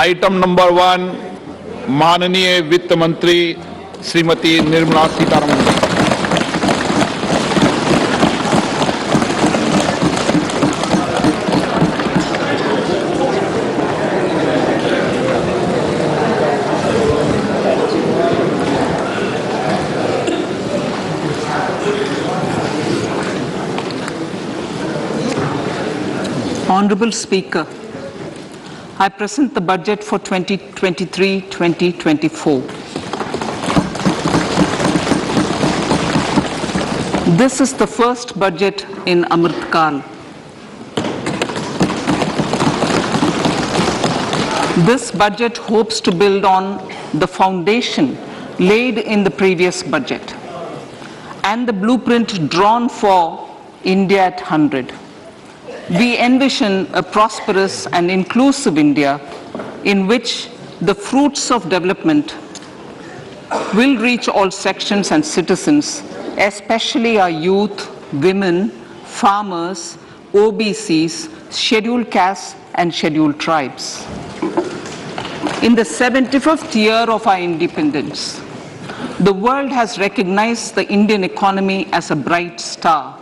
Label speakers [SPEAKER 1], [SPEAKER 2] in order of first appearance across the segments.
[SPEAKER 1] Item number 1 माननीय वित्त मंत्री श्रीमती निर्मला सीतारमण जी।
[SPEAKER 2] Honorable Speaker, I present the budget for 2023-2024. This is the first budget in Amrit Kal. This budget hopes to build on the foundation laid in the previous budget and the blueprint drawn for India at 100. We envision a prosperous and inclusive India in which the fruits of development will reach all sections and citizens, especially our youth, women, farmers, OBCs, scheduled castes and scheduled tribes. In the 75th year of our independence, the world has recognized the Indian economy as a bright star.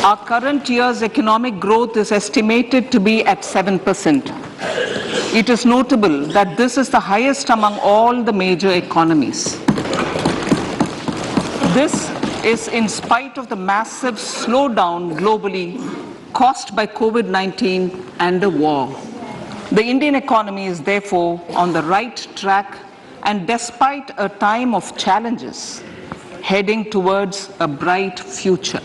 [SPEAKER 2] Our current year's economic growth is estimated to be at 7%. It is notable that this is the highest among all the major economies. This is in spite of the massive slowdown globally caused by COVID-19 and the war. The Indian economy is therefore on the right track and despite a time of challenges, heading towards a bright future.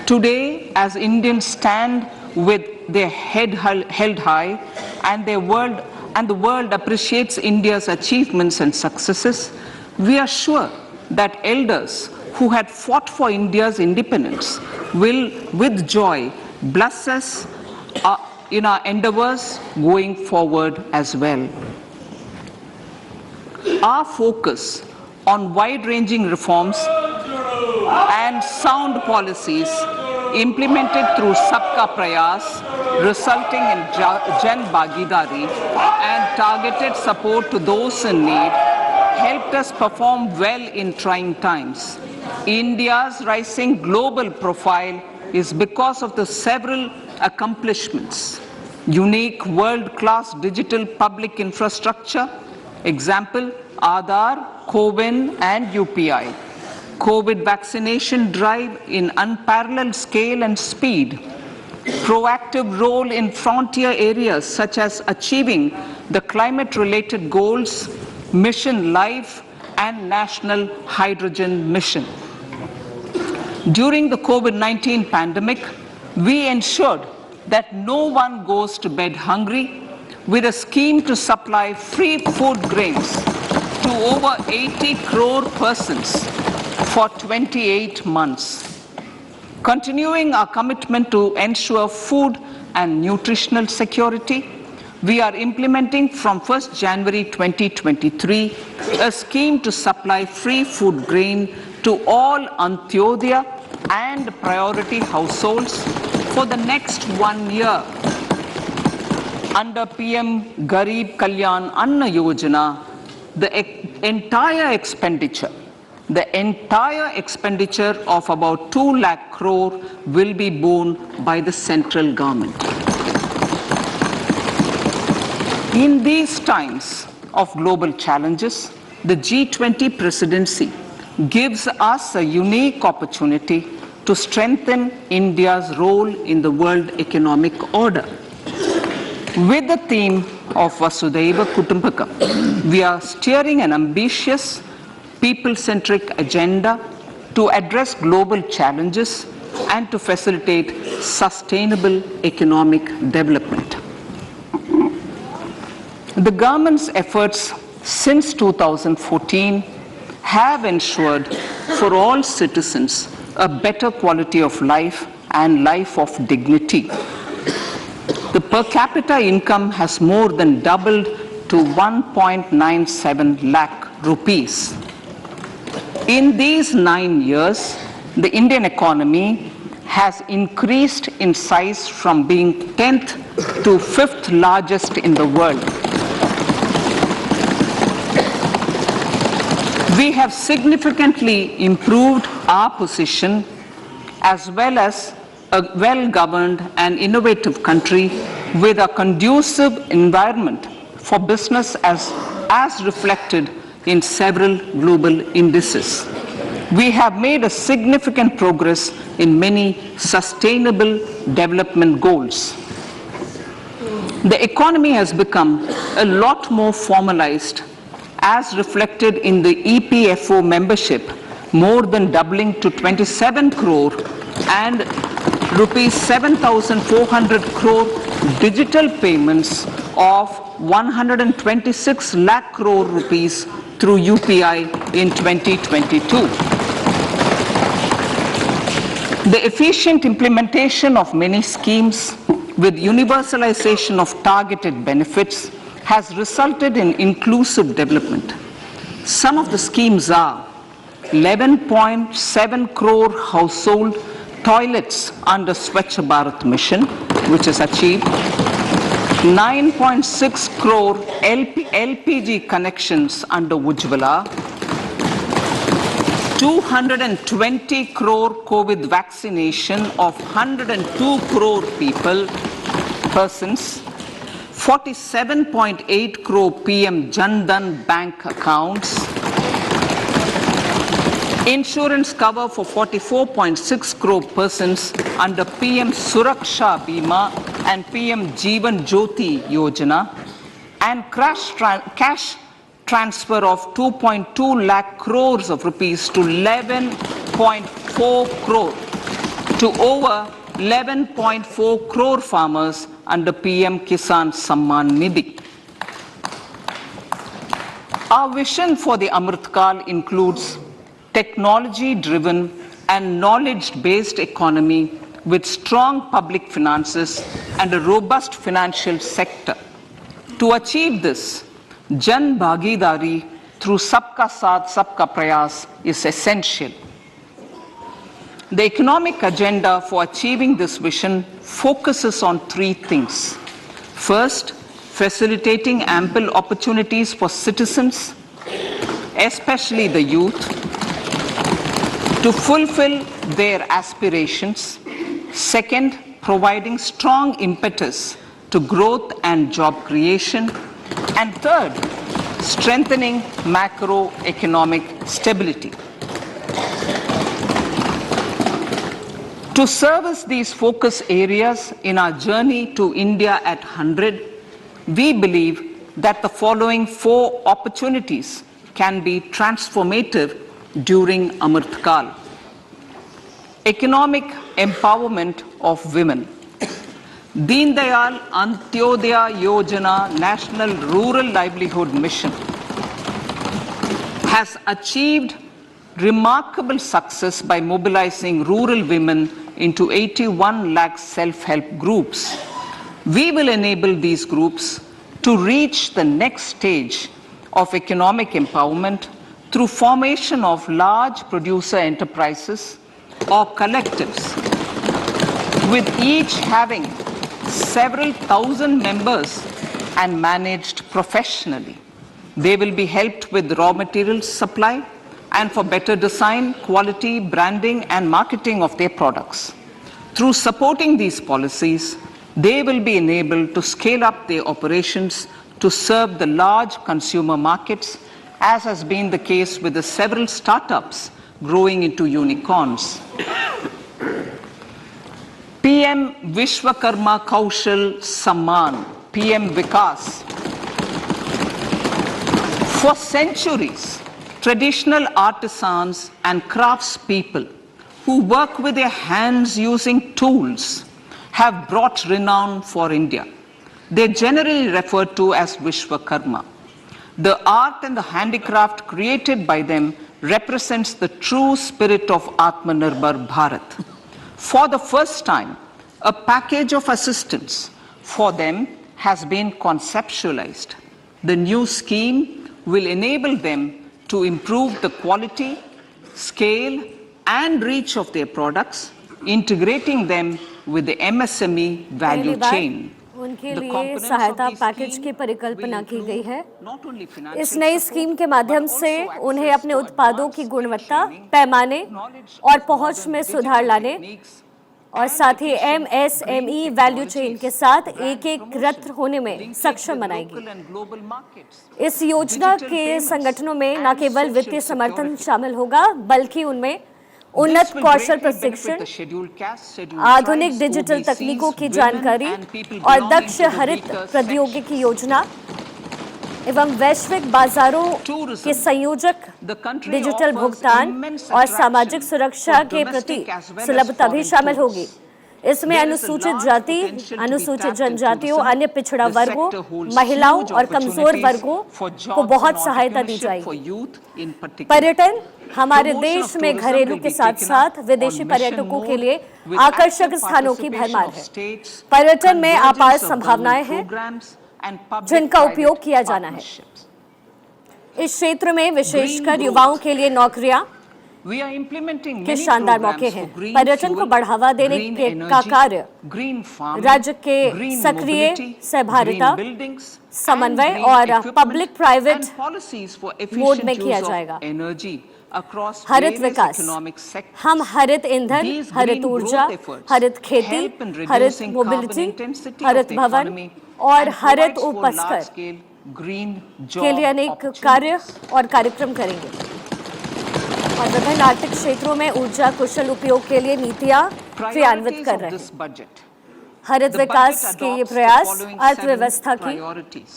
[SPEAKER 2] Today, as Indians stand with their head held high and the world appreciates India's achievements and successes, we are sure that elders who had fought for India's independence will, with joy, bless us in our endeavors going forward as well. Our focus on wide-ranging reforms and sound policies implemented through Sabka Prayas, resulting in Jan Bhagidari and targeted support to those in need, helped us perform well in trying times. India's rising global profile is because of the several accomplishments. Unique world-class digital public infrastructure, example, Aadhaar, CoWIN and UPI. COVID vaccination drive in unparalleled scale and speed. Proactive role in frontier areas such as achieving the climate-related goals, Mission Life and National Hydrogen Mission. During the COVID-19 pandemic, we ensured that no one goes to bed hungry with a scheme to supply free food grains to over 80 crore persons for 28 months. Continuing our commitment to ensure food and nutritional security, we are implementing from 1st January 2023 a scheme to supply free food grain to all Antyodaya and priority households for the next 1 year. Under PM Garib Kalyan Anna Yojana, the entire expenditure of about 2 lakh crore will be borne by the central government. In these times of global challenges, the G20 presidency gives us a unique opportunity to strengthen India's role in the world economic order. With the theme of Vasudhaiva Kutumbakam, we are steering an ambitious, people-centric agenda to address global challenges and to facilitate sustainable economic development. The government's efforts since 2014 have ensured for all citizens a better quality of life and life of dignity. The per capita income has more than doubled to 1.97 lakh rupees. In these 9 years, the Indian economy has increased in size from being 10th to 5th largest in the world. We have significantly improved our position as well as a well-governed and innovative country with a conducive environment for business as reflected in several global indices. We have made a significant progress in many sustainable development goals. The economy has become a lot more formalized as reflected in the EPFO membership, more than doubling to 27 crore and rupees 7,400 crore digital payments of 126 lakh crore rupees through UPI in 2022. The efficient implementation of many schemes with universalization of targeted benefits has resulted in inclusive development. Some of the schemes are 11.7 crore household toilets under Swachh Bharat mission, which is achieved, 9.6 crore LPG connections under Ujjwala, 220 crore COVID vaccination of 102 crore persons, 47.8 crore PM Jan Dhan bank accounts, insurance cover for 44.6 crore persons under PM Suraksha Bima and PM Jeevan Jyoti Yojana, and cash transfer of 2.2 lakh crores of rupees to 11.4 crore to over 11.4 crore farmers under PM Kisan Samman Nidhi. Our vision for the Amritkal includes technology-driven and knowledge-based economy with strong public finances and a robust financial sector. To achieve this, Jan Bhagidari through Sabka Saath, Sabka Prayas is essential. The economic agenda for achieving this vision focuses on three things. First, facilitating ample opportunities for citizens, especially the youth, to fulfill their aspirations. Second, providing strong impetus to growth and job creation. And third, strengthening macroeconomic stability. To service these focus areas in our journey to India at 100, we believe that the following four opportunities can be transformative during Amritkal. Economic empowerment of women. Deen Dayal Antyodaya Yojana National Rural Livelihood Mission has achieved remarkable success by mobilizing rural women into 81 lakh self-help groups. We will enable these groups to reach the next stage of economic empowerment through formation of large producer enterprises or collectives, with each having several thousand members and managed professionally. They will be helped with raw materials supply and for better design, quality, branding and marketing of their products. Through supporting these policies, they will be enabled to scale up their operations to serve the large consumer markets, as has been the case with the several startups growing into unicorns. PM Vishwakarma Kaushal Samman, PM Vikas. For centuries, traditional artisans and craftspeople who work with their hands using tools have brought renown for India. They are generally referred to as Vishwakarma. The art and the handicraft created by them represents the true spirit of Atmanirbhar Bharat. For the first time, a package of assistance for them has been conceptualized. The new scheme will enable them to improve the quality, scale, and reach of their products integrating them with the MSME value
[SPEAKER 3] पहली बार
[SPEAKER 2] chain.
[SPEAKER 3] उनके
[SPEAKER 2] The
[SPEAKER 3] लिए
[SPEAKER 2] components
[SPEAKER 3] सहायता
[SPEAKER 2] of the
[SPEAKER 3] package
[SPEAKER 2] scheme
[SPEAKER 3] की परिकल्पना
[SPEAKER 2] will
[SPEAKER 3] की गई है।
[SPEAKER 2] include not only financial
[SPEAKER 3] इस नई
[SPEAKER 2] support,
[SPEAKER 3] स्कीम के माध्यम
[SPEAKER 2] but
[SPEAKER 3] से
[SPEAKER 2] also
[SPEAKER 3] उन्हें
[SPEAKER 2] access
[SPEAKER 3] अपने
[SPEAKER 2] to
[SPEAKER 3] उत्पादों की
[SPEAKER 2] advanced
[SPEAKER 3] गुणवत्ता,
[SPEAKER 2] training,
[SPEAKER 3] पैमाने
[SPEAKER 2] knowledge
[SPEAKER 3] और
[SPEAKER 2] of
[SPEAKER 3] पहुंच
[SPEAKER 2] modern
[SPEAKER 3] में
[SPEAKER 2] digital
[SPEAKER 3] सुधार लाने
[SPEAKER 2] techniques,
[SPEAKER 3] और
[SPEAKER 2] and
[SPEAKER 3] साथ ही
[SPEAKER 2] efficient
[SPEAKER 3] MSME
[SPEAKER 2] green
[SPEAKER 3] value chain के साथ
[SPEAKER 2] technologies,
[SPEAKER 3] एकीकृत
[SPEAKER 2] brand
[SPEAKER 3] होने में
[SPEAKER 2] promotion,
[SPEAKER 3] सक्षम
[SPEAKER 2] linkage with
[SPEAKER 3] बनाएगी।
[SPEAKER 2] local and global markets,
[SPEAKER 3] इस योजना
[SPEAKER 2] digital
[SPEAKER 3] के
[SPEAKER 2] payments,
[SPEAKER 3] संगठनों में न
[SPEAKER 2] and
[SPEAKER 3] केवल
[SPEAKER 2] social
[SPEAKER 3] वित्तीय समर्थन
[SPEAKER 2] security.
[SPEAKER 3] शामिल होगा, बल्कि उनमें उन्नत
[SPEAKER 2] This will
[SPEAKER 3] कौशल
[SPEAKER 2] greatly
[SPEAKER 3] प्रशिक्षण,
[SPEAKER 2] benefit the scheduled caste, scheduled
[SPEAKER 3] आधुनिक
[SPEAKER 2] tribes,
[SPEAKER 3] डिजिटल
[SPEAKER 2] OBCs,
[SPEAKER 3] तकनीकों की
[SPEAKER 2] women
[SPEAKER 3] जानकारी
[SPEAKER 2] and people
[SPEAKER 3] और
[SPEAKER 2] belonging
[SPEAKER 3] दक्ष
[SPEAKER 2] to the
[SPEAKER 3] हरित
[SPEAKER 2] weaker
[SPEAKER 3] प्रौद्योगिकी
[SPEAKER 2] sections.
[SPEAKER 3] योजना एवं वैश्विक बाजारों
[SPEAKER 2] Tourism.
[SPEAKER 3] के संयोजक
[SPEAKER 2] The country
[SPEAKER 3] डिजिटल
[SPEAKER 2] offers
[SPEAKER 3] भुगतान
[SPEAKER 2] immense
[SPEAKER 3] और
[SPEAKER 2] attraction
[SPEAKER 3] सामाजिक सुरक्षा
[SPEAKER 2] for
[SPEAKER 3] के
[SPEAKER 2] domestic
[SPEAKER 3] प्रति
[SPEAKER 2] as well as
[SPEAKER 3] सुलभता भी
[SPEAKER 2] foreign
[SPEAKER 3] शामिल
[SPEAKER 2] tours.
[SPEAKER 3] होगी। इसमें
[SPEAKER 2] There is a
[SPEAKER 3] अनुसूचित
[SPEAKER 2] large
[SPEAKER 3] जाति,
[SPEAKER 2] potential to be
[SPEAKER 3] अनुसूचित
[SPEAKER 2] tapped in
[SPEAKER 3] जनजातियों,
[SPEAKER 2] tourism.
[SPEAKER 3] अन्य पिछड़ा
[SPEAKER 2] The
[SPEAKER 3] वर्गों,
[SPEAKER 2] sector holds
[SPEAKER 3] महिलाओं
[SPEAKER 2] huge
[SPEAKER 3] और कमजोर
[SPEAKER 2] opportunities
[SPEAKER 3] वर्गों
[SPEAKER 2] for
[SPEAKER 3] को
[SPEAKER 2] jobs
[SPEAKER 3] बहुत
[SPEAKER 2] and
[SPEAKER 3] सहायता दी
[SPEAKER 2] entrepreneurship for
[SPEAKER 3] जाएगी।
[SPEAKER 2] youth in particular.
[SPEAKER 3] पर्यटन हमारे
[SPEAKER 2] Promotion
[SPEAKER 3] देश
[SPEAKER 2] of
[SPEAKER 3] में
[SPEAKER 2] tourism
[SPEAKER 3] घरेलू
[SPEAKER 2] will
[SPEAKER 3] के
[SPEAKER 2] be
[SPEAKER 3] साथ
[SPEAKER 2] taken
[SPEAKER 3] साथ
[SPEAKER 2] up
[SPEAKER 3] विदेशी
[SPEAKER 2] on
[SPEAKER 3] पर्यटकों
[SPEAKER 2] mission
[SPEAKER 3] के लिए
[SPEAKER 2] mode with
[SPEAKER 3] आकर्षक
[SPEAKER 2] active
[SPEAKER 3] स्थानों की
[SPEAKER 2] participation
[SPEAKER 3] भरमार
[SPEAKER 2] of
[SPEAKER 3] है।
[SPEAKER 2] states,
[SPEAKER 3] पर्यटन में अपार
[SPEAKER 2] convergence of
[SPEAKER 3] संभावनाएं
[SPEAKER 2] government
[SPEAKER 3] हैं
[SPEAKER 2] programs and public
[SPEAKER 3] जिनका
[SPEAKER 2] private
[SPEAKER 3] उपयोग किया जाना है।
[SPEAKER 2] partnerships.
[SPEAKER 3] इस क्षेत्र में विशेषकर
[SPEAKER 2] Green
[SPEAKER 3] युवाओं
[SPEAKER 2] growth.
[SPEAKER 3] के लिए नौकरियां
[SPEAKER 2] We are implementing
[SPEAKER 3] के
[SPEAKER 2] many
[SPEAKER 3] शानदार
[SPEAKER 2] programs
[SPEAKER 3] मौके
[SPEAKER 2] for
[SPEAKER 3] हैं।
[SPEAKER 2] green
[SPEAKER 3] पर्यटन को
[SPEAKER 2] fuel,
[SPEAKER 3] बढ़ावा देने
[SPEAKER 2] green
[SPEAKER 3] के
[SPEAKER 2] energy,
[SPEAKER 3] का कार्य
[SPEAKER 2] green farming,
[SPEAKER 3] राज्य के
[SPEAKER 2] green
[SPEAKER 3] सक्रिय
[SPEAKER 2] mobility,
[SPEAKER 3] सहभागिता,
[SPEAKER 2] green buildings,
[SPEAKER 3] समन्वय
[SPEAKER 2] and green
[SPEAKER 3] और
[SPEAKER 2] equipment
[SPEAKER 3] public private
[SPEAKER 2] and policies for
[SPEAKER 3] mode
[SPEAKER 2] efficient
[SPEAKER 3] में किया
[SPEAKER 2] use
[SPEAKER 3] जाएगा।
[SPEAKER 2] of energy across
[SPEAKER 3] हरित
[SPEAKER 2] various
[SPEAKER 3] विकास,
[SPEAKER 2] economic sectors.
[SPEAKER 3] हम हरित ईंधन,
[SPEAKER 2] These
[SPEAKER 3] हरित
[SPEAKER 2] green
[SPEAKER 3] ऊर्जा,
[SPEAKER 2] growth efforts
[SPEAKER 3] हरित खेती,
[SPEAKER 2] help in
[SPEAKER 3] हरित
[SPEAKER 2] reducing
[SPEAKER 3] मोबिलिटी,
[SPEAKER 2] carbon intensity
[SPEAKER 3] हरित
[SPEAKER 2] of the
[SPEAKER 3] भवन
[SPEAKER 2] economy
[SPEAKER 3] और
[SPEAKER 2] and
[SPEAKER 3] हरित
[SPEAKER 2] provides for
[SPEAKER 3] उपस्कर
[SPEAKER 2] large-scale green
[SPEAKER 3] के
[SPEAKER 2] job
[SPEAKER 3] लिए अनेक कार्य
[SPEAKER 2] opportunities.
[SPEAKER 3] और कार्यक्रम करेंगे और विभिन्न आर्थिक क्षेत्रों में ऊर्जा कुशल उपयोग के लिए नीतियां क्रियान्वित
[SPEAKER 2] Priorities
[SPEAKER 3] कर
[SPEAKER 2] of
[SPEAKER 3] रहे
[SPEAKER 2] this
[SPEAKER 3] हैं।
[SPEAKER 2] budget.
[SPEAKER 3] हरित
[SPEAKER 2] The
[SPEAKER 3] विकास
[SPEAKER 2] budget
[SPEAKER 3] के ये
[SPEAKER 2] adopts the
[SPEAKER 3] प्रयास
[SPEAKER 2] following
[SPEAKER 3] अर्थव्यवस्था
[SPEAKER 2] 7
[SPEAKER 3] की
[SPEAKER 2] priorities.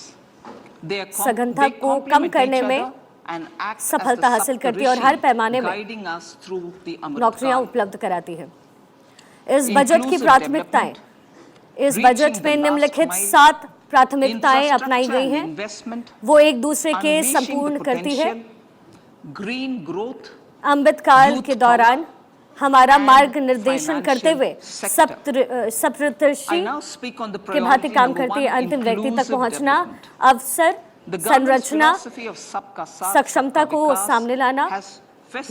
[SPEAKER 3] सघनता
[SPEAKER 2] They
[SPEAKER 3] को कम
[SPEAKER 2] complement
[SPEAKER 3] करने
[SPEAKER 2] each
[SPEAKER 3] में
[SPEAKER 2] other and act as
[SPEAKER 3] सफलता
[SPEAKER 2] the
[SPEAKER 3] हासिल करती है और हर
[SPEAKER 2] Saptarishi,
[SPEAKER 3] पैमाने में
[SPEAKER 2] guiding us through the Amrit
[SPEAKER 3] नौकरियां
[SPEAKER 2] Kaal.
[SPEAKER 3] उपलब्ध कराती है। इस बजट की
[SPEAKER 2] Inclusive
[SPEAKER 3] प्राथमिकताएं, इस
[SPEAKER 2] reaching
[SPEAKER 3] बजट में
[SPEAKER 2] the last
[SPEAKER 3] निम्नलिखित
[SPEAKER 2] mile,
[SPEAKER 3] 7 प्राथमिकताएं अपनाई
[SPEAKER 2] infrastructure
[SPEAKER 3] गई
[SPEAKER 2] and
[SPEAKER 3] हैं।
[SPEAKER 2] investment,
[SPEAKER 3] वो एक दूसरे के
[SPEAKER 2] unleashing the
[SPEAKER 3] संपूर्ण करती है।
[SPEAKER 2] potential, green growth,
[SPEAKER 3] अमृत काल
[SPEAKER 2] youth
[SPEAKER 3] के दौरान हमारा
[SPEAKER 2] and
[SPEAKER 3] मार्ग निर्देशन करते हुए
[SPEAKER 2] financial
[SPEAKER 3] Saptarishi
[SPEAKER 2] I now speak on the
[SPEAKER 3] के भांति
[SPEAKER 2] priority
[SPEAKER 3] काम
[SPEAKER 2] number
[SPEAKER 3] करती है
[SPEAKER 2] 1,
[SPEAKER 3] अंतिम व्यक्ति तक
[SPEAKER 2] inclusive
[SPEAKER 3] पहुंचना,
[SPEAKER 2] development.
[SPEAKER 3] अवसर,
[SPEAKER 2] The government's
[SPEAKER 3] संरचना,
[SPEAKER 2] philosophy of सबका साथ,
[SPEAKER 3] सक्षमता
[SPEAKER 2] सबका
[SPEAKER 3] को
[SPEAKER 2] विकास
[SPEAKER 3] सामने लाना,
[SPEAKER 2] has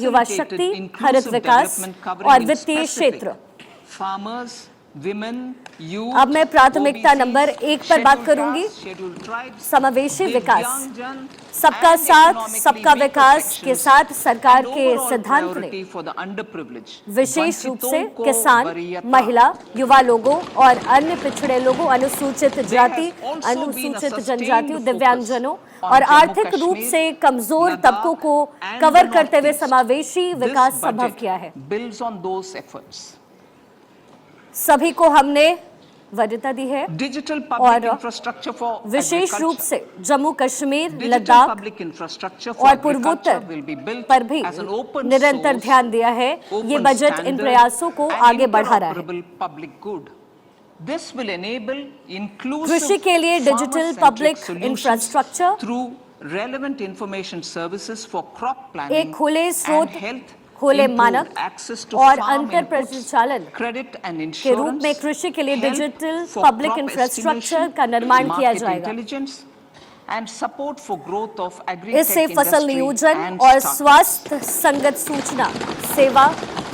[SPEAKER 3] युवा
[SPEAKER 2] facilitated
[SPEAKER 3] शक्ति,
[SPEAKER 2] inclusive
[SPEAKER 3] हरित विकास
[SPEAKER 2] development covering
[SPEAKER 3] और
[SPEAKER 2] in
[SPEAKER 3] वित्तीय
[SPEAKER 2] specific
[SPEAKER 3] क्षेत्र।
[SPEAKER 2] farmers, women, youth,
[SPEAKER 3] अब मैं प्राथमिकता
[SPEAKER 2] OBCs,
[SPEAKER 3] नंबर 1 पर बात
[SPEAKER 2] scheduled
[SPEAKER 3] करूंगी।
[SPEAKER 2] castes, scheduled tribes,
[SPEAKER 3] समावेशी विकास,
[SPEAKER 2] दिव्यांगजन,
[SPEAKER 3] सबका
[SPEAKER 2] and
[SPEAKER 3] साथ,
[SPEAKER 2] economically
[SPEAKER 3] सबका
[SPEAKER 2] weaker
[SPEAKER 3] विकास
[SPEAKER 2] sections,
[SPEAKER 3] के साथ सरकार
[SPEAKER 2] and
[SPEAKER 3] के
[SPEAKER 2] overall
[SPEAKER 3] सिद्धांत
[SPEAKER 2] priority
[SPEAKER 3] ने
[SPEAKER 2] for the underprivileged,
[SPEAKER 3] विशेष रूप से
[SPEAKER 2] वंचितों को
[SPEAKER 3] किसान,
[SPEAKER 2] वरीयता।
[SPEAKER 3] महिला, युवा लोगों और अन्य पिछड़े लोगों, अनुसूचित जाति,
[SPEAKER 2] has also been a
[SPEAKER 3] अनुसूचित
[SPEAKER 2] sustained
[SPEAKER 3] जनजातियों,
[SPEAKER 2] focus
[SPEAKER 3] दिव्यांगजनों
[SPEAKER 2] on
[SPEAKER 3] और
[SPEAKER 2] Jammu
[SPEAKER 3] आर्थिक रूप
[SPEAKER 2] Kashmir,
[SPEAKER 3] से कमजोर
[SPEAKER 2] Ladakh
[SPEAKER 3] तबकों को
[SPEAKER 2] and
[SPEAKER 3] कवर
[SPEAKER 2] the
[SPEAKER 3] करते हुए
[SPEAKER 2] Northeast.
[SPEAKER 3] समावेशी
[SPEAKER 2] This
[SPEAKER 3] विकास संभव
[SPEAKER 2] budget
[SPEAKER 3] किया है।
[SPEAKER 2] builds on those efforts.
[SPEAKER 3] सभी को हमने वरीयता दी है
[SPEAKER 2] Digital
[SPEAKER 3] और
[SPEAKER 2] public infrastructure for
[SPEAKER 3] विशेष रूप
[SPEAKER 2] agriculture.
[SPEAKER 3] से Jammu Kashmir,
[SPEAKER 2] Digital
[SPEAKER 3] Ladakh
[SPEAKER 2] public infrastructure for
[SPEAKER 3] और
[SPEAKER 2] agriculture
[SPEAKER 3] पूर्वोत्तर
[SPEAKER 2] will be built
[SPEAKER 3] पर भी
[SPEAKER 2] as an open
[SPEAKER 3] निरंतर
[SPEAKER 2] source,
[SPEAKER 3] ध्यान दिया है।
[SPEAKER 2] open
[SPEAKER 3] ये बजट इन
[SPEAKER 2] standard
[SPEAKER 3] प्रयासों को
[SPEAKER 2] and
[SPEAKER 3] आगे बढ़ा रहा है।
[SPEAKER 2] interoperable public good. This will enable inclusive
[SPEAKER 3] कृषि के लिए digital
[SPEAKER 2] farmer-centric
[SPEAKER 3] public
[SPEAKER 2] solutions
[SPEAKER 3] infrastructure,
[SPEAKER 2] through relevant information services for crop
[SPEAKER 3] एक
[SPEAKER 2] planning
[SPEAKER 3] खुले स्रोत,
[SPEAKER 2] and health,
[SPEAKER 3] खुले
[SPEAKER 2] improved
[SPEAKER 3] मानक
[SPEAKER 2] access to
[SPEAKER 3] और
[SPEAKER 2] farm
[SPEAKER 3] अंतर
[SPEAKER 2] inputs,
[SPEAKER 3] परिचालन
[SPEAKER 2] credit and
[SPEAKER 3] के रूप
[SPEAKER 2] insurance,
[SPEAKER 3] में कृषि के लिए
[SPEAKER 2] help
[SPEAKER 3] digital
[SPEAKER 2] for
[SPEAKER 3] public
[SPEAKER 2] crop
[SPEAKER 3] infrastructure
[SPEAKER 2] estimation,
[SPEAKER 3] का निर्माण किया
[SPEAKER 2] market
[SPEAKER 3] जाएगा।
[SPEAKER 2] intelligence, and support for growth of
[SPEAKER 3] इससे
[SPEAKER 2] agri-tech
[SPEAKER 3] फसल
[SPEAKER 2] industry
[SPEAKER 3] नियोजन
[SPEAKER 2] and
[SPEAKER 3] और
[SPEAKER 2] startups.
[SPEAKER 3] स्वास्थ्य संगत सूचना सेवा,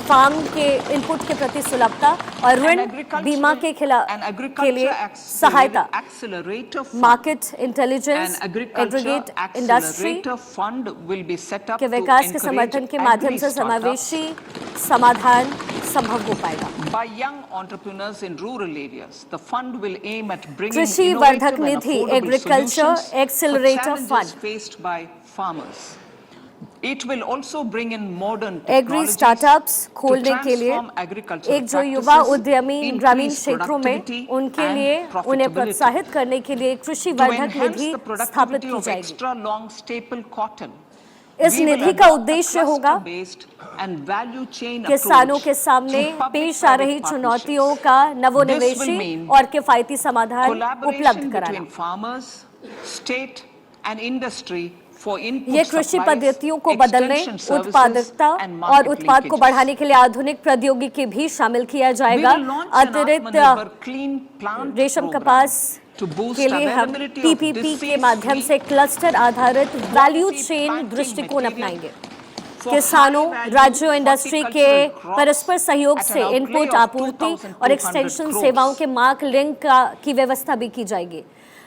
[SPEAKER 3] फार्म के इनपुट के प्रति सुलभता और ऋण बीमा के के लिए सहायता, मार्केट इंटेलिजेंस, एग्रीगेट इंडस्ट्री के विकास के समर्थन के माध्यम से समावेशी समाधान संभव हो पाएगा।
[SPEAKER 2] By young entrepreneurs in rural areas, the fund will aim at bringing
[SPEAKER 3] कृषि
[SPEAKER 2] innovative
[SPEAKER 3] वर्धक
[SPEAKER 2] and
[SPEAKER 3] निधि,
[SPEAKER 2] affordable
[SPEAKER 3] agriculture
[SPEAKER 2] solutions for
[SPEAKER 3] accelerator
[SPEAKER 2] challenges
[SPEAKER 3] fund,
[SPEAKER 2] faced by farmers. It will also bring in modern
[SPEAKER 3] agri
[SPEAKER 2] technologies
[SPEAKER 3] startups
[SPEAKER 2] to
[SPEAKER 3] खोलने के लिए
[SPEAKER 2] transform agricultural
[SPEAKER 3] एक जो युवा
[SPEAKER 2] practices,
[SPEAKER 3] उद्यमी ग्रामीण
[SPEAKER 2] increase
[SPEAKER 3] क्षेत्रों में
[SPEAKER 2] productivity
[SPEAKER 3] उनके
[SPEAKER 2] and
[SPEAKER 3] लिए उन्हें
[SPEAKER 2] profitability.
[SPEAKER 3] प्रोत्साहित करने के लिए कृषि
[SPEAKER 2] To
[SPEAKER 3] वर्धक
[SPEAKER 2] enhance
[SPEAKER 3] निधि
[SPEAKER 2] the
[SPEAKER 3] स्थापित
[SPEAKER 2] productivity
[SPEAKER 3] की
[SPEAKER 2] of
[SPEAKER 3] जाएगी।
[SPEAKER 2] extra long staple cotton,
[SPEAKER 3] इस
[SPEAKER 2] we will
[SPEAKER 3] निधि का
[SPEAKER 2] adopt a
[SPEAKER 3] उद्देश्य होगा
[SPEAKER 2] cluster-based and value chain
[SPEAKER 3] किसानों
[SPEAKER 2] approach
[SPEAKER 3] के सामने
[SPEAKER 2] through
[SPEAKER 3] पेश आ रही
[SPEAKER 2] public-private
[SPEAKER 3] चुनौतियों
[SPEAKER 2] partnerships.
[SPEAKER 3] का
[SPEAKER 2] This
[SPEAKER 3] नवोन्मेषी
[SPEAKER 2] will mean
[SPEAKER 3] और किफायती समाधान
[SPEAKER 2] collaboration
[SPEAKER 3] उपलब्ध कराना।
[SPEAKER 2] between farmers, state and industry for input
[SPEAKER 3] ये कृषि
[SPEAKER 2] supplies,
[SPEAKER 3] पद्धतियों को बदलने,
[SPEAKER 2] extension services
[SPEAKER 3] उत्पादकता
[SPEAKER 2] and
[SPEAKER 3] और
[SPEAKER 2] market
[SPEAKER 3] उत्पाद को
[SPEAKER 2] linkages.
[SPEAKER 3] बढ़ाने के लिए आधुनिक प्रौद्योगिकी भी शामिल किया
[SPEAKER 2] We
[SPEAKER 3] जाएगा।
[SPEAKER 2] will launch an
[SPEAKER 3] अतिरिक्त
[SPEAKER 2] Atmanirbhar clean plant
[SPEAKER 3] रेशम
[SPEAKER 2] program
[SPEAKER 3] कपास
[SPEAKER 2] to boost
[SPEAKER 3] के लिए हम
[SPEAKER 2] availability of
[SPEAKER 3] PPP के
[SPEAKER 2] disease-free
[SPEAKER 3] माध्यम से क्लस्टर आधारित वैल्यू
[SPEAKER 2] quality
[SPEAKER 3] चेन
[SPEAKER 2] planting
[SPEAKER 3] दृष्टिकोण
[SPEAKER 2] material
[SPEAKER 3] अपनाएंगे। किसानों, राज्यों, इंडस्ट्री के परस्पर सहयोग से इनपुट आपूर्ति और एक्सटेंशन सेवाओं के मार्क लिंक की व्यवस्था भी की जाएगी।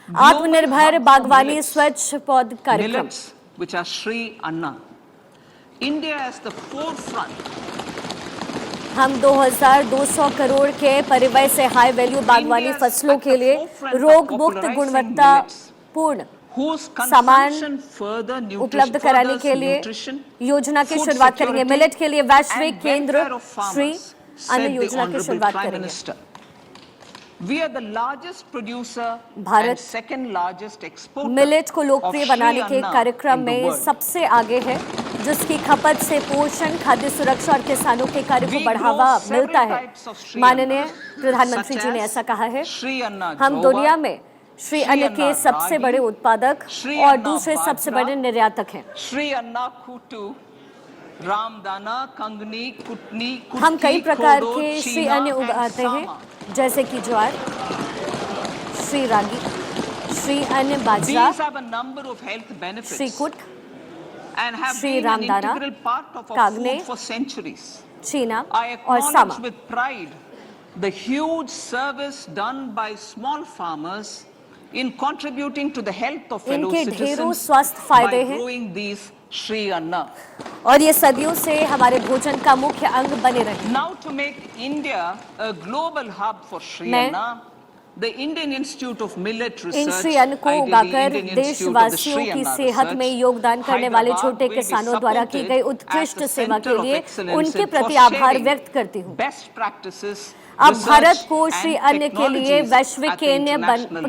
[SPEAKER 3] आत्मनिर्भर बागवानी स्वच्छ पौध कार्यक्रम,
[SPEAKER 2] which are Shri Anna. India as the forefront.
[SPEAKER 3] हम 2200 करोड़ के परिव्यय से हाई वैल्यू बागवानी फसलों के लिए रोग मुक्त गुणवत्ता पूर्ण सामान उपलब्ध कराने के लिए योजना की शुरुआत करेंगे। मिलेट के लिए वैश्विक केंद्र श्री अन्न योजना की शुरुआत करेंगे। भारत मिलेट को लोकप्रिय बनाने के कार्यक्रम में सबसे आगे है, जिसकी खपत से पोषण, खाद्य सुरक्षा और किसानों के कार्य को बढ़ावा मिलता है। माननीय प्रधानमंत्री जी ने ऐसा कहा है। हम दुनिया में श्री अन्न के सबसे बड़े उत्पादक और दूसरे सबसे बड़े निर्यातक हैं।
[SPEAKER 2] श्री अन्ना खूटू, रामदाना, कंगनी, कुटनी,
[SPEAKER 3] हम कई प्रकार के श्री अन्न उगाते हैं, जैसे कि ज्वार, श्री रागी, श्री अन्न बाजरा, श्री कुट, श्री रामदाना, कागने, चीना और सामा।
[SPEAKER 2] The huge service done by small farmers in contributing to the health of fellow citizens by growing these Shri Anna.
[SPEAKER 3] और ये सदियों से हमारे भोजन का मुख्य अंग बने रहे।
[SPEAKER 2] Now to make India a global hub for Shri Anna, the Indian Institute of Millet Research,
[SPEAKER 3] इन श्री अन्न को उगाकर देशवासियों की सेहत में योगदान करने वाले छोटे किसानों द्वारा की गई उत्कृष्ट सेवा के लिए उनके प्रति आभार व्यक्त करती हूँ। अब भारत को श्री अन्न के लिए वैश्विक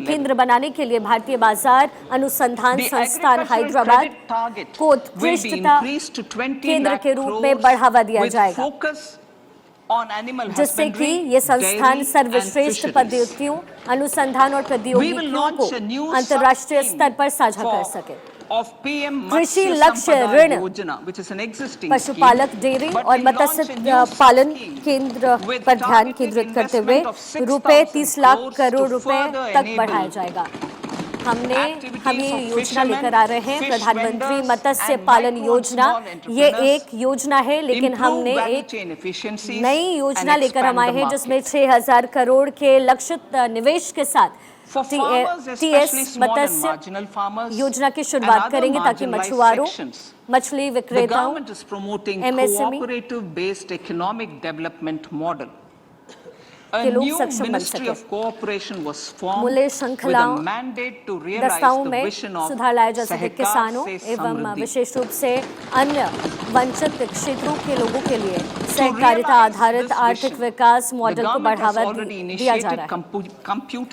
[SPEAKER 3] केंद्र बनाने के लिए भारतीय बाजार अनुसंधान संस्थान हैदराबाद को उत्कृष्टता केंद्र के रूप में बढ़ावा दिया जाएगा, जिससे कि ये संस्थान सर्वश्रेष्ठ पद्धतियों, अनुसंधान और प्रौद्योगिकियों को अंतर्राष्ट्रीय स्तर पर साझा कर सके। कृषि लक्ष्य ऋण, पशुपालक, डेयरी और मत्स्य पालन केंद्र पर ध्यान केंद्रित करते हुए रुपए 30 लाख करोड़ रुपए तक बढ़ाया जाएगा। हम ये योजना लेकर आ रहे हैं, प्रधानमंत्री मत्स्य पालन योजना। ये एक योजना है, लेकिन हमने एक नई योजना लेकर हम आए हैं, जिसमें 6000 करोड़ के लक्षित निवेश के साथ TS मत्स्य योजना की शुरुआत करेंगे, ताकि मछुआरों, मछली विक्रेताओं, MSME के लोग सक्षम बन सके। मूल्य श्रृंखलाओं दस्ताओं में सुधार लाया जा सके। किसानों एवं विशेष रूप से अन्य वंचित क्षेत्रों के लोगों के लिए सहकारिता आधारित आर्थिक विकास मॉडल को बढ़ावा दिया जा रहा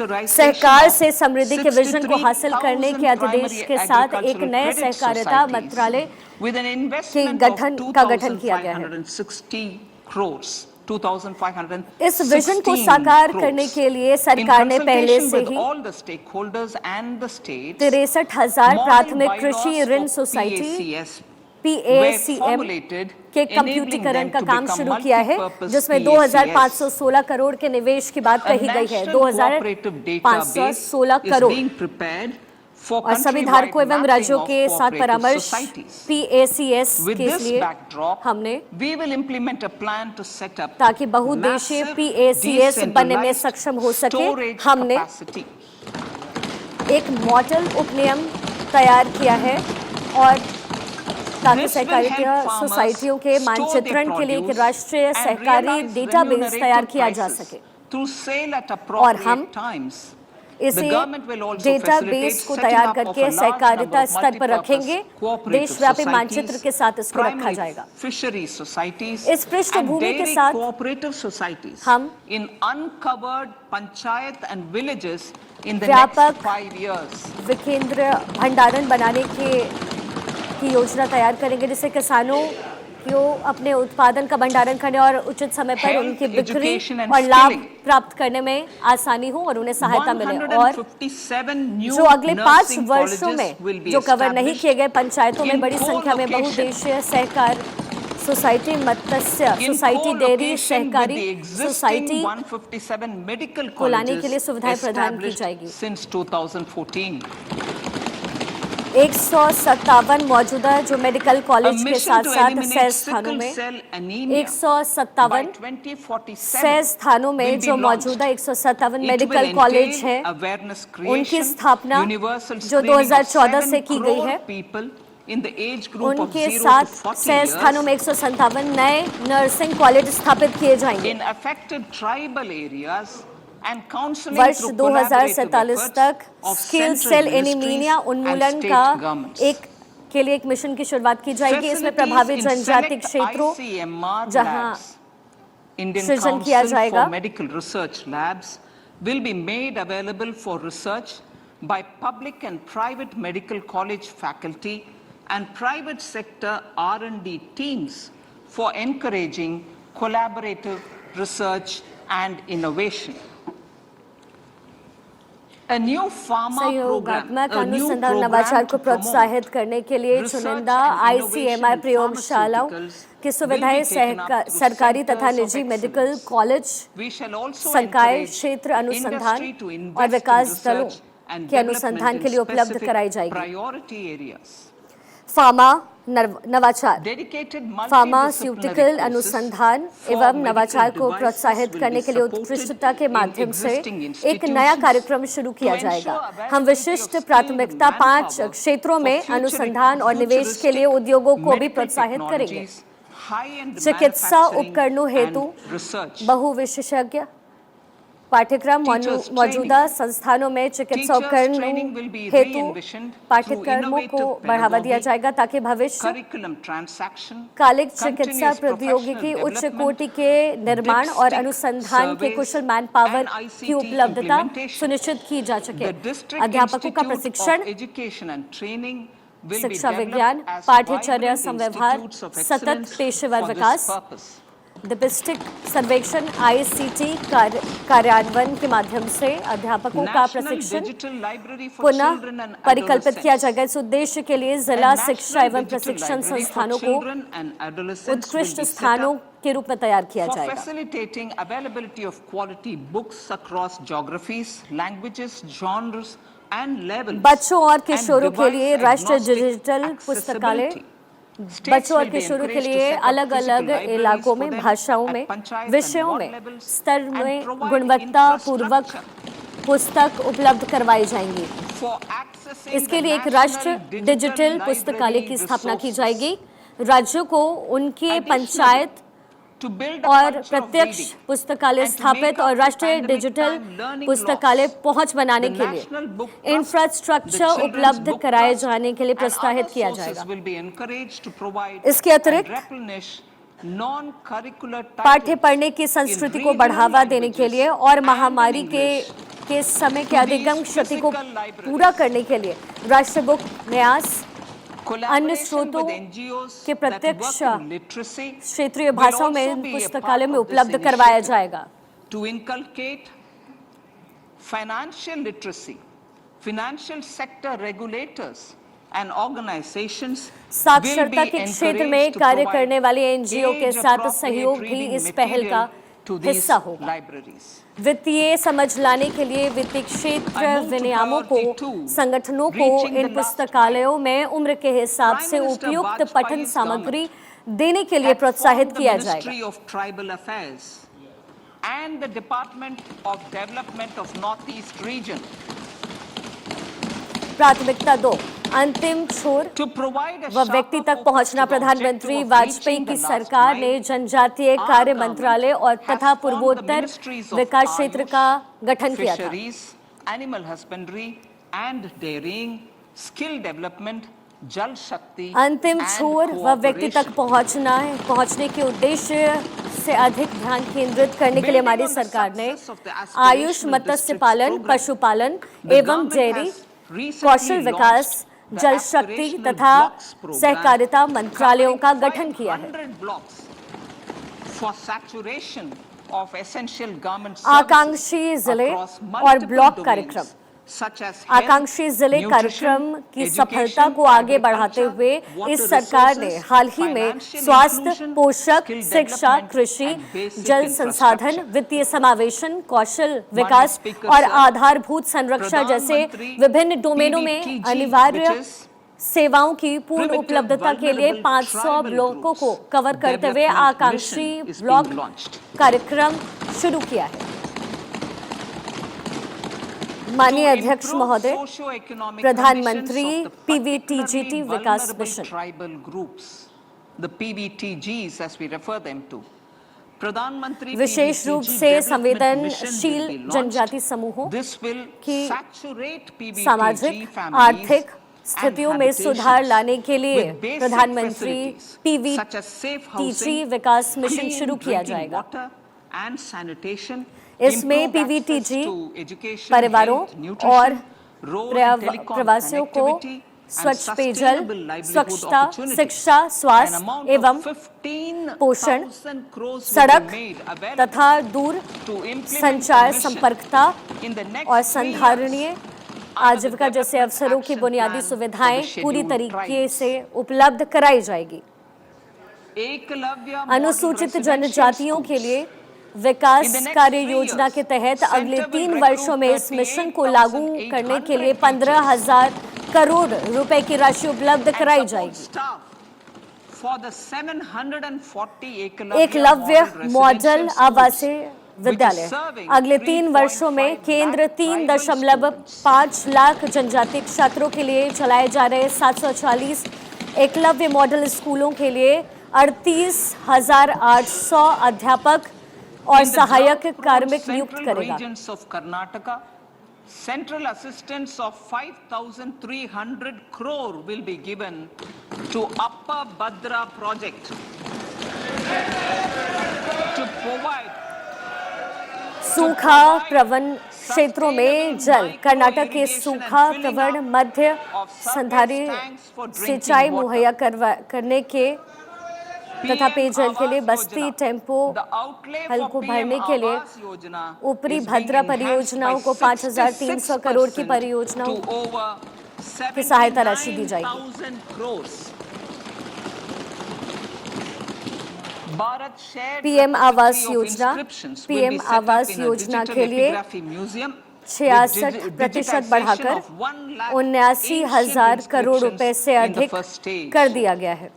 [SPEAKER 3] है। सहकार से समृद्धि के विजन को हासिल करने के अध्यादेश के साथ एक नए सहकारिता मंत्रालय के गठन किया गया है। इस विजन को साकार करने के लिए सरकार ने पहले से ही 63,000 प्राथमिक कृषि ऋण सोसाइटी PACM के कंप्यूटरीकरण का काम शुरू किया है, जिसमें 2516 करोड़ के निवेश की बात कही गई है। 2516 करोड़ और सभी धारकों एवं राज्यों के साथ परामर्श PACS के लिए हमने ताकि बहुउद्देशीय PACS बनने में सक्षम हो सके, हमने एक मॉडल उपनियम तैयार किया है और ताकि सहकारिता सोसाइटियों के मानचित्रण के लिए एक राष्ट्रीय सहकारी डेटाबेस तैयार किया जा सके। और हम इसे डेटाबेस को तैयार करके सहकारिता स्तर पर रखेंगे। देशव्यापी मानचित्र के साथ इसको रखा जाएगा। इस पृष्ठभूमि के साथ हम व्यापक विकेंद्र भंडारण बनाने की योजना तैयार करेंगे, जिससे किसानों को अपने उत्पादन का भंडारण करने और उचित समय पर उनकी बिक्री और लाभ प्राप्त करने में आसानी हो और उन्हें सहायता मिले। और जो अगले 5 वर्षों में जो कवर नहीं किए गए पंचायतों में बड़ी संख्या में बहुउद्देशीय सहकार सोसाइटी, मत्स्य सोसाइटी, डेयरी सहकारी सोसाइटी को लाने के लिए सुविधाएं प्रदान की जाएगी। 157 मौजूदा जो मेडिकल कॉलेज के साथ साथ 6 स्थानों में 157 6 स्थानों में जो मौजूदा 157 मेडिकल कॉलेज है उनकी स्थापना जो 2014 से की गई है। उनके साथ 6 स्थानों में 157 नए नर्सिंग कॉलेज स्थापित किए जाएंगे। वर्ष 2047 तक स्किल सेल एनीमिया उन्मूलन के लिए एक मिशन की शुरुआत की जाएगी। इसमें प्रभावित जनजातीय क्षेत्रों जहां सृजन किया जाएगा।
[SPEAKER 2] Medical research labs will be made available for research by public and private medical college faculty and private sector R&D teams for encouraging collaborative research and innovation. A new pharma program,
[SPEAKER 3] सहयोगात्मक अनुसंधान नवाचार को प्रोत्साहित करने के लिए चुनिंदा ICMI प्रयोगशालाओं की सुविधाएं सरकारी तथा निजी मेडिकल कॉलेज, संकाय, क्षेत्र अनुसंधान और विकास दलों के अनुसंधान के लिए उपलब्ध कराई जाएगी। फार्मा नवाचार, फार्मास्यूटिकल अनुसंधान एवं नवाचार को प्रोत्साहित करने के लिए उत्कृष्टता के माध्यम से एक नया कार्यक्रम शुरू किया जाएगा। हम विशिष्ट प्राथमिकता 5 क्षेत्रों में अनुसंधान और निवेश के लिए उद्योगों को भी प्रोत्साहित करेंगे। चिकित्सा उपकरणों हेतु बहुविशेषज्ञ पाठ्यक्रम मौजूदा संस्थानों में चिकित्सा उपकरणों हेतु पाठ्यक्रमों को बढ़ावा दिया जाएगा ताकि भविष्य कालिक चिकित्सा प्रौद्योगिकी उच्च कोटि के निर्माण और अनुसंधान के कुशल मैन पावर की उपलब्धता सुनिश्चित की जा सके। अध्यापकों का प्रशिक्षण, शिक्षा विज्ञान, पाठ्यचर्या संव्यवहार, सतत पेशेवर विकास, डिस्ट्रिक्ट सर्वेक्षण ICT कार्यान्वयन के माध्यम से अध्यापकों का प्रशिक्षण पुनः परिकल्पित किया जाएगा। इस उद्देश्य के लिए जिला शिक्षा एवं प्रशिक्षण संस्थानों को उत्कृष्ट स्थानों के रूप में तैयार किया जाएगा।
[SPEAKER 2] Facilitating availability of quality books across geographies, languages, genres and levels.
[SPEAKER 3] बच्चों और किशोरों के लिए राष्ट्रीय डिजिटल पुस्तकालय बच्चों और किशोरों के लिए अलग अलग इलाकों में, भाषाओं में, विषयों में, स्तर में गुणवत्ता पूर्वक पुस्तक उपलब्ध करवाई जाएंगी। इसके लिए एक राष्ट्रीय डिजिटल पुस्तकालय की स्थापना की जाएगी। राज्यों को उनके पंचायत और प्रत्यक्ष पुस्तकालय स्थापित और राष्ट्रीय डिजिटल पुस्तकालय पहुंच बनाने के लिए इंफ्रास्ट्रक्चर उपलब्ध कराए जाने के लिए प्रोत्साहित किया जाएगा। इसके अतिरिक्त पाठ्य पढ़ने की संस्कृति को बढ़ावा देने के लिए और महामारी के समय के अधिगम क्षति को पूरा करने के लिए राष्ट्रीय बुक न्यास अन्य स्रोतों के प्रत्यक्ष क्षेत्रीय भाषाओं में पुस्तकालय में उपलब्ध करवाया जाएगा।
[SPEAKER 2] To inculcate financial literacy, financial sector regulators and organizations
[SPEAKER 3] साक्षरता के क्षेत्र में कार्य करने वाले NGO के साथ सहयोग भी इस पहल का हिस्सा होगा। वित्तीय समझ लाने के लिए वित्तीय क्षेत्र विनियामों को, संगठनों को इन पुस्तकालयों में उम्र के हिसाब से उपयुक्त पठन सामग्री देने के लिए प्रोत्साहित किया जाएगा। प्राथमिकता 2, अंतिम छोर व व्यक्ति तक पहुंचना। प्रधानमंत्री वाजपेयी की सरकार ने जनजातीय कार्य मंत्रालय और तथा पूर्वोत्तर विकास क्षेत्र का गठन किया था।
[SPEAKER 2] Animal husbandry and dairying, skill development, Jal Shakti.
[SPEAKER 3] अंतिम छोर व व्यक्ति तक पहुंचने के उद्देश्य से अधिक ध्यान केंद्रित करने के लिए हमारी सरकार ने आयुष, मत्स्य पालन, पशुपालन एवं डेयरी, कौशल विकास, जल शक्ति तथा सहकारिता मंत्रालयों का गठन किया है। आकांक्षी जिले और ब्लॉक कार्यक्रम। आकांक्षी जिले कार्यक्रम की सफलता को आगे बढ़ाते हुए इस सरकार ने हाल ही में स्वास्थ्य, पोषक, शिक्षा, कृषि, जल संसाधन, वित्तीय समावेशन, कौशल विकास और आधारभूत संरक्षण जैसे विभिन्न डोमेनों में अनिवार्य सेवाओं की पूर्ण उपलब्धता के लिए 500 ब्लॉकों को कवर करते हुए आकांक्षी ब्लॉक कार्यक्रम शुरू किया है। माननीय अध्यक्ष महोदय, प्रधानमंत्री पीवीटीजीटी विकास मिशन विशेष रूप से संवेदनशील जनजाति समूहों की सामाजिक आर्थिक स्थितियों में सुधार लाने के लिए प्रधानमंत्री पीवीटीजी विकास मिशन शुरू किया जाएगा। इसमें पीवीटीजी परिवारों और प्रवासियों को स्वच्छ पेयजल, स्वच्छता, शिक्षा, स्वास्थ्य एवं पोषण, सड़क तथा दूर संचार संपर्कता और संधारणीय आजीविका जैसे अवसरों की बुनियादी सुविधाएं पूरी तरीके से उपलब्ध कराई जाएगी। अनुसूचित जनजातियों के लिए विकास कार्य योजना के तहत अगले 3 वर्षों में इस मिशन को लागू करने के लिए 15,000 करोड़ रुपए की राशि उपलब्ध कराई जाएगी। एकलव्य मॉडल आवासीय विद्यालय अगले 3 वर्षों में केंद्र 3.5 लाख जनजातीय छात्रों के लिए चलाए जा रहे 740 एकलव्य मॉडल स्कूलों के लिए 38,800 अध्यापक और सहायक कार्मिक नियुक्त करेगा।
[SPEAKER 2] Central assistance of 5,300 crore will be given to Upper Bhadra project to provide
[SPEAKER 3] सूखा प्रवण क्षेत्रों में जल। कर्नाटक के सूखा प्रवण मध्य संधारी सिंचाई मुहैया करने के तथा पेयजल के लिए बस्ती टेम्पो हल को भरने के लिए ऊपरी भद्रा परियोजनाओं को 5,300 करोड़ की परियोजनाओं की सहायता राशि दी जाएगी। पीएम आवास योजना के लिए 66% बढ़ाकर 79,000 करोड़ रुपए से अधिक कर दिया गया है।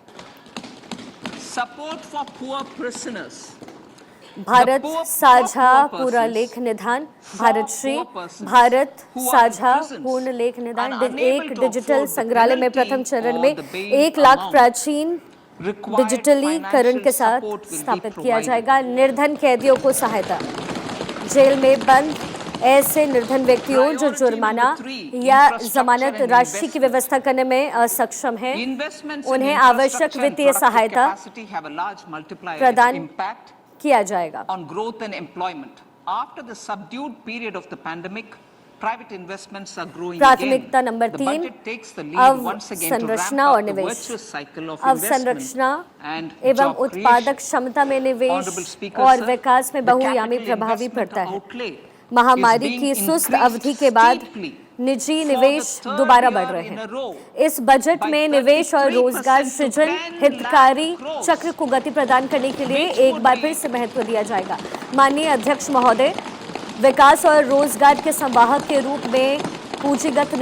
[SPEAKER 3] भारत साझा पूरा लेख निदान, भारत श्री भारत साझा पूर्ण लेख निदान एक डिजिटल संग्रहालय में प्रथम चरण में 1 लाख प्राचीन डिजिटलीकरण के साथ स्थापित किया जाएगा। निर्धन कैदियों को सहायता। जेल में बंद ऐसे निर्धन व्यक्तियों जो जुर्माना या जमानत राशि की व्यवस्था करने में असक्षम हैं, उन्हें आवश्यक वित्तीय सहायता प्रदान किया जाएगा। प्राथमिकता नंबर 3 अवसंरचना और निवेश। अवसंरचना एवं उत्पादक क्षमता में निवेश और विकास में बहुआयामी प्रभावी पड़ता है। महामारी की सुस्त अवधि के बाद निजी निवेश दोबारा बढ़ रहे हैं। इस बजट में निवेश और रोजगार सृजन हितकारी चक्र को गति प्रदान करने के लिए एक बार फिर से महत्व दिया जाएगा। माननीय अध्यक्ष महोदय, विकास और रोजगार के संवाहक के रूप में पूंजीगत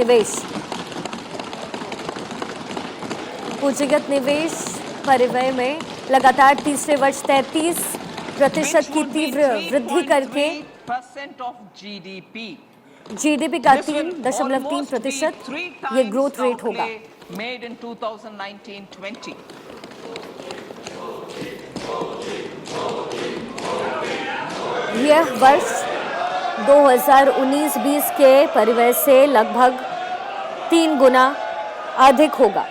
[SPEAKER 3] निवेश परिव्यय में लगातार तीसरे वर्ष 33% की तीव्र वृद्धि करके जीडीपी का 3.3% ये ग्रोथ रेट होगा। यह वर्ष 2019-20 के परिव्यय से लगभग 3 गुना अधिक होगा।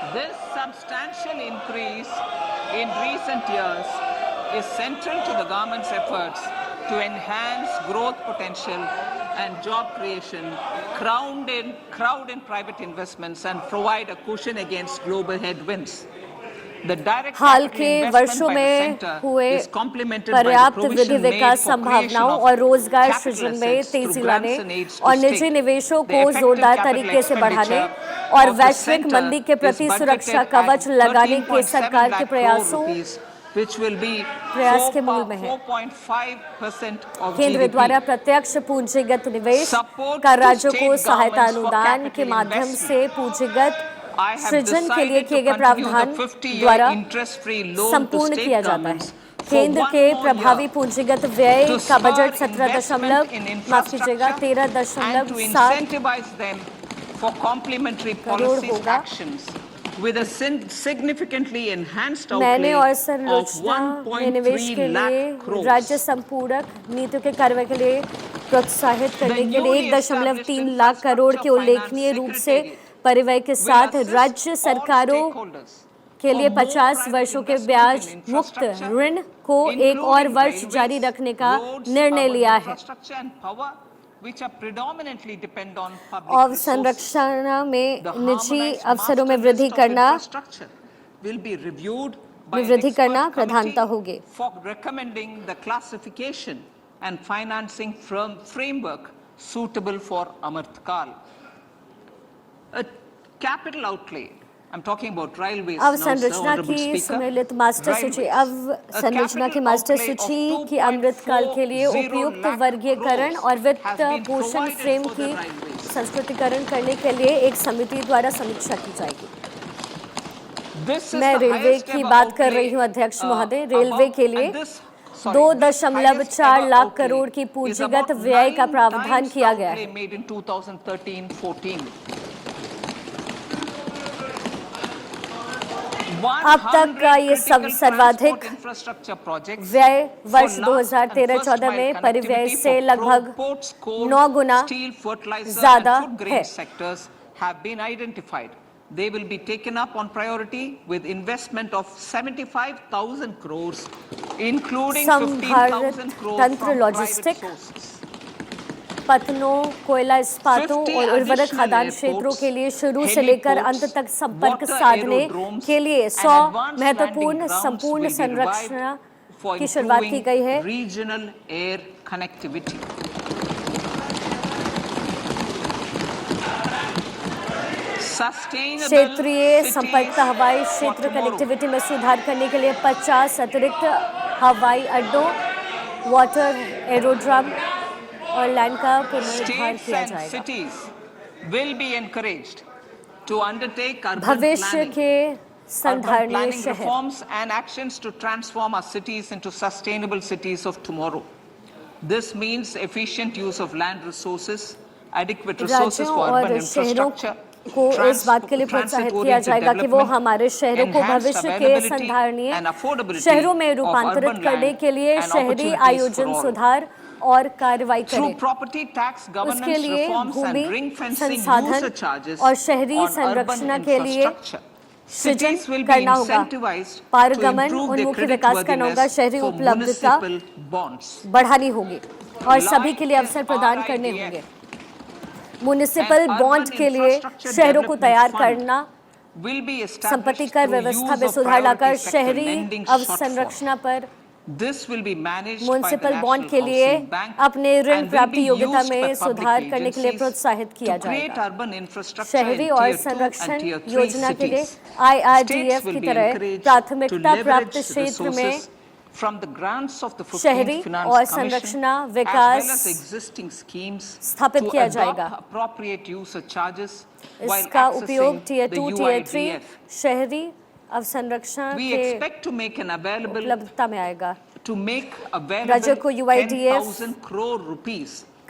[SPEAKER 2] is central to the government's efforts to enhance growth potential and job creation, crowd in private investments and provide a cushion against global headwinds.
[SPEAKER 3] हाल के वर्षों में हुए पर्याप्त वृद्धि विकास संभावनाओं और रोजगार सृजन में तेजी लाने और निजी निवेशों को जोरदार तरीके से बढ़ाने और वैश्विक मंदी के प्रति सुरक्षा कवच लगाने के सरकार के प्रयास के मूल में है। केंद्र द्वारा प्रत्यक्ष पूंजीगत निवेश कर राज्यों को सहायता अनुदान के माध्यम से पूंजीगत सृजन के लिए किए गए प्रावधान द्वारा संपूर्ण किया जाता है। केंद्र के प्रभावी पूंजीगत व्यय का बजट 13.7 करोड़ होगा। मैंने और संरचना में निवेश के लिए राज्य संपूरक नीतियों के कार्रवाई के लिए प्रोत्साहित करने के लिए 1.3 लाख करोड़ के उल्लेखनीय रूप से परिव्यय के साथ राज्य सरकारों के लिए 50 वर्षों के ब्याज मुक्त ऋण को एक और वर्ष जारी रखने का निर्णय लिया है। अवसंरचना में निजी अवसरों में वृद्धि करना प्रधानता होगी।
[SPEAKER 2] And financing framework suitable for Amartkaal. A capital outlay. I'm talking about railways.
[SPEAKER 3] अवसंरचना की सम्मिलित मास्टर सूची अवसंरचना की मास्टर सूची की अमृतकाल के लिए उपयुक्त वर्गीकरण और वित्त पोषण फ्रेम की संस्कृतिकरण करने के लिए एक समिति द्वारा समीक्षा की जाएगी। मैं रेलवे की बात कर रही हूँ अध्यक्ष महोदय। रेलवे के लिए 2.4 लाख करोड़ की पूंजीगत व्यय का प्रावधान किया गया है। अब तक का ये सर्वाधिक व्यय वर्ष 2013-14 में परिव्यय से लगभग 9 गुना ज्यादा है।
[SPEAKER 2] They will be taken up on priority with investment of 75,000 crores, including 15,000 crores from private sources.
[SPEAKER 3] पतनों, कोयला इस्पातों और उर्वरक खदान क्षेत्रों के लिए शुरू से लेकर अंत तक संपर्क साधने के लिए 100 महत्वपूर्ण संपूर्ण संरचना की शुरुआत की गई है।
[SPEAKER 2] Regional air connectivity.
[SPEAKER 3] क्षेत्रीय संपर्क हवाई क्षेत्र कनेक्टिविटी में सुधार करने के लिए 50 अतिरिक्त हवाई अड्डों, वाटर एरोड्रम और लैंड का पुनरुद्धार किया जाएगा। भविष्य के संधारणीय शहर राज्यों और शहरों को इस बात के लिए प्रोत्साहित किया जाएगा कि वो हमारे शहरों को भविष्य के संधारणीय शहरों में रूपांतरित करने के लिए शहरी आयोजन सुधार और कार्रवाई करें। उसके लिए भूमि संसाधन और शहरी संरक्षण के लिए सृजन करना होगा। पारगमन उन्मुखी विकास करना होगा। शहरी उपलब्धता बढ़ानी होगी और सभी के लिए अवसर प्रदान करने होंगे। म्युनिसिपल बॉन्ड के लिए शहरों को तैयार करना, संपत्ति कर व्यवस्था में सुधार लाकर शहरी अवसंरचना पर म्युनिसिपल बॉन्ड के लिए अपने ऋण प्राप्ति योग्यता में सुधार करने के लिए प्रोत्साहित किया जाएगा। शहरी और संरक्षण योजना के लिए IRDF की तरह प्राथमिकता प्राप्त क्षेत्र में शहरी और संरक्षण विकास स्थापित किया जाएगा। इसका उपयोग Tier 2, Tier 3 शहरी अवसंरक्षण के उपलब्धता में आएगा। राज्य को UIDF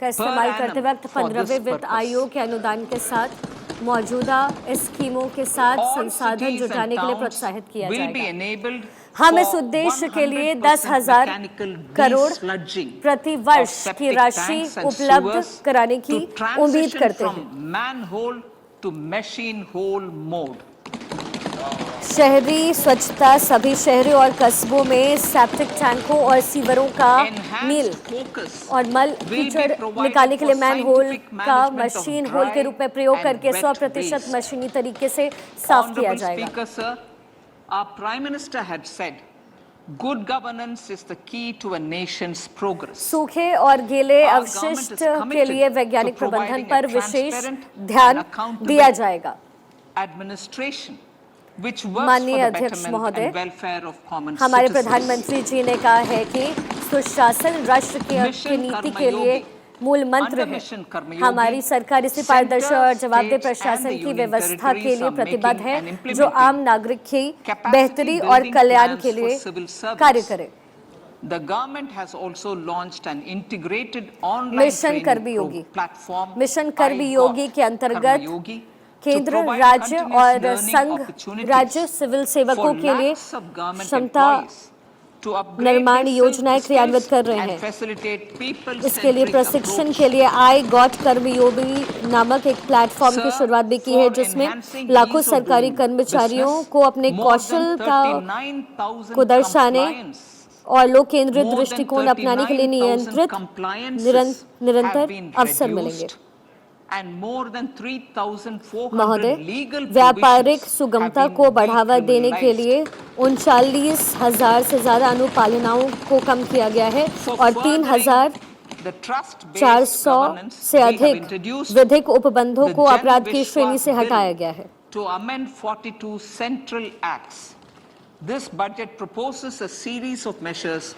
[SPEAKER 3] का इस्तेमाल करते वक्त 15वें वित्त आयोग के अनुदान के साथ मौजूदा स्कीमों के साथ संसाधन जुटाने के लिए प्रोत्साहित किया जाएगा। हम इस उद्देश्य के लिए 10,000 करोड़ प्रति वर्ष की राशि उपलब्ध कराने की उम्मीद करते हैं। शहरी स्वच्छता सभी शहरों और कस्बों में सेप्टिक टैंकों और सीवरों का मील और मल कीचड़ निकालने के लिए मैन होल का मशीन होल के रूप में प्रयोग करके 100% मशीनी तरीके से साफ किया जाएगा।
[SPEAKER 2] Our Prime Minister had said, good governance is the key to a nation's progress.
[SPEAKER 3] सूखे और गीले अवशिष्ट के लिए वैज्ञानिक प्रबंधन पर विशेष ध्यान दिया जाएगा।
[SPEAKER 2] Administration, which works for the betterment and welfare of common citizens.
[SPEAKER 3] हमारे प्रधानमंत्री जी ने कहा है कि सुशासन राष्ट्र की नीति के लिए मूल मंत्र है। हमारी सरकार इसी पारदर्शी और जवाबदेह प्रशासन की व्यवस्था के लिए प्रतिबद्ध है जो आम नागरिक की बेहतरी और कल्याण के लिए कार्य करे।
[SPEAKER 2] The government has also launched an integrated online
[SPEAKER 3] mission Karmayogi Yogi
[SPEAKER 2] platform
[SPEAKER 3] mission Karmayogi Yogi के अंतर्गत केंद्र, राज्य और संघ राज्य सिविल सेवकों के लिए क्षमता निर्माण योजनाएं क्रियान्वित कर रहे हैं। इसके लिए प्रशिक्षण के लिए आई गॉट कर्मयोगी नामक एक प्लेटफॉर्म की शुरुआत भी की है जिसमें लाखों सरकारी कर्मचारियों को अपने कौशल को दर्शाने और लोक केंद्रित दृष्टिकोण अपनाने के लिए निरंतर अवसर मिलेंगे। महोदय, व्यापारिक सुगमता को बढ़ावा देने के लिए 39,000 से ज्यादा अनुपालनाओं को कम किया गया है और 3,400 से अधिक विधिक उपबंधों को अपराध की श्रेणी से हटाया गया है।
[SPEAKER 2] This budget proposes a series of measures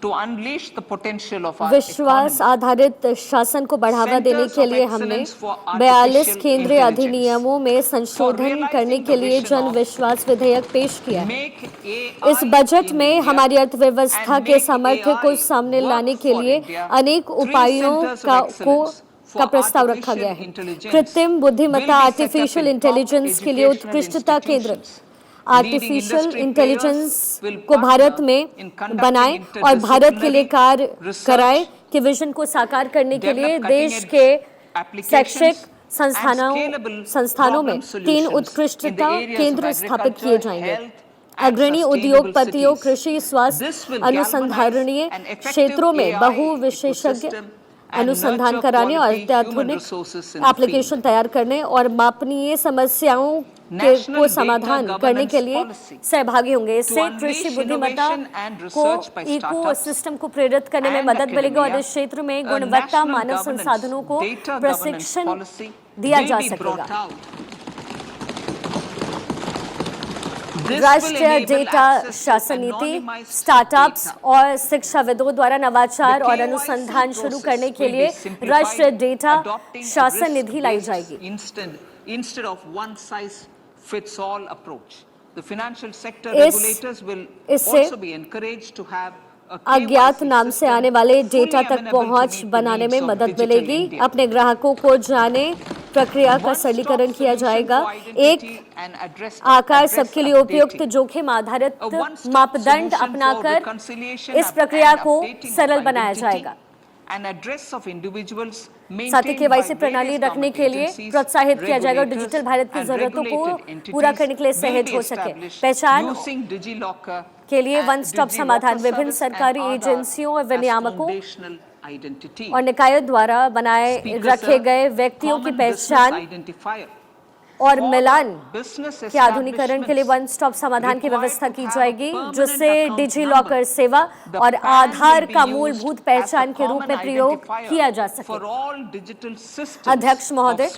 [SPEAKER 2] to unleash the potential of our
[SPEAKER 3] विश्वास आधारित शासन को बढ़ावा देने के लिए हमने 42 केंद्रीय अधिनियमों में संशोधन करने के लिए जन विश्वास विधेयक पेश किया है। इस बजट में हमारी अर्थव्यवस्था के सामर्थ्य को सामने लाने के लिए अनेक उपायों का प्रस्ताव रखा गया है। कृत्रिम बुद्धिमत्ता आर्टिफिशियल इंटेलिजेंस के लिए उत्कृष्टता केंद्र आर्टिफिशियल इंटेलिजेंस को भारत में बनाएं और भारत के लिए कार्य कराएं कि विजन को साकार करने के लिए देश के शैक्षिक संस्थानों में 3 उत्कृष्टता केंद्र स्थापित किए जाएंगे। अग्रणी उद्योगपतियों, कृषि, स्वास्थ्य, अनुसंधानीय क्षेत्रों में बहुविशेषज्ञ अनुसंधान कराने और अत्याधुनिक एप्लीकेशन तैयार करने और मापनीय समस्याओं को समाधान करने के लिए सहभागी होंगे। इससे कृषि बुद्धिमत्ता को इको सिस्टम को प्रेरित करने में मदद मिलेगी और इस क्षेत्र में गुणवत्ता मानव संसाधनों को प्रशिक्षण दिया जा सकेगा। राष्ट्रीय डेटा शासन नीति स्टार्टअप्स और शिक्षाविदों द्वारा नवाचार और अनुसंधान शुरू करने के लिए राष्ट्रीय डेटा शासन निधि लाई जाएगी।
[SPEAKER 2] Instead of one size fits all approach, the financial sector regulators will also be encouraged to have
[SPEAKER 3] अज्ञात नाम से आने वाले डेटा तक पहुंच बनाने में मदद मिलेगी। अपने ग्राहकों को जाने प्रक्रिया का सरलीकरण किया जाएगा। एक आकार सबके लिए उपयुक्त जोखिम आधारित मापदंड अपनाकर इस प्रक्रिया को सरल बनाया जाएगा। साथ ही केवाईसी प्रणाली रखने के लिए प्रोत्साहित किया जाएगा और डिजिटल भारत की जरूरतों को पूरा करने के लिए सहज हो सके। पहचान के लिए वन स्टॉप समाधान विभिन्न सरकारी एजेंसियों और विनियामकों और निकायों द्वारा बनाए रखे गए व्यक्तियों की पहचान और मिलान के आधुनिकीकरण के लिए वन स्टॉप समाधान की व्यवस्था की जाएगी जिससे डिजी लॉकर सेवा और आधार का मूलभूत पहचान के रूप में प्रयोग किया जा सके। अध्यक्ष महोदय,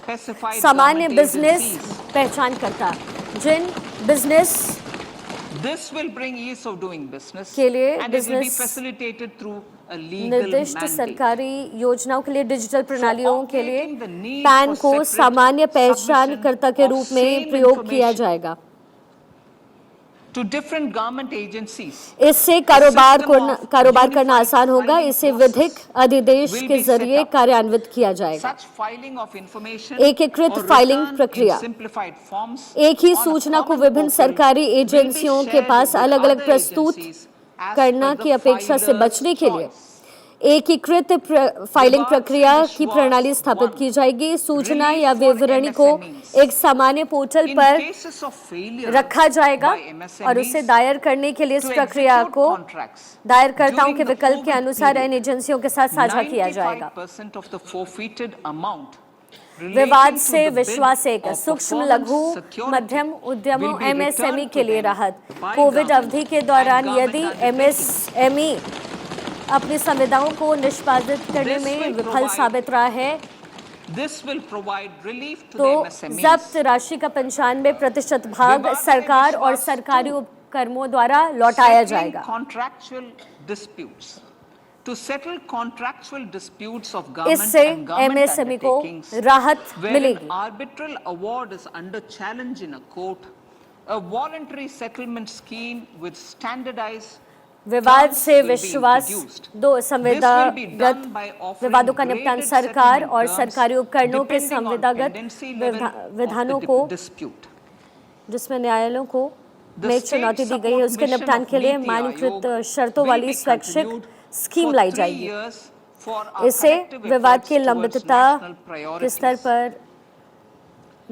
[SPEAKER 3] सामान्य बिजनेस पहचानकर्ता जिन बिजनेस के लिए बिजनेस निर्दिष्ट सरकारी योजनाओं के लिए डिजिटल प्रणालियों के लिए पैन को सामान्य पहचानकर्ता के रूप में प्रयोग किया जाएगा। इससे कारोबार करना आसान होगा। इसे विधिक अधिदेश के जरिए कार्यान्वित किया जाएगा। एकीकृत फाइलिंग प्रक्रिया, एक ही सूचना को विभिन्न सरकारी एजेंसियों के पास अलग अलग प्रस्तुत करना की अपेक्षा से बचने के लिए एकीकृत फाइलिंग प्रक्रिया की प्रणाली स्थापित की जाएगी। सूचना या विवरणी को एक सामान्य पोर्टल पर रखा जाएगा और उसे दायर करने के लिए इस प्रक्रिया को दायरकर्ताओं के विकल्प के अनुसार इन एजेंसियों के साथ साझा किया जाएगा। विवाद से विश्वास एक सूक्ष्म लघु मध्यम उद्यमों MSME के लिए राहत। कोविड अवधि के दौरान यदि MSME अपनी संविदाओं को निष्पादित करने में विफल साबित रहा है तो जब्त राशि का 95% भाग सरकार और सरकारी उपक्रमों द्वारा लौटाया जाएगा।
[SPEAKER 2] to settle contractual disputes of government
[SPEAKER 3] इससे
[SPEAKER 2] and government
[SPEAKER 3] MSME को
[SPEAKER 2] undertakings
[SPEAKER 3] राहत
[SPEAKER 2] wherein
[SPEAKER 3] मिलेगी।
[SPEAKER 2] arbitral award is under challenge in a court, a voluntary settlement scheme with standardized
[SPEAKER 3] विवाद
[SPEAKER 2] terms
[SPEAKER 3] से
[SPEAKER 2] will be
[SPEAKER 3] विश्वास
[SPEAKER 2] introduced.
[SPEAKER 3] दो
[SPEAKER 2] This will be
[SPEAKER 3] संवेदागत
[SPEAKER 2] done by offering
[SPEAKER 3] विवादों का निपटान
[SPEAKER 2] graded
[SPEAKER 3] सरकार
[SPEAKER 2] settlement
[SPEAKER 3] और
[SPEAKER 2] terms
[SPEAKER 3] सरकारी उपकरणों के
[SPEAKER 2] depending on
[SPEAKER 3] संवेदागत
[SPEAKER 2] pendency level
[SPEAKER 3] विधानों
[SPEAKER 2] of the
[SPEAKER 3] को
[SPEAKER 2] dispute.
[SPEAKER 3] जिसमें न्यायालयों को
[SPEAKER 2] The
[SPEAKER 3] में
[SPEAKER 2] state
[SPEAKER 3] चुनौती दी गई है
[SPEAKER 2] support
[SPEAKER 3] उसके
[SPEAKER 2] mission
[SPEAKER 3] निपटान
[SPEAKER 2] of
[SPEAKER 3] के लिए
[SPEAKER 2] NITI
[SPEAKER 3] मानकीकृत
[SPEAKER 2] Aayog
[SPEAKER 3] शर्तों
[SPEAKER 2] will
[SPEAKER 3] वाली
[SPEAKER 2] be
[SPEAKER 3] स्वैच्छिक
[SPEAKER 2] continued
[SPEAKER 3] स्कीम
[SPEAKER 2] for
[SPEAKER 3] लाई
[SPEAKER 2] 3
[SPEAKER 3] जाएगी।
[SPEAKER 2] years for our
[SPEAKER 3] इससे
[SPEAKER 2] collective
[SPEAKER 3] विवाद
[SPEAKER 2] efforts
[SPEAKER 3] की
[SPEAKER 2] towards
[SPEAKER 3] लंबितता
[SPEAKER 2] national
[SPEAKER 3] के स्तर
[SPEAKER 2] priorities.
[SPEAKER 3] पर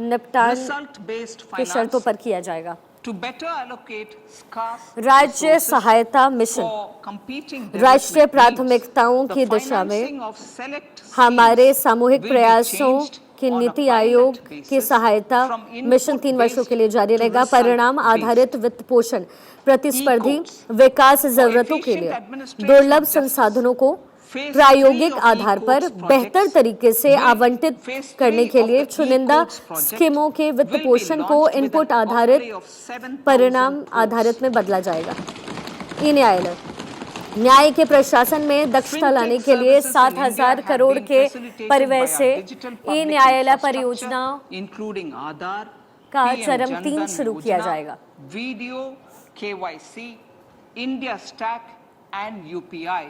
[SPEAKER 3] निपटान
[SPEAKER 2] Result-based
[SPEAKER 3] की शर्तों
[SPEAKER 2] finance
[SPEAKER 3] पर किया जाएगा।
[SPEAKER 2] to better allocate scarce
[SPEAKER 3] राज्य
[SPEAKER 2] resources
[SPEAKER 3] सहायता मिशन
[SPEAKER 2] for competing
[SPEAKER 3] राष्ट्रीय
[SPEAKER 2] development
[SPEAKER 3] प्राथमिकताओं
[SPEAKER 2] needs.
[SPEAKER 3] की
[SPEAKER 2] The
[SPEAKER 3] दिशा में
[SPEAKER 2] financing of select
[SPEAKER 3] हमारे
[SPEAKER 2] schemes
[SPEAKER 3] सामूहिक
[SPEAKER 2] will be
[SPEAKER 3] प्रयासों
[SPEAKER 2] changed
[SPEAKER 3] की
[SPEAKER 2] on a
[SPEAKER 3] नीति
[SPEAKER 2] pilot
[SPEAKER 3] आयोग
[SPEAKER 2] basis
[SPEAKER 3] की सहायता
[SPEAKER 2] from
[SPEAKER 3] मिशन 3 वर्षों के लिए जारी
[SPEAKER 2] input-based
[SPEAKER 3] रहेगा।
[SPEAKER 2] to
[SPEAKER 3] परिणाम
[SPEAKER 2] result-based.
[SPEAKER 3] आधारित वित्त पोषण प्रतिस्पर्धी
[SPEAKER 2] E-codes.
[SPEAKER 3] विकास जरूरतों के
[SPEAKER 2] efficient
[SPEAKER 3] लिए
[SPEAKER 2] administration
[SPEAKER 3] दुर्लभ
[SPEAKER 2] of justice.
[SPEAKER 3] संसाधनों को
[SPEAKER 2] Phase
[SPEAKER 3] प्रायोगिक
[SPEAKER 2] 3 of
[SPEAKER 3] आधार पर
[SPEAKER 2] E-codes
[SPEAKER 3] बेहतर
[SPEAKER 2] projects
[SPEAKER 3] तरीके से
[SPEAKER 2] will-
[SPEAKER 3] आवंटित
[SPEAKER 2] Phase 3
[SPEAKER 3] करने के
[SPEAKER 2] of
[SPEAKER 3] लिए
[SPEAKER 2] the
[SPEAKER 3] चुनिंदा
[SPEAKER 2] E-codes project
[SPEAKER 3] स्कीमों के वित्त
[SPEAKER 2] will be
[SPEAKER 3] पोषण को
[SPEAKER 2] launched with
[SPEAKER 3] इनपुट
[SPEAKER 2] an
[SPEAKER 3] आधारित
[SPEAKER 2] outlay of 7,000
[SPEAKER 3] परिणाम
[SPEAKER 2] crores.
[SPEAKER 3] आधारित में बदला जाएगा। ई न्यायालय न्याय के प्रशासन में दक्षता लाने के लिए 7,000 करोड़ के परिव्यय से ई न्यायालय परियोजना
[SPEAKER 2] इंक्लूडिंग आधार
[SPEAKER 3] का चरण 3 शुरू किया जाएगा।
[SPEAKER 2] Video KYC, India stack and UPI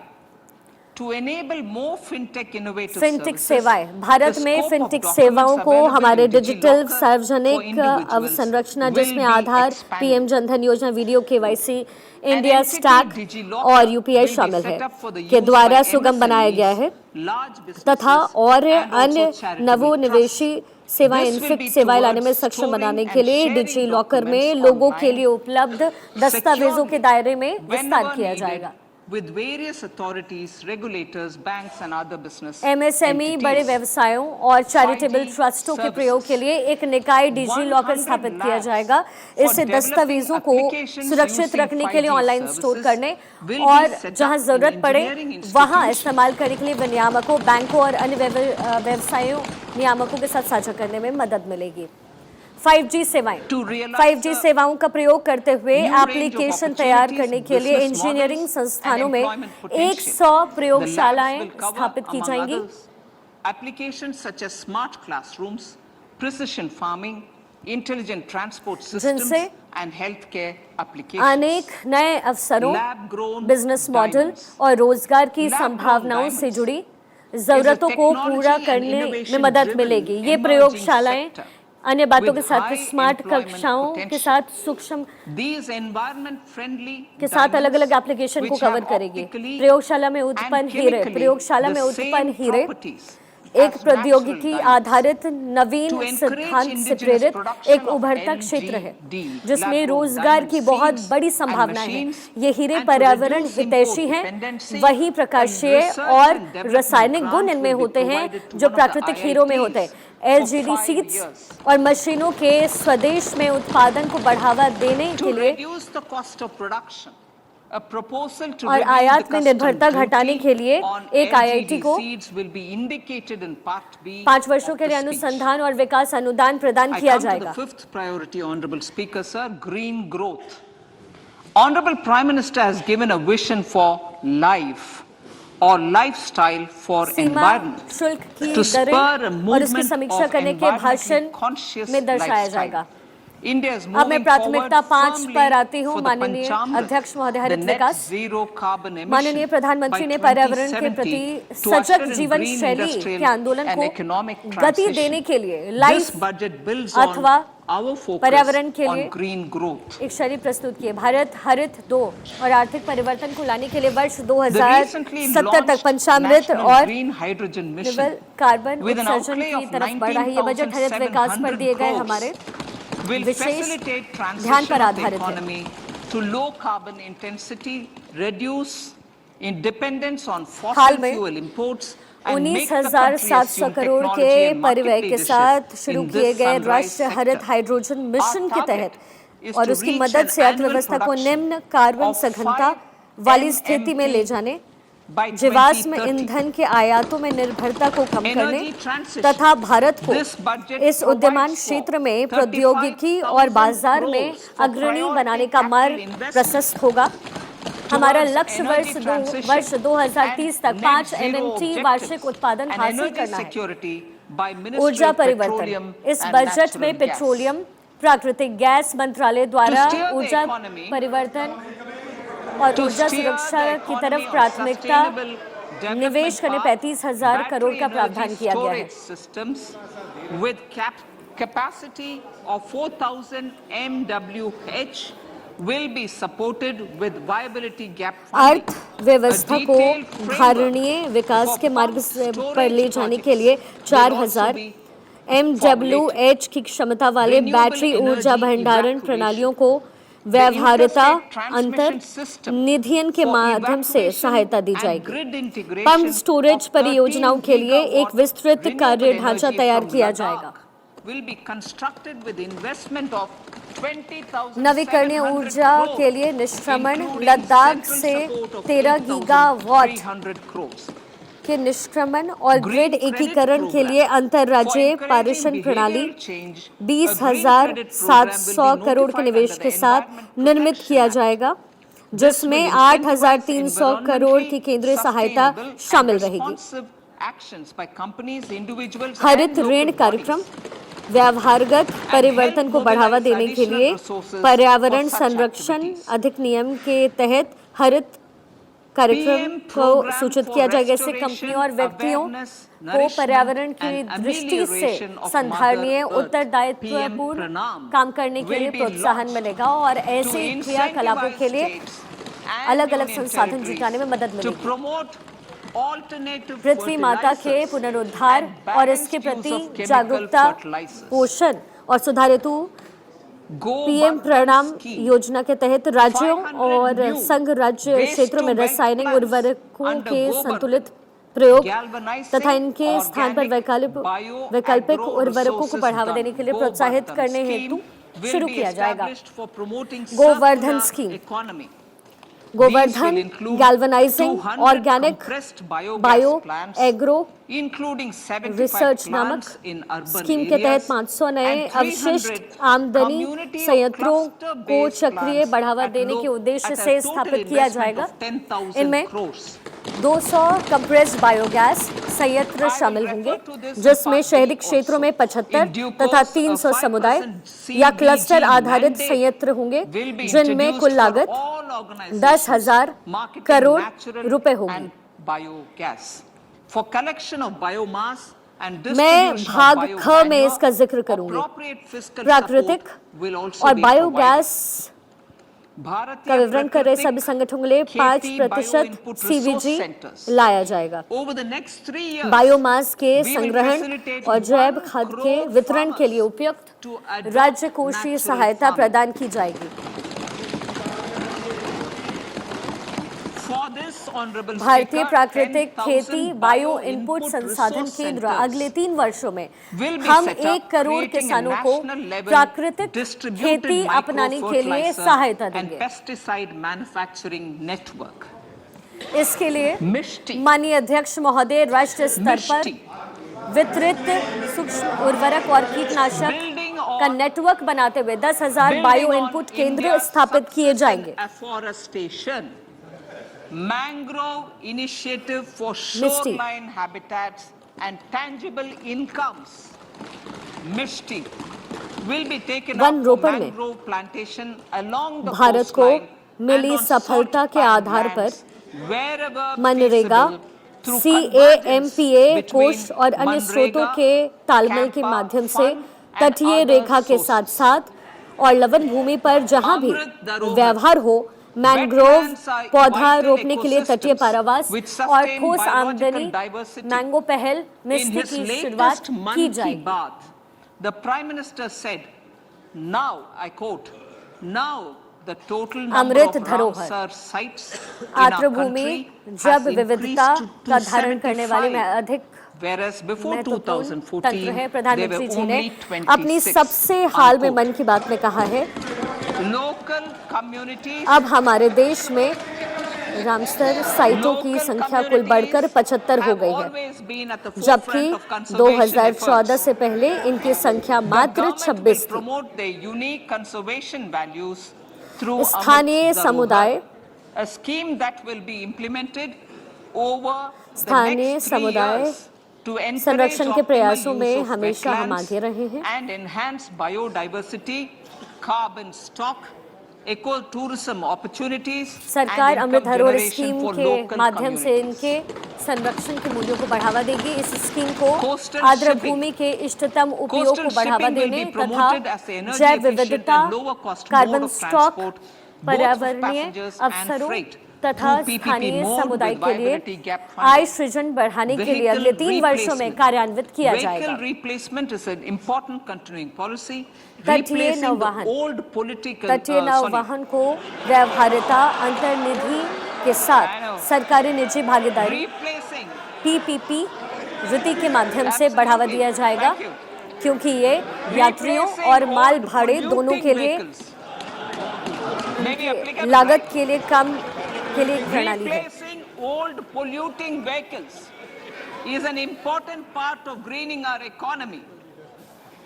[SPEAKER 2] to enable more fintech innovative
[SPEAKER 3] fintech
[SPEAKER 2] services.
[SPEAKER 3] सेवाएं भारत
[SPEAKER 2] The
[SPEAKER 3] में
[SPEAKER 2] scope of
[SPEAKER 3] फिनटेक
[SPEAKER 2] documents
[SPEAKER 3] सेवाओं को
[SPEAKER 2] available
[SPEAKER 3] हमारे
[SPEAKER 2] in
[SPEAKER 3] डिजिटल
[SPEAKER 2] DigiLocker
[SPEAKER 3] सार्वजनिक
[SPEAKER 2] for individuals
[SPEAKER 3] अवसंरचना
[SPEAKER 2] will
[SPEAKER 3] जिसमें
[SPEAKER 2] be
[SPEAKER 3] Aadhaar
[SPEAKER 2] expanded.
[SPEAKER 3] PM Jan Dhan Yojana video KYC India
[SPEAKER 2] entity
[SPEAKER 3] stack
[SPEAKER 2] DigiLocker
[SPEAKER 3] और UPI
[SPEAKER 2] will be
[SPEAKER 3] शामिल
[SPEAKER 2] set
[SPEAKER 3] है
[SPEAKER 2] up for the
[SPEAKER 3] के
[SPEAKER 2] use
[SPEAKER 3] द्वारा
[SPEAKER 2] by
[SPEAKER 3] सुगम बनाया गया है
[SPEAKER 2] large businesses
[SPEAKER 3] तथा और
[SPEAKER 2] and also
[SPEAKER 3] अन्य
[SPEAKER 2] charitable
[SPEAKER 3] नवोन्वेषी
[SPEAKER 2] trusts.
[SPEAKER 3] सेवाएं
[SPEAKER 2] This will
[SPEAKER 3] इनफिक
[SPEAKER 2] be
[SPEAKER 3] सेवाएं लाने में
[SPEAKER 2] towards
[SPEAKER 3] सक्षम
[SPEAKER 2] storing
[SPEAKER 3] बनाने
[SPEAKER 2] and
[SPEAKER 3] के लिए
[SPEAKER 2] sharing
[SPEAKER 3] डिजी लॉकर में
[SPEAKER 2] documents
[SPEAKER 3] लोगों के
[SPEAKER 2] online
[SPEAKER 3] लिए उपलब्ध दस्तावेजों के दायरे में विस्तार
[SPEAKER 2] whenever
[SPEAKER 3] किया
[SPEAKER 2] needed
[SPEAKER 3] जाएगा।
[SPEAKER 2] with various authorities, regulators, banks and other business
[SPEAKER 3] MSME
[SPEAKER 2] entities.
[SPEAKER 3] बड़े व्यवसायों और चैरिटेबल
[SPEAKER 2] 5G
[SPEAKER 3] ट्रस्टों के प्रयोग के लिए एक निकाय डिजी लॉकर स्थापित किया जाएगा। इससे दस्तावेजों को सुरक्षित रखने के लिए ऑनलाइन स्टोर करने और जहां जरूरत पड़े वहां इस्तेमाल करने के लिए विनियामकों, बैंकों और अन्य व्यवसायों नियामकों के साथ साझा करने में मदद मिलेगी। 5G सेवाएं 5G सेवाओं का प्रयोग करते हुए एप्लीकेशन तैयार करने के लिए इंजीनियरिंग संस्थानों में 100 प्रयोगशालाएं स्थापित की जाएंगी।
[SPEAKER 2] Applications such as smart classrooms, precision farming, intelligent transport systems
[SPEAKER 3] जिनसे
[SPEAKER 2] and healthcare applications.
[SPEAKER 3] अनेक नए अवसरों,
[SPEAKER 2] Lab-grown
[SPEAKER 3] बिजनेस मॉडल
[SPEAKER 2] diamonds.
[SPEAKER 3] और रोजगार की
[SPEAKER 2] Lab-grown
[SPEAKER 3] संभावनाओं से
[SPEAKER 2] diamonds
[SPEAKER 3] जुड़ी जरूरतों को पूरा करने में मदद मिलेगी। ये प्रयोगशालाएं अन्य बातों के साथ स्मार्ट कक्षाओं के साथ सूक्ष्म के साथ अलग अलग एप्लीकेशन को कवर करेगी। प्रयोगशाला में उत्पन्न हीरे एक प्रौद्योगिकी आधारित नवीन सिद्धांत से प्रेरित एक उभरता क्षेत्र है जिसमें रोजगार की बहुत बड़ी संभावनाएं हैं। ये हीरे पर्यावरण हितैषी हैं, वही प्रकाशीय और रासायनिक गुण इनमें होते हैं जो प्राकृतिक हीरों में होते हैं। LGD सीड्स और मशीनों के स्वदेश में उत्पादन को बढ़ावा देने के लिए और आयात में निर्भरता घटाने के लिए एक IIT को 5 वर्षों के लिए अनुसंधान और विकास अनुदान प्रदान किया जाएगा।
[SPEAKER 2] Honorable Prime Minister has given a vision for life or lifestyle for environment
[SPEAKER 3] शुल्क की
[SPEAKER 2] to
[SPEAKER 3] दरें
[SPEAKER 2] spur a
[SPEAKER 3] और उसकी
[SPEAKER 2] movement
[SPEAKER 3] समीक्षा
[SPEAKER 2] of
[SPEAKER 3] करने के भाषण
[SPEAKER 2] environmentally conscious
[SPEAKER 3] में दर्शाया
[SPEAKER 2] lifestyle.
[SPEAKER 3] जाएगा।
[SPEAKER 2] India is
[SPEAKER 3] अब मैं
[SPEAKER 2] moving
[SPEAKER 3] प्राथमिकता
[SPEAKER 2] forward
[SPEAKER 3] 5
[SPEAKER 2] firmly
[SPEAKER 3] पर आती हूँ।
[SPEAKER 2] for the
[SPEAKER 3] माननीय
[SPEAKER 2] Panchamrit,
[SPEAKER 3] अध्यक्ष महोदय
[SPEAKER 2] the
[SPEAKER 3] हरित
[SPEAKER 2] net
[SPEAKER 3] विकास
[SPEAKER 2] zero carbon emission
[SPEAKER 3] माननीय प्रधानमंत्री
[SPEAKER 2] by
[SPEAKER 3] ने पर्यावरण के
[SPEAKER 2] 2070
[SPEAKER 3] प्रति
[SPEAKER 2] to
[SPEAKER 3] सजग
[SPEAKER 2] usher in
[SPEAKER 3] जीवन
[SPEAKER 2] green
[SPEAKER 3] शैली
[SPEAKER 2] industrial
[SPEAKER 3] के आंदोलन
[SPEAKER 2] and
[SPEAKER 3] को
[SPEAKER 2] economic
[SPEAKER 3] गति
[SPEAKER 2] transition.
[SPEAKER 3] देने के लिए
[SPEAKER 2] This
[SPEAKER 3] लाइफ
[SPEAKER 2] budget builds
[SPEAKER 3] अथवा
[SPEAKER 2] on our focus
[SPEAKER 3] पर्यावरण के लिए
[SPEAKER 2] on green growth.
[SPEAKER 3] एक शैली प्रस्तुत की है। भारत हरित 2 और आर्थिक परिवर्तन को लाने के लिए वर्ष
[SPEAKER 2] The
[SPEAKER 3] 2070
[SPEAKER 2] recently
[SPEAKER 3] तक
[SPEAKER 2] launched
[SPEAKER 3] पंचामृत
[SPEAKER 2] National
[SPEAKER 3] और
[SPEAKER 2] Green Hydrogen
[SPEAKER 3] निवल
[SPEAKER 2] Mission
[SPEAKER 3] कार्बन
[SPEAKER 2] with an
[SPEAKER 3] उत्सर्जन
[SPEAKER 2] outlay
[SPEAKER 3] की
[SPEAKER 2] of
[SPEAKER 3] तरफ बढ़ रहा है। ये बजट हरित विकास पर दिए गए हमारे
[SPEAKER 2] 19,700 will
[SPEAKER 3] विशेष
[SPEAKER 2] facilitate
[SPEAKER 3] ध्यान पर
[SPEAKER 2] transition of the
[SPEAKER 3] आधारित है।
[SPEAKER 2] economy to low carbon intensity, reduce in dependence on
[SPEAKER 3] hall
[SPEAKER 2] fossil
[SPEAKER 3] में
[SPEAKER 2] fuel imports and make the country
[SPEAKER 3] 19,700
[SPEAKER 2] assume
[SPEAKER 3] crore
[SPEAKER 2] technology
[SPEAKER 3] के
[SPEAKER 2] and
[SPEAKER 3] परिव्यय
[SPEAKER 2] market
[SPEAKER 3] के साथ
[SPEAKER 2] leadership
[SPEAKER 3] शुरू
[SPEAKER 2] in
[SPEAKER 3] किए
[SPEAKER 2] this
[SPEAKER 3] गए
[SPEAKER 2] sunrise
[SPEAKER 3] राष्ट्रीय हरित
[SPEAKER 2] sector.
[SPEAKER 3] हाइड्रोजन मिशन के
[SPEAKER 2] Our
[SPEAKER 3] तहत
[SPEAKER 2] target is
[SPEAKER 3] और
[SPEAKER 2] to
[SPEAKER 3] उसकी
[SPEAKER 2] reach
[SPEAKER 3] मदद
[SPEAKER 2] an
[SPEAKER 3] से
[SPEAKER 2] annual
[SPEAKER 3] अर्थव्यवस्था को
[SPEAKER 2] production
[SPEAKER 3] निम्न कार्बन
[SPEAKER 2] of
[SPEAKER 3] सघनता
[SPEAKER 2] 5
[SPEAKER 3] वाली स्थिति में ले जाने,
[SPEAKER 2] by
[SPEAKER 3] जीवाश्म
[SPEAKER 2] 2030.
[SPEAKER 3] ईंधन के आयातों में निर्भरता को कम करने
[SPEAKER 2] Energy transition.
[SPEAKER 3] तथा भारत को
[SPEAKER 2] This budget
[SPEAKER 3] इस उद्यमान
[SPEAKER 2] provides
[SPEAKER 3] क्षेत्र
[SPEAKER 2] for
[SPEAKER 3] में प्रौद्योगिकी और
[SPEAKER 2] 35,000
[SPEAKER 3] बाजार में
[SPEAKER 2] crores for
[SPEAKER 3] अग्रणी
[SPEAKER 2] priority
[SPEAKER 3] बनाने का
[SPEAKER 2] capital
[SPEAKER 3] मार्ग
[SPEAKER 2] investment.
[SPEAKER 3] प्रशस्त होगा। हमारा लक्ष्य वर्ष 2030 तक 5 MMT वार्षिक उत्पादन हासिल करना है। ऊर्जा परिवर्तन, इस बजट में पेट्रोलियम प्राकृतिक गैस मंत्रालय द्वारा ऊर्जा परिवर्तन और ऊर्जा सुरक्षा की तरफ प्राथमिकता निवेश करने 35,000 करोड़ का प्रावधान किया गया है।
[SPEAKER 2] Capacity of 4,000 MWH will be supported with viability gap funding.
[SPEAKER 3] अर्थव्यवस्था को धारणीय विकास के मार्ग पर ले जाने के लिए 4,000 MWH की क्षमता वाले बैटरी ऊर्जा भंडारण प्रणालियों को व्यवहार्यता अंतर निधियन के माध्यम से सहायता दी जाएगी। पंप स्टोरेज परियोजनाओं के लिए एक विस्तृत कार्य ढांचा तैयार किया जाएगा। नवीकरणीय ऊर्जा के लिए निष्क्रमण, लद्दाख से 13 गीगावाट के निष्क्रमण और ग्रिड एकीकरण के लिए अंतरराज्यीय पारेषण प्रणाली 20,700 करोड़ के निवेश के साथ निर्मित किया जाएगा, जिसमें 8,300 करोड़ की केंद्रीय सहायता शामिल रहेगी। हरित ऋण कार्यक्रम व्यवहारगत परिवर्तन को बढ़ावा देने के लिए पर्यावरण संरक्षण अधिनियम के तहत हरित कार्यक्रम को सूचित किया जाएगा। इससे कंपनियों और व्यक्तियों को पर्यावरण की दृष्टि से संधारणीय उत्तरदायित्वपूर्ण काम करने के लिए प्रोत्साहन मिलेगा और ऐसे क्रियाकलापों के लिए अलग-अलग संसाधन जुटाने में मदद मिलेगी। पृथ्वी माता के पुनरुद्धार और इसके प्रति जागरूकता, पोषण और सुधारित पीएम प्रणाम योजना के तहत राज्यों और संघ राज्य क्षेत्रों में रासायनिक उर्वरकों के संतुलित प्रयोग तथा इनके स्थान पर वैकल्पिक उर्वरकों को बढ़ावा देने के लिए प्रोत्साहित करने हेतु शुरू किया जाएगा। Govardhan scheme, Govardhan galvanising organic bio agro research नामक स्कीम के तहत 500 नए अवशिष्ट आमदनी संयंत्रों को चक्रीय बढ़ावा देने के उद्देश्य से स्थापित किया जाएगा। इनमें 200 कंप्रेस्ड बायोगैस संयंत्र शामिल होंगे, जिसमें शहरी क्षेत्रों में 75 तथा 300 समुदाय या क्लस्टर आधारित संयंत्र होंगे, जिनमें कुल लागत 10,000 करोड़ रुपए होगी। मैं भाग ख में इसका जिक्र करूंगी। प्राकृतिक और बायोगैस का विवरण कर रहे सभी संगठनों के लिए 5% CBG लाया जाएगा। बायोमास के संग्रहण और जैव खाद के वितरण के लिए उपयुक्त राज्य कोषीय सहायता प्रदान की जाएगी। भारतीय प्राकृतिक खेती बायो इनपुट संसाधन केंद्र अगले 3 वर्षों में हम 1 करोड़ किसानों को प्राकृतिक खेती अपनाने के लिए सहायता देंगे। इसके लिए माननीय अध्यक्ष महोदय राष्ट्रीय स्तर पर वितरित सूक्ष्म उर्वरक और कीटनाशक का नेटवर्क बनाते हुए 10,000 बायो इनपुट केंद्र स्थापित किए जाएंगे। Mangrove initiative for shoreline habitats and tangible incomes. Mishti will be taken up for mangrove plantation along the Bharat को मिली सफलता के आधार पर मनरेगा, CAMPA कोष और अन्य स्रोतों के तालमेल के माध्यम से तटीय रेखा के साथ-साथ और लवण भूमि पर जहां भी व्यवहार हो मैंग्रोव पौधा रोपने के लिए तटीय पारावास और ठोस आमदनी मैंगो पहल मिस्टी की शुरुआत की जाएगी।
[SPEAKER 2] The Prime Minister said, now I quote, now the total number of Ramsar sites in our country
[SPEAKER 3] जब विविधता का धारण करने वाली में अधिक
[SPEAKER 2] whereas before 2014
[SPEAKER 3] है। प्रधानमंत्री जी ने अपनी सबसे हाल में मन की बात में कहा है, अब हमारे देश में रामसर साइटों की संख्या कुल बढ़कर 75 हो गई है, जबकि 2014 से पहले इनकी संख्या मात्र 26 थी। स्थानीय समुदाय
[SPEAKER 2] a scheme that will be implemented over the
[SPEAKER 3] स्थानीय
[SPEAKER 2] next 3
[SPEAKER 3] समुदाय
[SPEAKER 2] years to encourage
[SPEAKER 3] संरक्षण के
[SPEAKER 2] optimal
[SPEAKER 3] प्रयासों
[SPEAKER 2] use
[SPEAKER 3] में
[SPEAKER 2] of
[SPEAKER 3] हमेशा हम
[SPEAKER 2] wetlands
[SPEAKER 3] आगे रहे हैं
[SPEAKER 2] and enhance biodiversity, carbon stock, eco-tourism opportunities
[SPEAKER 3] सरकार
[SPEAKER 2] and
[SPEAKER 3] अमृत
[SPEAKER 2] income
[SPEAKER 3] धरोहर
[SPEAKER 2] generation
[SPEAKER 3] स्कीम
[SPEAKER 2] for
[SPEAKER 3] के
[SPEAKER 2] local
[SPEAKER 3] माध्यम से
[SPEAKER 2] communities.
[SPEAKER 3] इनके संरक्षण के मूल्यों को बढ़ावा देगी। इस स्कीम को
[SPEAKER 2] Coastal
[SPEAKER 3] आर्द्र
[SPEAKER 2] shipping.
[SPEAKER 3] भूमि के इष्टतम उपयोग
[SPEAKER 2] Coastal
[SPEAKER 3] को बढ़ावा
[SPEAKER 2] shipping will
[SPEAKER 3] देने
[SPEAKER 2] be
[SPEAKER 3] तथा
[SPEAKER 2] promoted as the energy
[SPEAKER 3] जैव
[SPEAKER 2] efficient
[SPEAKER 3] विविधता,
[SPEAKER 2] and lower cost
[SPEAKER 3] carbon
[SPEAKER 2] mode of
[SPEAKER 3] stock,
[SPEAKER 2] transport, both for
[SPEAKER 3] पर्यावरणीय
[SPEAKER 2] passengers and
[SPEAKER 3] अवसरों
[SPEAKER 2] freight,
[SPEAKER 3] तथा
[SPEAKER 2] through PPP
[SPEAKER 3] स्थानीय
[SPEAKER 2] mode
[SPEAKER 3] समुदाय
[SPEAKER 2] with
[SPEAKER 3] के लिए
[SPEAKER 2] viability gap funding.
[SPEAKER 3] आय सृजन बढ़ाने के लिए अगले 3 वर्षों में कार्यान्वित किया जाएगा।
[SPEAKER 2] Vehicle replacement is an important continuing policy.
[SPEAKER 3] तटीय
[SPEAKER 2] Replacing the
[SPEAKER 3] नौवहन
[SPEAKER 2] old political
[SPEAKER 3] तटीय नौवहन को व्यवहार्यता अंतर्निधि के साथ सरकारी निजी भागीदारी
[SPEAKER 2] replacing
[SPEAKER 3] PPP रीति के माध्यम से बढ़ावा दिया जाएगा क्योंकि ये यात्रियों और माल भाड़े दोनों के लिए लागत के लिए कम के लिए एक प्रणाली है।
[SPEAKER 2] Replacing old polluting vehicles is an important part of greening our economy.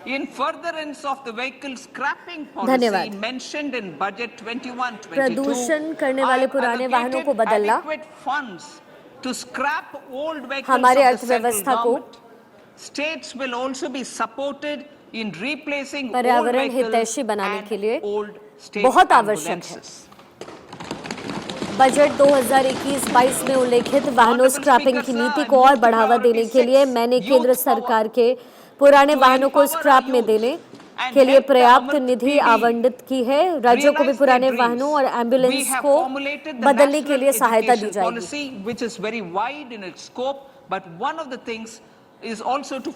[SPEAKER 2] In furtherance of the vehicle scrapping policy
[SPEAKER 3] धन्यवाद।
[SPEAKER 2] mentioned in budget 21-22,
[SPEAKER 3] प्रदूषण करने वाले पुराने वाहनों को बदलना,
[SPEAKER 2] adequate funds to scrap old vehicles
[SPEAKER 3] हमारे
[SPEAKER 2] of the central
[SPEAKER 3] अर्थव्यवस्था को
[SPEAKER 2] government. States will also be supported in replacing old
[SPEAKER 3] पर्यावरण
[SPEAKER 2] vehicles
[SPEAKER 3] हितैषी बनाने के लिए
[SPEAKER 2] and old state
[SPEAKER 3] बहुत आवश्यक है।
[SPEAKER 2] ambulances.
[SPEAKER 3] बजट 2021-22 में उल्लेखित वाहनों स्क्रैपिंग की नीति को और बढ़ावा देने के लिए मैंने केंद्र सरकार के पुराने वाहनों को स्क्रैप में देने के लिए पर्याप्त निधि आवंटित की है। राज्यों को भी पुराने वाहनों और एम्बुलेंस को बदलने के लिए सहायता दी जाएगी।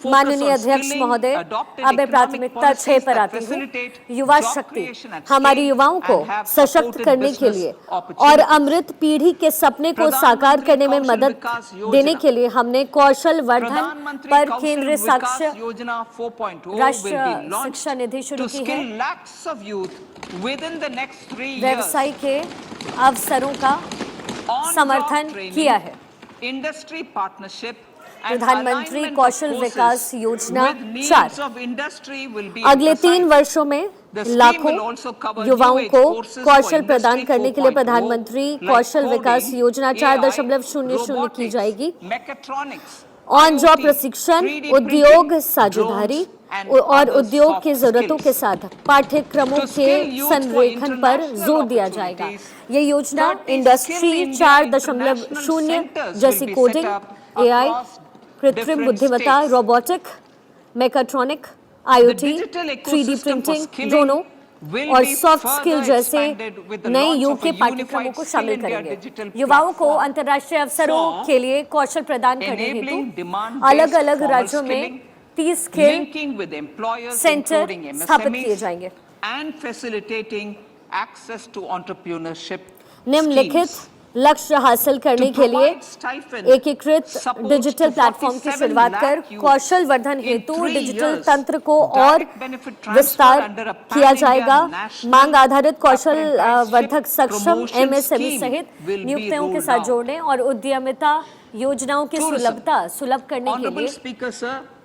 [SPEAKER 3] माननीय अध्यक्ष महोदय, अब मैं प्राथमिकता 6 पर आती हूँ। युवा शक्ति, हमारी युवाओं को सशक्त करने के लिए और अमृत पीढ़ी के सपने को साकार करने में मदद देने के लिए हमने कौशल वर्धन पर केंद्रीय साक्ष्य राष्ट्रीय शिक्षा निधि शुरू की है। व्यवसाय के अवसरों का समर्थन किया है।
[SPEAKER 2] इंडस्ट्री पार्टनरशिप
[SPEAKER 3] प्रधानमंत्री कौशल विकास योजना 4 अगले 3 वर्षों में लाखों युवाओं को कौशल प्रदान करने के लिए प्रधानमंत्री कौशल विकास योजना 4.00 की जाएगी। ऑन जॉब प्रशिक्षण, उद्योग साझेदारी और उद्योग की जरूरतों के साथ पाठ्यक्रमों के संरेखन पर जोर दिया जाएगा। ये योजना इंडस्ट्री 4.0 जैसी कोडिंग, AI, कृत्रिम बुद्धिमत्ता, robotic, mechatronic, IoT, 3D printing, ड्रोनों और सॉफ्ट स्किल जैसे नए युग के पाठ्यक्रमों को शामिल करेंगे। युवाओं को अंतर्राष्ट्रीय अवसरों के लिए कौशल प्रदान करने हेतु अलग-अलग राज्यों में 30 स्किल सेंटर स्थापित किए जाएंगे। निम्नलिखित लक्ष्य हासिल करने के लिए एकीकृत डिजिटल प्लेटफॉर्म की शुरुआत कर कौशल वर्धन हेतु डिजिटल तंत्र को और विस्तार किया जाएगा। मांग आधारित कौशल वर्धक सक्षम MSME सहित नियुक्तियों के साथ जोड़ने और उद्यमिता योजनाओं की सुलभ करने के लिए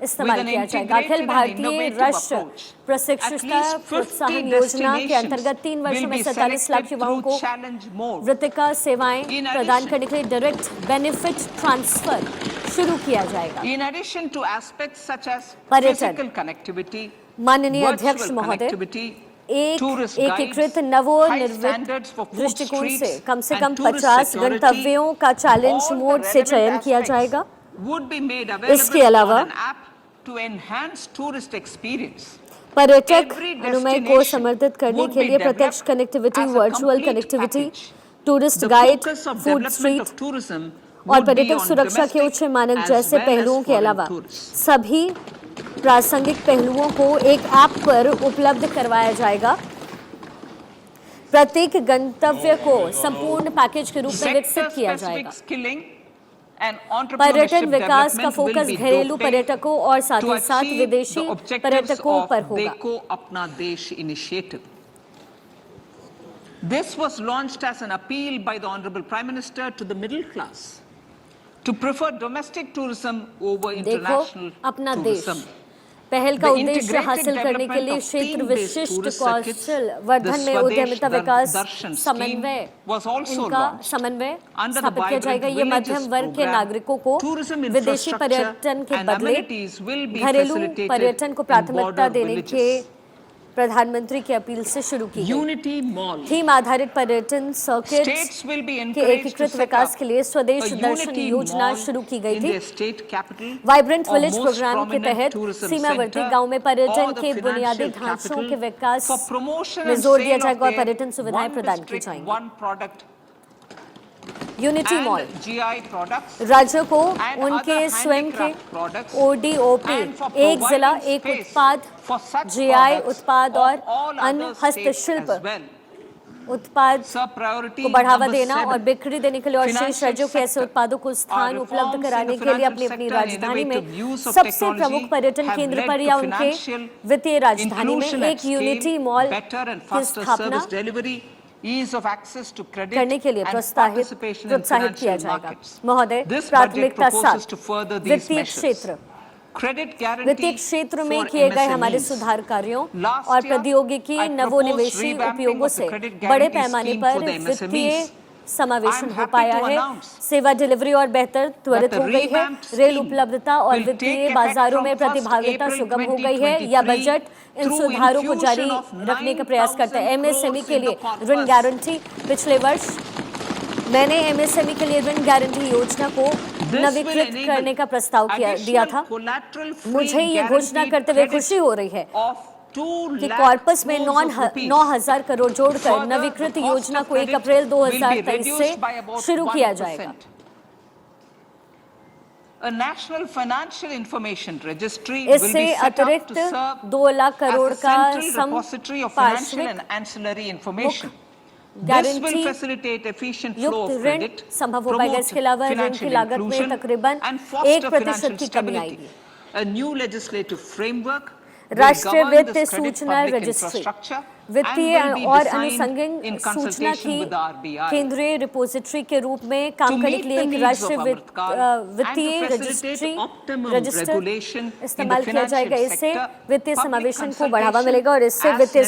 [SPEAKER 3] इस्तेमाल किया जाएगा। अखिल भारतीय राष्ट्रीय प्रशिक्षुता प्रोत्साहन योजना के अंतर्गत 3 वर्षों में 47 लाख युवाओं को वृत्तिका सेवाएं प्रदान करने के लिए डायरेक्ट बेनिफिट ट्रांसफर शुरू किया जाएगा। पर्यटन, माननीय अध्यक्ष महोदय, एक एकीकृत नवोन्मेष दृष्टिकोण से कम 50 गंतव्यों का चैलेंज मोड से चयन किया जाएगा। इसके अलावा पर्यटक अनुमय को समर्थित करने के लिए प्रत्यक्ष connectivity, virtual connectivity, tourist guide, food street और पर्यटक सुरक्षा के उच्च मानक जैसे पहलुओं के अलावा सभी प्रासंगिक पहलुओं को एक ऐप पर उपलब्ध करवाया जाएगा। प्रत्येक गंतव्य को संपूर्ण पैकेज के रूप में विकसित किया जाएगा। पर्यटन विकास का फोकस घरेलू पर्यटकों और साथ ही साथ विदेशी पर्यटकों पर होगा।
[SPEAKER 2] अपना देश initiative This was launched as an appeal by the Honorable Prime Minister to the middle class to prefer domestic tourism over international tourism.
[SPEAKER 3] पहल का उद्देश्य हासिल करने के लिए क्षेत्र विशिष्ट कौशल वर्धन में उद्यमिता विकास समन्वय इनका समन्वय स्थापित किया जाएगा। ये मध्यम वर्ग के नागरिकों को विदेशी पर्यटन के बदले घरेलू पर्यटन को प्राथमिकता देने के प्रधानमंत्री की अपील से शुरू की गई। थीम आधारित पर्यटन सर्किट के एकीकृत विकास के लिए स्वदेश दर्शन योजना शुरू की गई थी। वाइब्रेंट विलेज प्रोग्राम के तहत सीमावर्ती गांव में पर्यटन के बुनियादी ढांचों के विकास में जोर दिया जाएगा और पर्यटन सुविधाएं प्रदान की जाएंगी। यूनिटी मॉल राज्यों को उनके स्वयं के ODOP एक जिला एक उत्पाद GI उत्पाद और अन्य हस्तशिल्प उत्पाद को बढ़ावा देना और बिक्री देने के लिए और शेष राज्यों के ऐसे उत्पादों को स्थान उपलब्ध कराने के लिए अपनी अपनी राजधानी में सबसे प्रमुख पर्यटन केंद्र पर या उनके वित्तीय राजधानी में एक यूनिटी मॉल की स्थापना करने के लिए प्रोत्साहित किया जाएगा। महोदय, प्राथमिकता 7 वित्तीय क्षेत्र। वित्तीय क्षेत्र में किए गए हमारे सुधार कार्यों और प्रौद्योगिकी नवोन्मेषी उपयोगों से बड़े पैमाने पर वित्तीय समावेशन हो पाया है। सेवा डिलीवरी और बेहतर त्वरित हो गई है। रेल उपलब्धता और वित्तीय बाजारों में प्रतिभागिता सुगम हो गई है। यह बजट इन सुधारों को जारी रखने का प्रयास करता है। MSME के लिए ऋण गारंटी। पिछले वर्ष मैंने MSME के लिए ऋण गारंटी योजना को नवीकृत करने का प्रस्ताव दिया था। मुझे ये घोषणा करते हुए खुशी हो रही है कि कॉर्पस में 9,000 करोड़ जोड़कर नवीकृत योजना को 1 अप्रैल 2023 से शुरू किया जाएगा। इससे अतिरिक्त 2 लाख करोड़ का संपार्श्विक गारंटी युक्त ऋण संभव हो पाएगा। इसके अलावा ऋण की लागत में तकरीबन 1% की कमी आएगी। राष्ट्रीय वित्त सूचना रजिस्ट्री वित्तीय और अनुषंगिक सूचना की केंद्रीय रिपोजिटरी के रूप में काम करने के लिए एक राष्ट्रीय वित्तीय रजिस्टर इस्तेमाल किया जाएगा। इससे वित्तीय समावेशन को बढ़ावा मिलेगा और इससे वित्तीय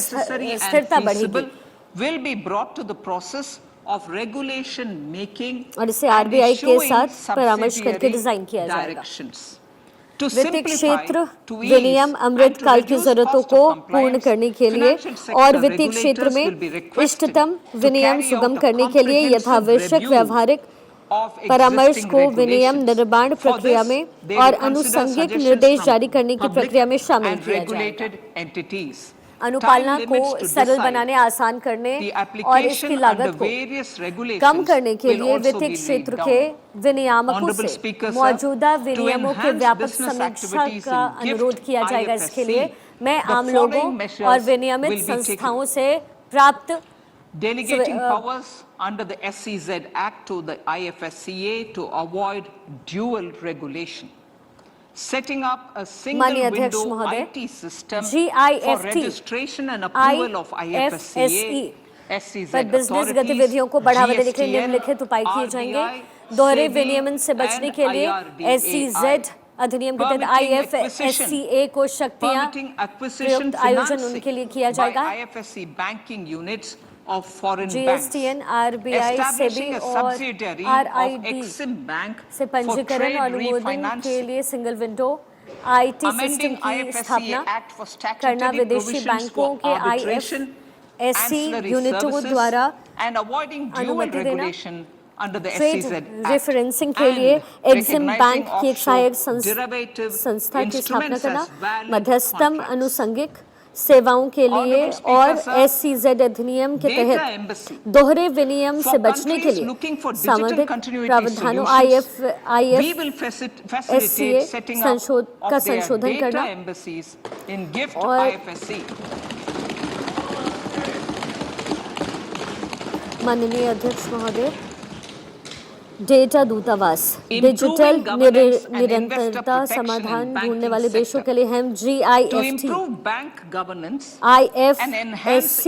[SPEAKER 3] स्थिरता बढ़ेगी और इसे RBI के साथ परामर्श करके डिजाइन किया जाएगा। वित्तीय क्षेत्र विनियम अमृत काल की जरूरतों को पूर्ण करने के लिए और वित्तीय क्षेत्र में इष्टतम विनियम सुगम करने के लिए यथावश्यक व्यवहारिक परामर्श को विनियम निर्माण प्रक्रिया में और अनुषंगिक निर्देश जारी करने की प्रक्रिया में शामिल किया जाएगा। अनुपालना को सरल बनाने, आसान करने और इसकी लागत को कम करने के लिए वित्तीय क्षेत्र के विनियामकों से मौजूदा विनियमों के व्यापक समीक्षा का अनुरोध किया जाएगा। इसके लिए मैं आम लोगों और विनियमित संस्थाओं से प्राप्त
[SPEAKER 2] Delegating powers under the SEZ Act to the IFSCA to avoid dual regulation. Setting up a single window IT system for registration and approval of IFSCA,
[SPEAKER 3] पर बिजनेस गतिविधियों को बढ़ावा देने के लिए निम्नलिखित उपाय किए जाएंगे। दोहरे विनियमन से बचने के लिए SEZ अधिनियम के तहत IFSCA को शक्तियां प्रयुक्त आयोजन उनके लिए किया जाएगा। GSTN, RBI, SEBI और RID से पंजीकरण और अनुमोदन के लिए सिंगल विंडो IT सिस्टम की स्थापना करना, विदेशी बैंकों के IFSC यूनिटों द्वारा अनुमति देना, ट्रेड रेफरेंसिंग के लिए एग्जिम बैंक की एक सहायक संस्था की स्थापना करना, मध्यस्थम अनुषंगिक सेवाओं के लिए और SEZ अधिनियम के तहत दोहरे विनियम से बचने के लिए संबंधित प्रावधानों IFSCA का संशोधन करना और माननीय अध्यक्ष महोदय, डेटा दूतावास डिजिटल निरंतरता समाधान ढूंढने वाले देशों के लिए हम GIFT IFSC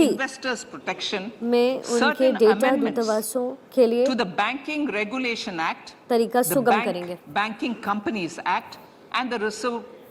[SPEAKER 3] में उनके डेटा दूतावासों के लिए तरीका सुगम करेंगे।
[SPEAKER 2] Banking Companies Act and the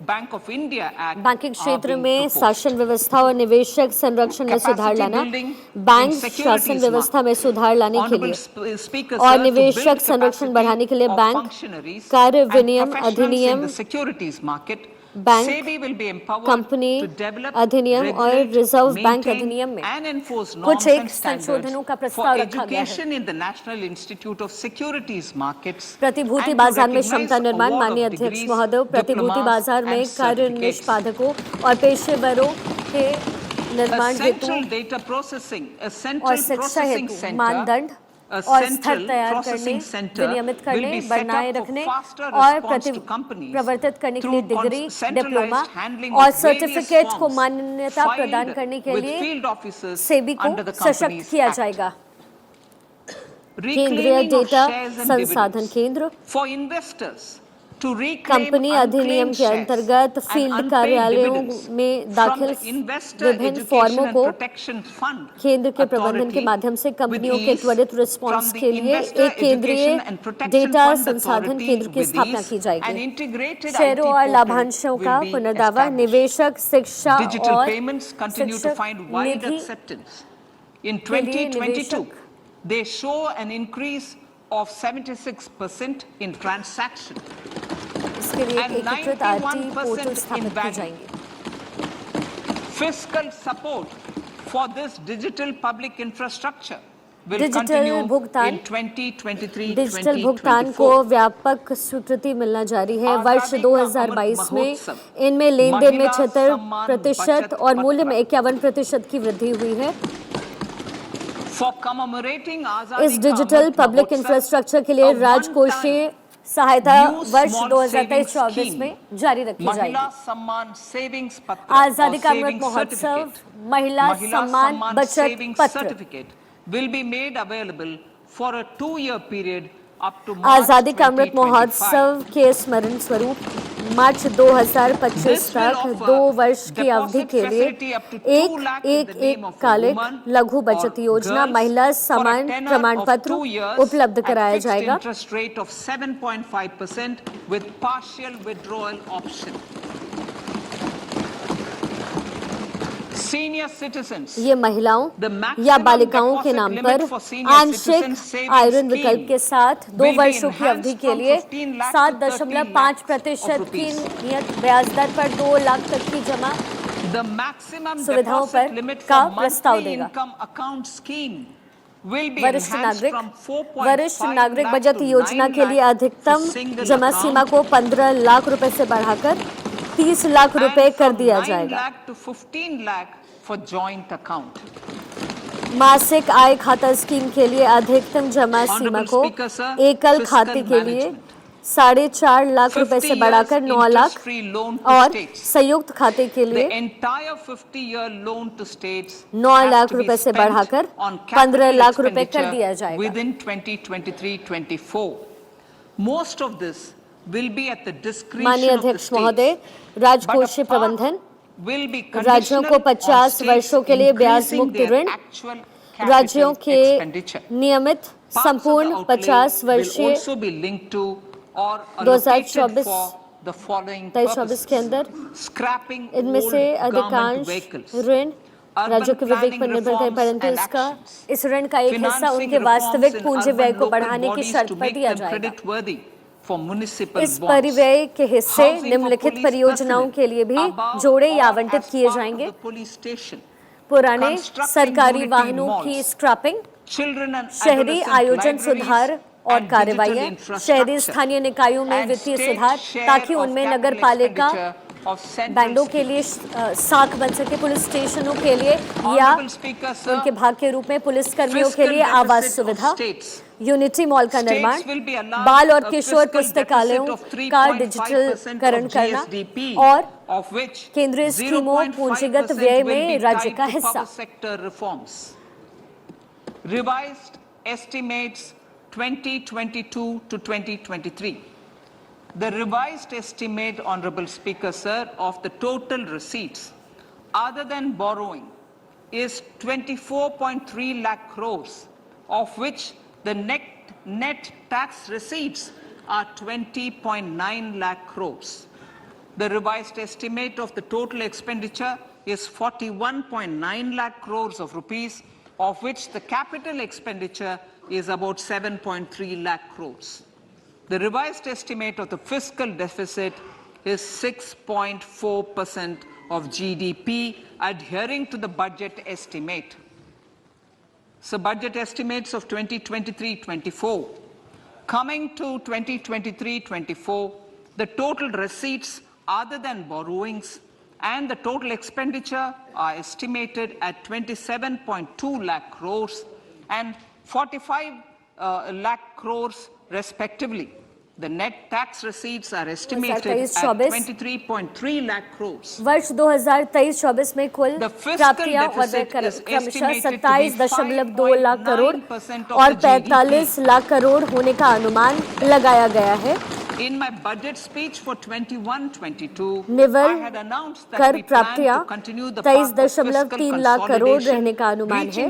[SPEAKER 2] Bank of India Act
[SPEAKER 3] banking
[SPEAKER 2] are
[SPEAKER 3] क्षेत्र
[SPEAKER 2] being
[SPEAKER 3] में
[SPEAKER 2] proposed.
[SPEAKER 3] शासन व्यवस्था और निवेशक संरक्षण में सुधार
[SPEAKER 2] Capacity
[SPEAKER 3] लाना,
[SPEAKER 2] building
[SPEAKER 3] बैंक
[SPEAKER 2] in securities
[SPEAKER 3] शासन व्यवस्था में सुधार लाने के
[SPEAKER 2] Honorable
[SPEAKER 3] लिए
[SPEAKER 2] Speaker,
[SPEAKER 3] और
[SPEAKER 2] sir, to
[SPEAKER 3] निवेशक
[SPEAKER 2] build
[SPEAKER 3] संरक्षण
[SPEAKER 2] capacity
[SPEAKER 3] बढ़ाने के लिए
[SPEAKER 2] of
[SPEAKER 3] बैंक
[SPEAKER 2] functionaries
[SPEAKER 3] कार्य
[SPEAKER 2] and
[SPEAKER 3] विनियम
[SPEAKER 2] professionals in
[SPEAKER 3] अधिनियम,
[SPEAKER 2] the securities market,
[SPEAKER 3] bank
[SPEAKER 2] SEBI will be empowered
[SPEAKER 3] company
[SPEAKER 2] to develop,
[SPEAKER 3] अधिनियम और
[SPEAKER 2] regulate,
[SPEAKER 3] रिजर्व बैंक
[SPEAKER 2] maintain
[SPEAKER 3] अधिनियम में
[SPEAKER 2] and enforce
[SPEAKER 3] कुछ
[SPEAKER 2] norms
[SPEAKER 3] एक
[SPEAKER 2] and standards
[SPEAKER 3] संशोधनों का
[SPEAKER 2] for
[SPEAKER 3] प्रस्ताव रखा गया है।
[SPEAKER 2] education in the National Institute of Securities Markets
[SPEAKER 3] प्रतिभूति
[SPEAKER 2] and to
[SPEAKER 3] बाजार में
[SPEAKER 2] recognize
[SPEAKER 3] क्षमता निर्माण,
[SPEAKER 2] award of
[SPEAKER 3] माननीय अध्यक्ष
[SPEAKER 2] degrees,
[SPEAKER 3] महोदय, प्रतिभूति
[SPEAKER 2] diplomas
[SPEAKER 3] बाजार में
[SPEAKER 2] and
[SPEAKER 3] कार्य
[SPEAKER 2] certificates.
[SPEAKER 3] निष्पादकों और पेशेवरों के
[SPEAKER 2] A
[SPEAKER 3] निर्माण हेतु
[SPEAKER 2] central data processing, a
[SPEAKER 3] और
[SPEAKER 2] central
[SPEAKER 3] शिक्षा
[SPEAKER 2] processing
[SPEAKER 3] हेतु
[SPEAKER 2] center,
[SPEAKER 3] मानदंड
[SPEAKER 2] a
[SPEAKER 3] और
[SPEAKER 2] central
[SPEAKER 3] स्तर तैयार करने,
[SPEAKER 2] processing center
[SPEAKER 3] विनियमित
[SPEAKER 2] will
[SPEAKER 3] करने,
[SPEAKER 2] be set
[SPEAKER 3] बनाए
[SPEAKER 2] up for
[SPEAKER 3] रखने
[SPEAKER 2] faster
[SPEAKER 3] और
[SPEAKER 2] response to companies
[SPEAKER 3] प्रवर्तित करने के लिए
[SPEAKER 2] through
[SPEAKER 3] degree,
[SPEAKER 2] centralized
[SPEAKER 3] diploma
[SPEAKER 2] handling
[SPEAKER 3] और
[SPEAKER 2] of various
[SPEAKER 3] सर्टिफिकेट को
[SPEAKER 2] forms
[SPEAKER 3] मान्यता प्रदान
[SPEAKER 2] filed
[SPEAKER 3] करने के
[SPEAKER 2] with
[SPEAKER 3] लिए
[SPEAKER 2] field officers
[SPEAKER 3] सेबी को
[SPEAKER 2] under the
[SPEAKER 3] सशक्त
[SPEAKER 2] Companies
[SPEAKER 3] किया
[SPEAKER 2] Act.
[SPEAKER 3] जाएगा। केंद्रीय
[SPEAKER 2] Reclaiming of
[SPEAKER 3] data
[SPEAKER 2] shares and
[SPEAKER 3] संसाधन
[SPEAKER 2] dividends
[SPEAKER 3] केंद्र
[SPEAKER 2] for investors to reclaim
[SPEAKER 3] company अधिनियम
[SPEAKER 2] unclaimed
[SPEAKER 3] के
[SPEAKER 2] shares
[SPEAKER 3] अंतर्गत
[SPEAKER 2] and
[SPEAKER 3] फील्ड
[SPEAKER 2] unpaid
[SPEAKER 3] कार्यालयों
[SPEAKER 2] dividends
[SPEAKER 3] में
[SPEAKER 2] from
[SPEAKER 3] दाखिल
[SPEAKER 2] the Investor
[SPEAKER 3] विभिन्न
[SPEAKER 2] Education
[SPEAKER 3] फॉर्मों
[SPEAKER 2] and
[SPEAKER 3] को
[SPEAKER 2] Protection Fund
[SPEAKER 3] केंद्र के प्रबंधन के
[SPEAKER 2] Authority
[SPEAKER 3] माध्यम से
[SPEAKER 2] with
[SPEAKER 3] कंपनियों के
[SPEAKER 2] ease
[SPEAKER 3] त्वरित रिस्पांस
[SPEAKER 2] from the
[SPEAKER 3] के लिए
[SPEAKER 2] Investor
[SPEAKER 3] एक केंद्रीय
[SPEAKER 2] Education and Protection
[SPEAKER 3] data
[SPEAKER 2] Fund
[SPEAKER 3] संसाधन
[SPEAKER 2] Authority
[SPEAKER 3] केंद्र की
[SPEAKER 2] with
[SPEAKER 3] स्थापना
[SPEAKER 2] ease
[SPEAKER 3] की
[SPEAKER 2] and
[SPEAKER 3] जाएगी।
[SPEAKER 2] integrated
[SPEAKER 3] शेयरों
[SPEAKER 2] IT
[SPEAKER 3] और
[SPEAKER 2] portal
[SPEAKER 3] लाभांशों का
[SPEAKER 2] will be
[SPEAKER 3] पुनर्दावा,
[SPEAKER 2] established.
[SPEAKER 3] निवेशक शिक्षा
[SPEAKER 2] Digital
[SPEAKER 3] और
[SPEAKER 2] payments continue to
[SPEAKER 3] शिक्षक
[SPEAKER 2] find wide
[SPEAKER 3] Nidhi
[SPEAKER 2] acceptance. In
[SPEAKER 3] के लिए
[SPEAKER 2] 2022,
[SPEAKER 3] निवेशक
[SPEAKER 2] they show an increase of 76% in transaction
[SPEAKER 3] इसके लिए
[SPEAKER 2] and
[SPEAKER 3] एकीकृत आरटी पोर्टल
[SPEAKER 2] 91% in
[SPEAKER 3] स्थापित की
[SPEAKER 2] value.
[SPEAKER 3] जाएंगी।
[SPEAKER 2] Fiscal support for this digital public infrastructure will
[SPEAKER 3] digital
[SPEAKER 2] continue
[SPEAKER 3] भुगतान
[SPEAKER 2] in 2023-2024.
[SPEAKER 3] डिजिटल भुगतान को व्यापक स्वीकृति मिलना जारी है। वर्ष 2022 में इनमें लेन-देन में 76% और मूल्य में 51% की वृद्धि हुई है।
[SPEAKER 2] For commemorating Azadi
[SPEAKER 3] इस
[SPEAKER 2] Ka
[SPEAKER 3] digital
[SPEAKER 2] Amrit
[SPEAKER 3] public
[SPEAKER 2] Mahotsav,
[SPEAKER 3] infrastructure के लिए
[SPEAKER 2] a
[SPEAKER 3] राजकोषीय
[SPEAKER 2] one-time
[SPEAKER 3] सहायता
[SPEAKER 2] new
[SPEAKER 3] वर्ष
[SPEAKER 2] small
[SPEAKER 3] 2023-24
[SPEAKER 2] savings
[SPEAKER 3] में जारी रखी
[SPEAKER 2] Mahila
[SPEAKER 3] जाएगी।
[SPEAKER 2] Samman Savings Patra
[SPEAKER 3] आजादी
[SPEAKER 2] or
[SPEAKER 3] का अमृत
[SPEAKER 2] Savings
[SPEAKER 3] महोत्सव
[SPEAKER 2] Certificate,
[SPEAKER 3] महिला
[SPEAKER 2] Mahila
[SPEAKER 3] सम्मान
[SPEAKER 2] Samman
[SPEAKER 3] बचत
[SPEAKER 2] Savings
[SPEAKER 3] पत्र
[SPEAKER 2] Certificate will be made available for a 2-year period up to March
[SPEAKER 3] आजादी का अमृत
[SPEAKER 2] 2025.
[SPEAKER 3] महोत्सव के स्मरण स्वरूप मार्च 2025
[SPEAKER 2] This will
[SPEAKER 3] तक
[SPEAKER 2] offer
[SPEAKER 3] 2 वर्ष की अवधि
[SPEAKER 2] deposit
[SPEAKER 3] के लिए
[SPEAKER 2] facility up to 2 lakh in the name of a
[SPEAKER 3] कालिक
[SPEAKER 2] woman
[SPEAKER 3] लघु
[SPEAKER 2] or
[SPEAKER 3] बचत योजना
[SPEAKER 2] girls
[SPEAKER 3] महिला
[SPEAKER 2] for a
[SPEAKER 3] समान
[SPEAKER 2] tenor
[SPEAKER 3] प्रमाण
[SPEAKER 2] of
[SPEAKER 3] पत्र
[SPEAKER 2] 2 years
[SPEAKER 3] उपलब्ध
[SPEAKER 2] at
[SPEAKER 3] कराया
[SPEAKER 2] fixed
[SPEAKER 3] जाएगा।
[SPEAKER 2] interest rate of 7.5% with partial withdrawal option. Senior citizens,
[SPEAKER 3] ये महिलाओं
[SPEAKER 2] the maximum
[SPEAKER 3] या बालिकाओं के
[SPEAKER 2] deposit
[SPEAKER 3] नाम
[SPEAKER 2] limit
[SPEAKER 3] पर
[SPEAKER 2] for senior
[SPEAKER 3] आंशिक
[SPEAKER 2] citizens savings
[SPEAKER 3] आयरन
[SPEAKER 2] scheme
[SPEAKER 3] विकल्प के साथ 2
[SPEAKER 2] will be
[SPEAKER 3] वर्षों की अवधि
[SPEAKER 2] enhanced
[SPEAKER 3] के
[SPEAKER 2] from
[SPEAKER 3] लिए
[SPEAKER 2] 15 lakh to 30
[SPEAKER 3] 7.5% की
[SPEAKER 2] rupees.
[SPEAKER 3] नियत ब्याज दर पर 2 लाख तक की जमा
[SPEAKER 2] The maximum
[SPEAKER 3] सुविधाओं
[SPEAKER 2] deposit
[SPEAKER 3] पर
[SPEAKER 2] limit
[SPEAKER 3] का
[SPEAKER 2] for
[SPEAKER 3] प्रस्ताव
[SPEAKER 2] monthly
[SPEAKER 3] देगा।
[SPEAKER 2] income account scheme will be
[SPEAKER 3] वरिष्ठ
[SPEAKER 2] enhanced
[SPEAKER 3] नागरिक
[SPEAKER 2] from 4.5
[SPEAKER 3] वरिष्ठ नागरिक
[SPEAKER 2] lakh
[SPEAKER 3] बचत
[SPEAKER 2] to
[SPEAKER 3] योजना
[SPEAKER 2] 9
[SPEAKER 3] के लिए
[SPEAKER 2] lakh
[SPEAKER 3] अधिकतम
[SPEAKER 2] for single
[SPEAKER 3] जमा
[SPEAKER 2] account
[SPEAKER 3] सीमा को 15 लाख रुपए से बढ़ाकर 30 लाख रुपए
[SPEAKER 2] and
[SPEAKER 3] कर
[SPEAKER 2] from
[SPEAKER 3] दिया
[SPEAKER 2] 9
[SPEAKER 3] जाएगा।
[SPEAKER 2] lakh to 15 lakh for joint account.
[SPEAKER 3] मासिक आय खाता स्कीम के लिए अधिकतम जमा सीमा
[SPEAKER 2] Honorable
[SPEAKER 3] को
[SPEAKER 2] Speaker, sir,
[SPEAKER 3] एकल
[SPEAKER 2] fiscal
[SPEAKER 3] खाते के लिए
[SPEAKER 2] management.
[SPEAKER 3] 4.5 लाख रुपए
[SPEAKER 2] 50
[SPEAKER 3] से बढ़ाकर
[SPEAKER 2] years
[SPEAKER 3] 9 lakh
[SPEAKER 2] interest-free loan to
[SPEAKER 3] और
[SPEAKER 2] states.
[SPEAKER 3] संयुक्त खाते के
[SPEAKER 2] The
[SPEAKER 3] लिए
[SPEAKER 2] entire 50-year loan to states
[SPEAKER 3] 9
[SPEAKER 2] has
[SPEAKER 3] lakh
[SPEAKER 2] to be
[SPEAKER 3] रुपए से
[SPEAKER 2] spent
[SPEAKER 3] बढ़ाकर
[SPEAKER 2] on
[SPEAKER 3] 15
[SPEAKER 2] capital
[SPEAKER 3] लाख रुपए कर
[SPEAKER 2] expenditure
[SPEAKER 3] दिया जाएगा।
[SPEAKER 2] within 2023-24. Most of this will be at the discretion
[SPEAKER 3] माननीय
[SPEAKER 2] of the
[SPEAKER 3] अध्यक्ष
[SPEAKER 2] states.
[SPEAKER 3] महोदय,
[SPEAKER 2] But
[SPEAKER 3] राजकोषीय
[SPEAKER 2] a part
[SPEAKER 3] प्रबंधन
[SPEAKER 2] will be
[SPEAKER 3] राज्यों
[SPEAKER 2] conditional
[SPEAKER 3] को
[SPEAKER 2] on
[SPEAKER 3] 50
[SPEAKER 2] states
[SPEAKER 3] वर्षों के लिए ब्याज
[SPEAKER 2] increasing
[SPEAKER 3] मुक्त
[SPEAKER 2] their
[SPEAKER 3] ऋण,
[SPEAKER 2] actual
[SPEAKER 3] राज्यों
[SPEAKER 2] capital
[SPEAKER 3] के
[SPEAKER 2] expenditure.
[SPEAKER 3] नियमित
[SPEAKER 2] Parts of the
[SPEAKER 3] संपूर्ण
[SPEAKER 2] outlay
[SPEAKER 3] 50
[SPEAKER 2] will
[SPEAKER 3] वर्षीय
[SPEAKER 2] also be linked to or allocated for the following
[SPEAKER 3] 23-24 के
[SPEAKER 2] purposes.
[SPEAKER 3] अंदर
[SPEAKER 2] Scrapping
[SPEAKER 3] इनमें
[SPEAKER 2] old
[SPEAKER 3] से
[SPEAKER 2] government
[SPEAKER 3] अधिकांश
[SPEAKER 2] vehicles,
[SPEAKER 3] ऋण राज्यों के
[SPEAKER 2] urban
[SPEAKER 3] विवेक पर
[SPEAKER 2] planning
[SPEAKER 3] निर्भर करे,
[SPEAKER 2] reforms
[SPEAKER 3] परंतु
[SPEAKER 2] and
[SPEAKER 3] इसका
[SPEAKER 2] actions,
[SPEAKER 3] इस ऋण का एक हिस्सा
[SPEAKER 2] financing
[SPEAKER 3] उनके
[SPEAKER 2] reforms
[SPEAKER 3] वास्तविक
[SPEAKER 2] in
[SPEAKER 3] पूंजी व्यय
[SPEAKER 2] urban
[SPEAKER 3] को
[SPEAKER 2] local
[SPEAKER 3] बढ़ाने की
[SPEAKER 2] bodies
[SPEAKER 3] शर्त
[SPEAKER 2] to
[SPEAKER 3] पर
[SPEAKER 2] make
[SPEAKER 3] दिया
[SPEAKER 2] them
[SPEAKER 3] जाएगा।
[SPEAKER 2] credit-worthy for municipal
[SPEAKER 3] इस
[SPEAKER 2] bonds.
[SPEAKER 3] परिव्यय के हिस्से
[SPEAKER 2] Housing for
[SPEAKER 3] निम्नलिखित
[SPEAKER 2] police
[SPEAKER 3] परियोजनाओं
[SPEAKER 2] personnel
[SPEAKER 3] के लिए भी
[SPEAKER 2] above
[SPEAKER 3] जोड़े या
[SPEAKER 2] or
[SPEAKER 3] आवंटित
[SPEAKER 2] as
[SPEAKER 3] किए
[SPEAKER 2] part of
[SPEAKER 3] जाएंगे।
[SPEAKER 2] the police station.
[SPEAKER 3] पुराने
[SPEAKER 2] Constructing
[SPEAKER 3] सरकारी
[SPEAKER 2] unity
[SPEAKER 3] वाहनों
[SPEAKER 2] malls,
[SPEAKER 3] की स्क्रैपिंग,
[SPEAKER 2] children and
[SPEAKER 3] शहरी
[SPEAKER 2] adolescent
[SPEAKER 3] आयोजन
[SPEAKER 2] libraries
[SPEAKER 3] सुधार और
[SPEAKER 2] and
[SPEAKER 3] कार्रवाइयाँ,
[SPEAKER 2] digital
[SPEAKER 3] शहरी
[SPEAKER 2] infrastructure
[SPEAKER 3] स्थानीय निकायों में
[SPEAKER 2] and
[SPEAKER 3] वित्तीय
[SPEAKER 2] state
[SPEAKER 3] सुधार
[SPEAKER 2] share
[SPEAKER 3] ताकि
[SPEAKER 2] of
[SPEAKER 3] उनमें
[SPEAKER 2] capital
[SPEAKER 3] नगर पालिका
[SPEAKER 2] expenditure of central
[SPEAKER 3] बैंडों के लिए साख बन सके, पुलिस स्टेशनों के लिए या
[SPEAKER 2] Honorable Speaker, sir,
[SPEAKER 3] उनके भाग के रूप में पुलिस कर्मियों के
[SPEAKER 2] fiscal
[SPEAKER 3] लिए आवास
[SPEAKER 2] deficit of
[SPEAKER 3] सुविधा,
[SPEAKER 2] states.
[SPEAKER 3] यूनिटी मॉल का निर्माण,
[SPEAKER 2] States will be allowed
[SPEAKER 3] बाल और
[SPEAKER 2] a
[SPEAKER 3] किशोर
[SPEAKER 2] fiscal
[SPEAKER 3] पुस्तकालयों
[SPEAKER 2] deficit of
[SPEAKER 3] का
[SPEAKER 2] 3.5%
[SPEAKER 3] डिजिटलीकरण
[SPEAKER 2] of
[SPEAKER 3] करना
[SPEAKER 2] GSDP,
[SPEAKER 3] और
[SPEAKER 2] of which
[SPEAKER 3] केंद्रीय स्कीमों
[SPEAKER 2] 0.5%
[SPEAKER 3] पूंजीगत व्यय
[SPEAKER 2] will
[SPEAKER 3] में
[SPEAKER 2] be
[SPEAKER 3] राज्य
[SPEAKER 2] tied
[SPEAKER 3] का
[SPEAKER 2] to
[SPEAKER 3] हिस्सा।
[SPEAKER 2] public sector reforms. Revised estimates 2022 to 2023. The revised estimate, Honorable Speaker, sir, of the total receipts other than borrowing is 24.3 lakh crores, of which the net tax receipts are 20.9 lakh crores. The revised estimate of the total expenditure is 41.9 lakh crores of rupees, of which the capital expenditure is about 7.3 lakh crores. The revised estimate of the fiscal deficit is 6.4% of GDP, adhering to the budget estimate. So budget estimates of 2023-24. Coming to 2023-24, the total receipts other than borrowings and the total expenditure are estimated at 27.2 lakh crores and 45 lakh crores respectively. The net tax receipts are estimated at 23.3 lakh crores.
[SPEAKER 3] वर्ष 2023-24 में कुल प्राप्तियां और व्यय क्रमशः 27.2 लाख करोड़ और 45 लाख करोड़ होने का अनुमान लगाया गया है।
[SPEAKER 2] In my budget speech for 21-22,
[SPEAKER 3] निवल
[SPEAKER 2] I had announced that
[SPEAKER 3] कर
[SPEAKER 2] we plan
[SPEAKER 3] प्राप्तियां
[SPEAKER 2] to continue the path of fiscal
[SPEAKER 3] 23.3 lakh crore रहने का अनुमान है।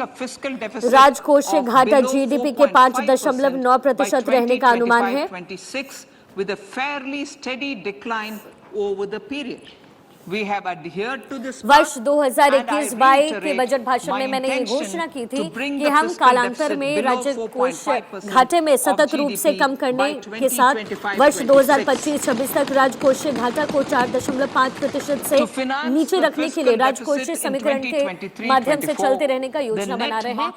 [SPEAKER 3] राजकोषीय घाटा जीडीपी के 5.9% रहने का अनुमान है।
[SPEAKER 2] With a fairly steady decline over the period. We have adhered to this
[SPEAKER 3] वर्ष 2021-22 के बजट भाषण में मैंने ये घोषणा की थी कि हम कालांतर में राज्य कोष घाटे में सतत रूप से कम करने के साथ वर्ष 2025-26 तक राजकोषीय घाटा को 4.5% से नीचे रखने के लिए राजकोषीय समीकरण के माध्यम से चलते रहने का योजना बना रहे हैं।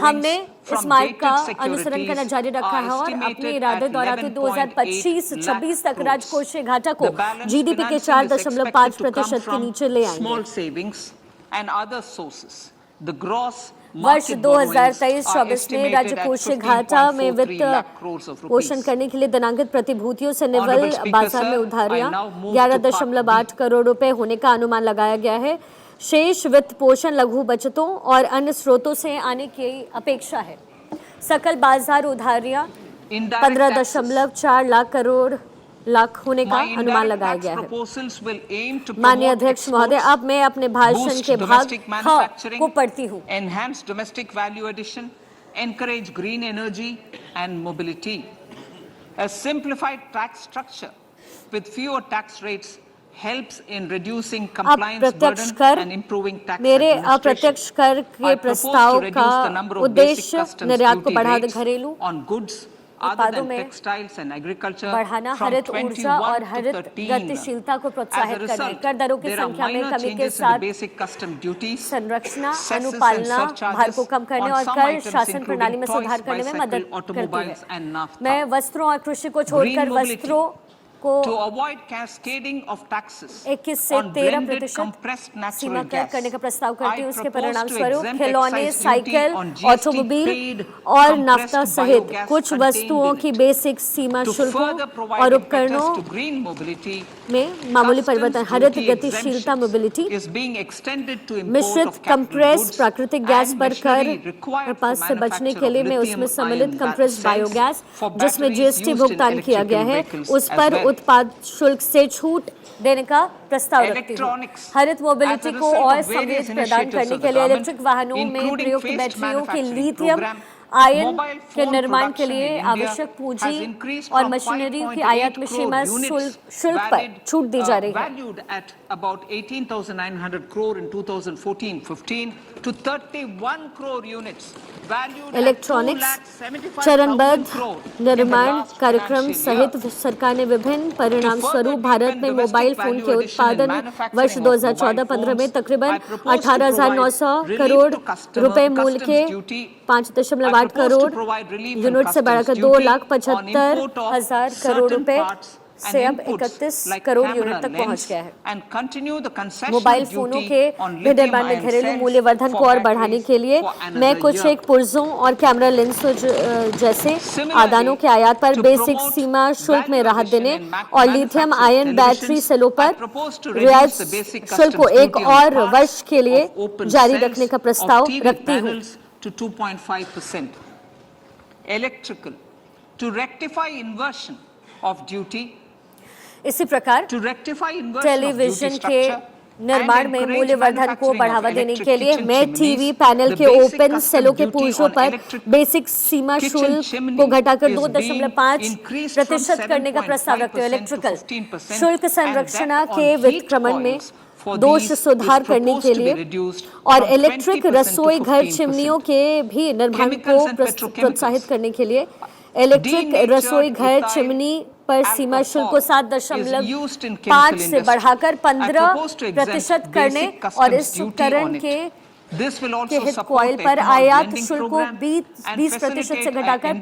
[SPEAKER 3] हमने इस मार्ग का अनुसरण करना जारी रखा है और अपने इरादे दोहराते 2025-26 तक राजकोषीय घाटा को जीडीपी के 4.5% के नीचे ले आएंगे। वर्ष 2023-24 में राजकोषीय घाटा में वित्त पोषण करने के लिए दिनांकित प्रतिभूतियों से निवल बाजार में उधारियां 11.8 करोड़ रुपए होने का अनुमान लगाया गया है। शेष वित्त पोषण लघु बचतों और अन्य स्रोतों से आने की अपेक्षा है। सकल बाजार उधारियां 15.4 लाख करोड़ होने का अनुमान लगाया गया है। माननीय अध्यक्ष महोदय, अब मैं अपने भाषण के भाग को पढ़ती हूँ।
[SPEAKER 2] Enhance domestic value addition, encourage green energy and mobility. A simplified tax structure with fewer tax rates helps in reducing compliance burden and improving tax
[SPEAKER 3] मेरे
[SPEAKER 2] administration.
[SPEAKER 3] अप्रत्यक्ष कर के प्रस्ताव का उद्देश्य निर्यात को बढ़ावा घरेलू उत्पादों में बढ़ाना, हरित ऊर्जा और हरित गतिशीलता को प्रोत्साहित करने, कर दरों की संख्या में कमी के साथ संरचना, अनुपालना भार को कम करने और कर शासन प्रणाली में सुधार करने में मदद करती है। मैं वस्त्रों और कृषि को छोड़कर वस्त्रों को 21 से 13% सीमा करने का प्रस्ताव करती हूँ। उसके परिणाम स्वरूप खिलौने, साइकिल, ऑटोमोबाइल और नाफ्ता सहित कुछ वस्तुओं की बेसिक सीमा शुल्कों और उपकरणों में मामूली परिवर्तन। हरित गतिशीलता मोबिलिटी, मिश्रित कंप्रेस्ड प्राकृतिक गैस पर कर पास से बचने के लिए मैं उसमें सम्मिलित कंप्रेस्ड बायोगैस जिसमें जीएसटी भुगतान किया गया है उस पर उत्पाद शुल्क से छूट देने का प्रस्ताव रखती हूँ। हरित मोबिलिटी को और समृद्ध प्रदान करने के लिए इलेक्ट्रिक वाहनों में प्रयुक्त बैटरियों की लिथियम आयन के निर्माण के लिए आवश्यक पूंजी और मशीनरी की आयात में सीमा शुल्क पर छूट दी जा रही है।
[SPEAKER 2] About 18,900 crore in 2014-15 to 31 crore units valued
[SPEAKER 3] electronics चरणबद्ध निर्माण कार्यक्रम सहित सरकार ने विभिन्न परिणाम स्वरूप भारत में मोबाइल फोन के उत्पादन वर्ष 2014-15 में तकरीबन 18,900 करोड़ रुपए मूल्य के 5.8 करोड़ यूनिट से बढ़ाकर 2,75,000 करोड़ रुपए से अब 31 करोड़ यूनिट तक पहुंच गया है। मोबाइल फोनों के विनिर्माण में घरेलू मूल्य वर्धन को और बढ़ाने के लिए मैं कुछ एक पुर्जों और कैमरा लेंसों जैसे आदानों के आयात पर बेसिक सीमा शुल्क में राहत देने और लिथियम आयन बैटरी सेलों पर रियायत शुल्क को एक और वर्ष के लिए जारी रखने का प्रस्ताव रखती हूँ।
[SPEAKER 2] Electrical to rectify inversion of duty.
[SPEAKER 3] इसी प्रकार टेलीविजन के निर्माण में मूल्यवर्धन को बढ़ावा देने के लिए मैं टीवी पैनल के ओपन सेलों के पुरुषों पर बेसिक सीमा शुल्क को घटाकर 2.5% करने का प्रस्ताव रखते हुए इलेक्ट्रिकल शुल्क संरचना के विक्रमण में दोष सुधार करने के लिए और इलेक्ट्रिक रसोई घर चिमनियों के भी निर्माण को प्रोत्साहित करने के लिए इलेक्ट्रिक रसोई घर चिमनी पर सीमा शुल्क को 7.5 से बढ़ाकर 15% करने और इस उपकरण के हित कॉइल पर आयात शुल्क को 20% से घटाकर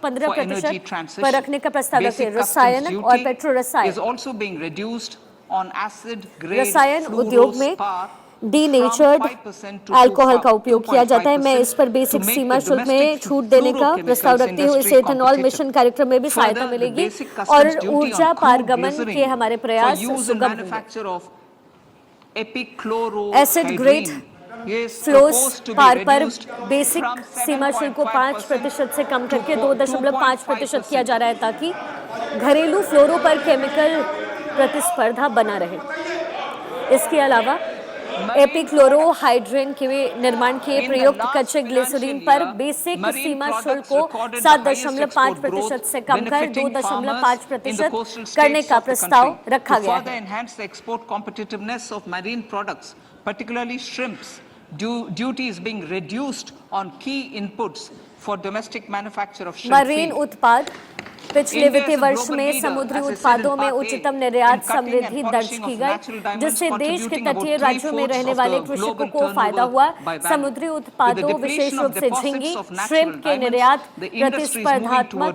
[SPEAKER 3] 15% पर रखने का प्रस्ताव रखते हैं। रसायन और पेट्रो रसायन उद्योग में डीनेचर्ड अल्कोहल का उपयोग किया जाता है। मैं इस पर बेसिक सीमा शुल्क में छूट देने का प्रस्ताव रखती हूँ। इससे इथेनॉल मिशन कार्यक्रम में भी सहायता मिलेगी और ऊर्जा पारगमन के हमारे प्रयास सुगम होंगे। एसिड ग्रेड फ्लोस पार पर बेसिक सीमा शुल्क को 5% से कम करके 2.5% किया जा रहा है ताकि घरेलू फ्लोरो पर केमिकल प्रतिस्पर्धा बना रहे। इसके अलावा एपिक्लोरोहाइड्रेन के निर्माण के प्रयुक्त कच्चे ग्लिसरीन पर बेसिक सीमा शुल्क को 7.5% से कम कर 2.5% करने का प्रस्ताव रखा गया है।
[SPEAKER 2] Duty is being reduced on key inputs for domestic manufacture of shrimp.
[SPEAKER 3] Marine उत्पाद पिछले वित्तीय वर्ष में समुद्री उत्पादों में उच्चतम निर्यात समृद्धि दर्ज की गई, जिससे देश के तटीय राज्यों में रहने वाले कृषकों को फायदा हुआ। समुद्री उत्पादों विशेष रूप से झींगी श्रिम्प के निर्यात प्रतिस्पर्धात्मक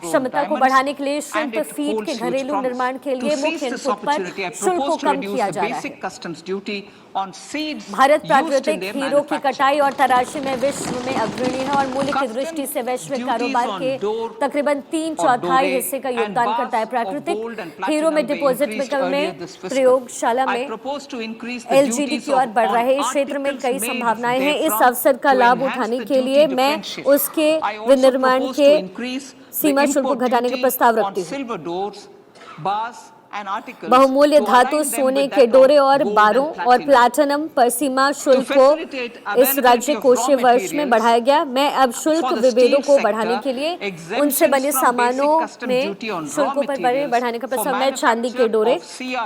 [SPEAKER 3] क्षमता को बढ़ाने के लिए श्रिम्प फीड के घरेलू निर्माण के लिए मुख्य इनपुट पर शुल्क को कम किया जा रहा है। भारत प्राकृतिक हीरो की कटाई और तराशी में विश्व में अग्रणी है और मूल्य की दृष्टि से वैश्विक कारोबार के तकरीबन 3/4 हिस्से का योगदान करता है। प्राकृतिक हीरो में डिपॉजिट में प्रयोगशाला में एलजीडी की ओर बढ़ रहे इस क्षेत्र में कई संभावनाएं हैं। इस अवसर का लाभ उठाने के लिए मैं उसके विनिर्माण के सीमा शुल्क को घटाने का प्रस्ताव रखती हूँ। बहुमूल्य धातु सोने के डोरे और बारों और प्लैटिनम पर सीमा शुल्क को इस राज्य कोषीय वर्ष में बढ़ाया गया। मैं अब शुल्क विभेदों को बढ़ाने के लिए उनसे बने सामानों में शुल्कों पर बढ़ाने का प्रस्ताव मैं चांदी के डोरे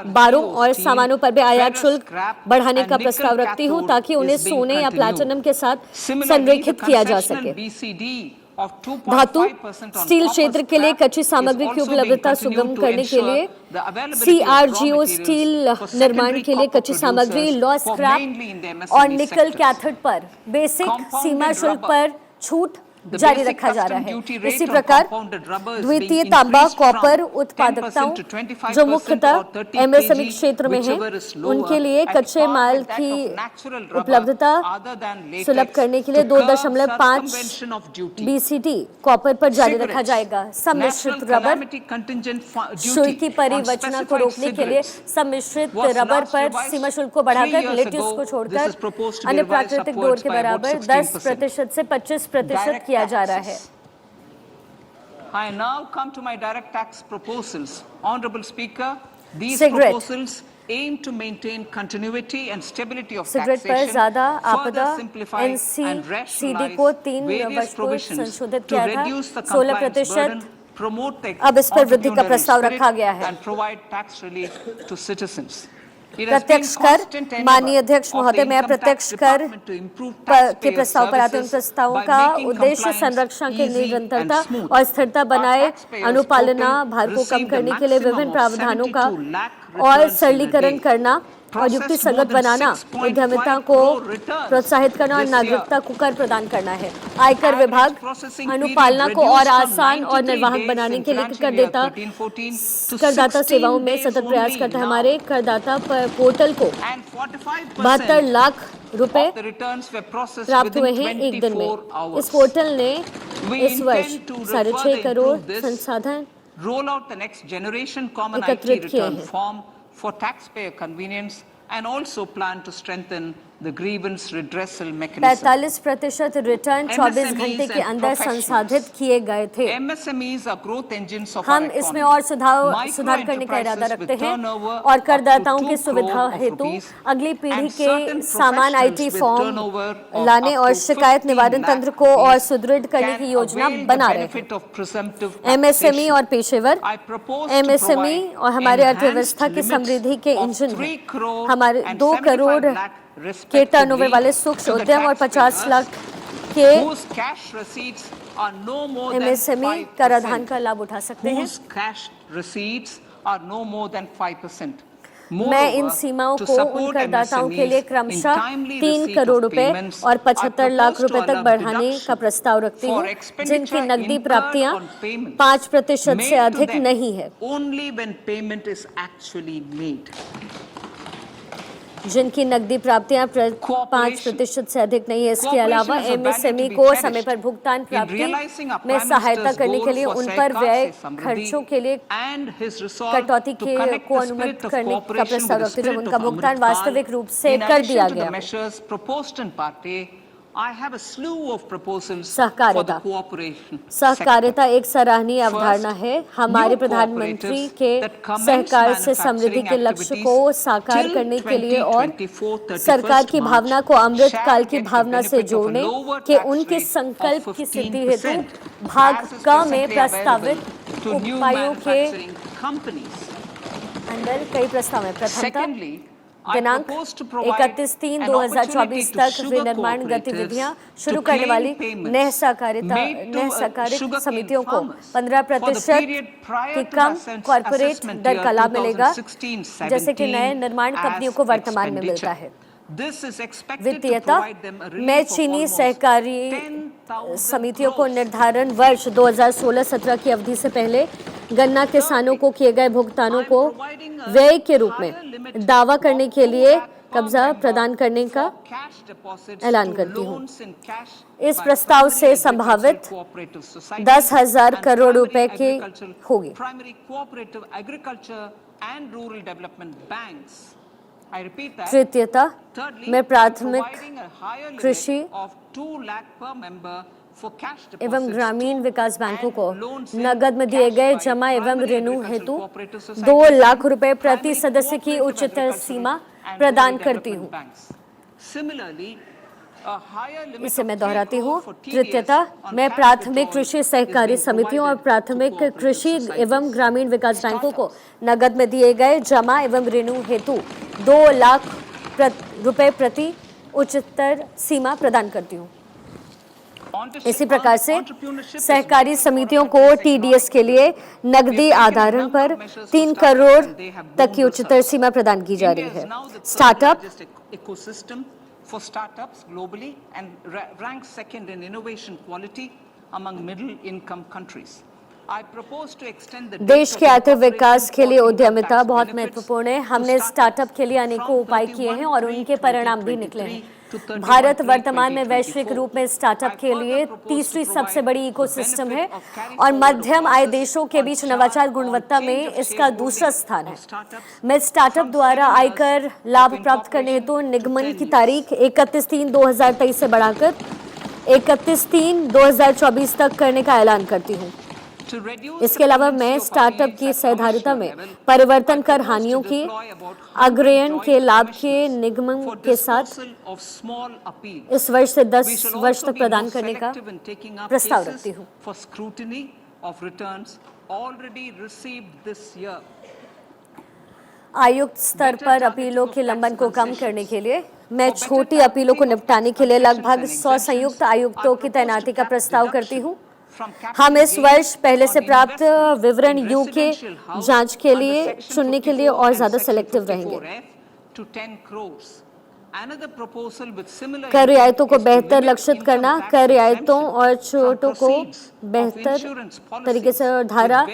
[SPEAKER 3] बारों और सामानों पर भी आयात शुल्क बढ़ाने का प्रस्ताव रखती हूँ ताकि उन्हें सोने या प्लैटिनम के साथ संरेखित किया जा सके। धातु स्टील क्षेत्र के लिए कच्ची सामग्री की उपलब्धता सुगम करने के लिए CRGO स्टील निर्माण के लिए कच्ची सामग्री लॉ स्क्रैप और निकल कैथोड पर बेसिक सीमा शुल्क पर छूट जारी रखा जा रहा है। इसी प्रकार द्वितीय तांबा कॉपर उत्पादकताओं जो मुख्यतः MSME क्षेत्र में है उनके लिए कच्चे माल की उपलब्धता सुलभ करने के लिए 2.5 BCT कॉपर पर जारी रखा जाएगा। सम्मिश्रित रबर शुल्क की परिवचना को रोकने के लिए सम्मिश्रित रबर पर सीमा शुल्क को बढ़ाकर लेट्यूस को छोड़कर अन्य प्राकृतिक डोर के बराबर 10% से 25% किया जा रहा है।
[SPEAKER 2] I now come to my direct tax proposals. Honorable Speaker, these proposals aim to maintain continuity and stability of taxation, further simplify and rationalize various provisions to reduce the compliance burden, promote the entrepreneurial spirit and provide tax relief to citizens.
[SPEAKER 3] प्रत्यक्ष कर माननीय अध्यक्ष महोदय, मैं प्रत्यक्ष कर के प्रस्ताव पर आते हैं। उन प्रस्तावों का उद्देश्य संरक्षण की निरंतरता और स्थिरता बनाए अनुपालना भार को कम करने के लिए विभिन्न प्रावधानों का और सरलीकरण करना और युक्ति संगत बनाना, उद्यमिता को प्रोत्साहित करना और नागरिकता को कर प्रदान करना है। आयकर विभाग अनुपालना को और आसान और निर्वाहक बनाने के लिए करदाता सेवाओं में सतत प्रयास करता है। हमारे करदाता पोर्टल को 72 लाख रुपए प्राप्त हुए हैं एक दिन में। इस पोर्टल ने इस वर्ष 6.5 करोड़ संसाधन एकत्रित किए हैं।
[SPEAKER 2] for taxpayer convenience and also plan to strengthen the grievance redressal mechanism.
[SPEAKER 3] 45% return 24 घंटे के अंदर संसाधित किए गए थे।
[SPEAKER 2] MSMEs are growth engines of
[SPEAKER 3] हम
[SPEAKER 2] our
[SPEAKER 3] इसमें
[SPEAKER 2] economy.
[SPEAKER 3] और सुधार करने का इरादा रखते हैं और करदाताओं की सुविधा हेतु अगली पीढ़ी के समान IT फॉर्म लाने और शिकायत निवारण तंत्र को और सुदृढ़ करने की योजना बना रहे हैं। MSME और पेशेवर MSME और हमारे अर्थव्यवस्था की समृद्धि के इंजन हैं। हमारे 2 करोड़ के टर्नओवर वाले सूक्ष्म उद्यम और 50 लाख के MSME कराधान का लाभ उठा सकते हैं। मैं इन सीमाओं को उन करदाताओं के लिए क्रमशः 3 करोड़ रुपए और 75 लाख रुपए तक बढ़ाने का प्रस्ताव रखती हूँ, जिनकी नकदी प्राप्तियां 5% से अधिक नहीं है। जिनकी नकदी प्राप्तियां 5% से अधिक नहीं है। इसके अलावा MSME को समय पर भुगतान प्राप्ति में सहायता करने के लिए उन पर व्यय खर्चों के लिए कटौती को अनुमति करने का प्रस्ताव रखते जब उनका भुगतान वास्तविक रूप से कर दिया गया। सहकारिता एक सराहनीय अवधारणा है। हमारे प्रधानमंत्री के सहकार से समृद्धि के लक्ष्य को साकार करने के लिए और सरकार की भावना को अमृत काल की भावना से जोड़ने के उनके संकल्प की सिद्धि हेतु भाग क में प्रस्तावित उपायों के अंदर कई प्रस्ताव हैं। प्रथमतः दिनांक 31/3/2024 तक विनिर्माण गतिविधियां शुरू करने वाली नए सहकारिता समितियों को 15% की कम कॉर्पोरेट दर का लाभ मिलेगा, जैसे कि नए निर्माण कंपनियों को वर्तमान में मिलता है। वित्तीयता में चीनी सहकारी समितियों को निर्धारण वर्ष 2016-17 की अवधि से पहले गन्ना किसानों को किए गए भुगतानों को व्यय के रूप में दावा करने के लिए कब्जा प्रदान करने का ऐलान करती हूँ। इस प्रस्ताव से संभावित 10,000 करोड़ रुपए की होगी। तृतीयता में प्राथमिक कृषि एवं ग्रामीण विकास बैंकों को नगद में दिए गए जमा एवं ऋणों हेतु 2 लाख रुपए प्रति सदस्य की उच्चतर सीमा प्रदान करती हूँ। इसे मैं दोहराती हूँ। तृतीयता में प्राथमिक कृषि सहकारी समितियों और प्राथमिक कृषि एवं ग्रामीण विकास बैंकों को नगद में दिए गए जमा एवं ऋणों हेतु 2 लाख रुपए प्रति उच्चतर सीमा प्रदान करती हूँ। इसी प्रकार से सहकारी समितियों को TDS के लिए नकदी आधारण पर 3 करोड़ तक की उच्चतर सीमा प्रदान की जा रही है। Startup for startups globally and ranks second in innovation quality among middle income countries. I propose to extend the देश के आर्थिक विकास के लिए उद्यमिता बहुत महत्वपूर्ण है। हमने स्टार्टअप के लिए अनेकों उपाय किए हैं और उनके परिणाम भी निकले हैं। भारत वर्तमान में वैश्विक रूप में स्टार्टअप के लिए तीसरी सबसे बड़ी इकोसिस्टम है और मध्यम आय देशों के बीच नवाचार गुणवत्ता में इसका दूसरा स्थान है। मैं स्टार्टअप द्वारा आयकर लाभ प्राप्त करने हेतु निगमन की तारीख 31/3/2023 से बढ़ाकर 31/3/2024 तक करने का ऐलान करती हूँ। इसके अलावा मैं स्टार्टअप की सहधारिता में परिवर्तन कर हानियों की अग्रयन के लाभ के निगमन के साथ इस वर्ष से 10 वर्ष तक प्रदान करने का प्रस्ताव रखती हूँ। आयुक्त स्तर पर अपीलों के लंबन को कम करने के लिए मैं छोटी अपीलों को निपटाने के लिए लगभग 100 संयुक्त आयुक्तों की तैनाती का प्रस्ताव करती हूँ। हम इस वर्ष पहले से प्राप्त विवरण यूके जांच के लिए चुनने के लिए और ज्यादा सेलेक्टिव रहेंगे। कर रियायतों को बेहतर लक्षित करना, कर रियायतों और छूटों को बेहतर तरीके से धारा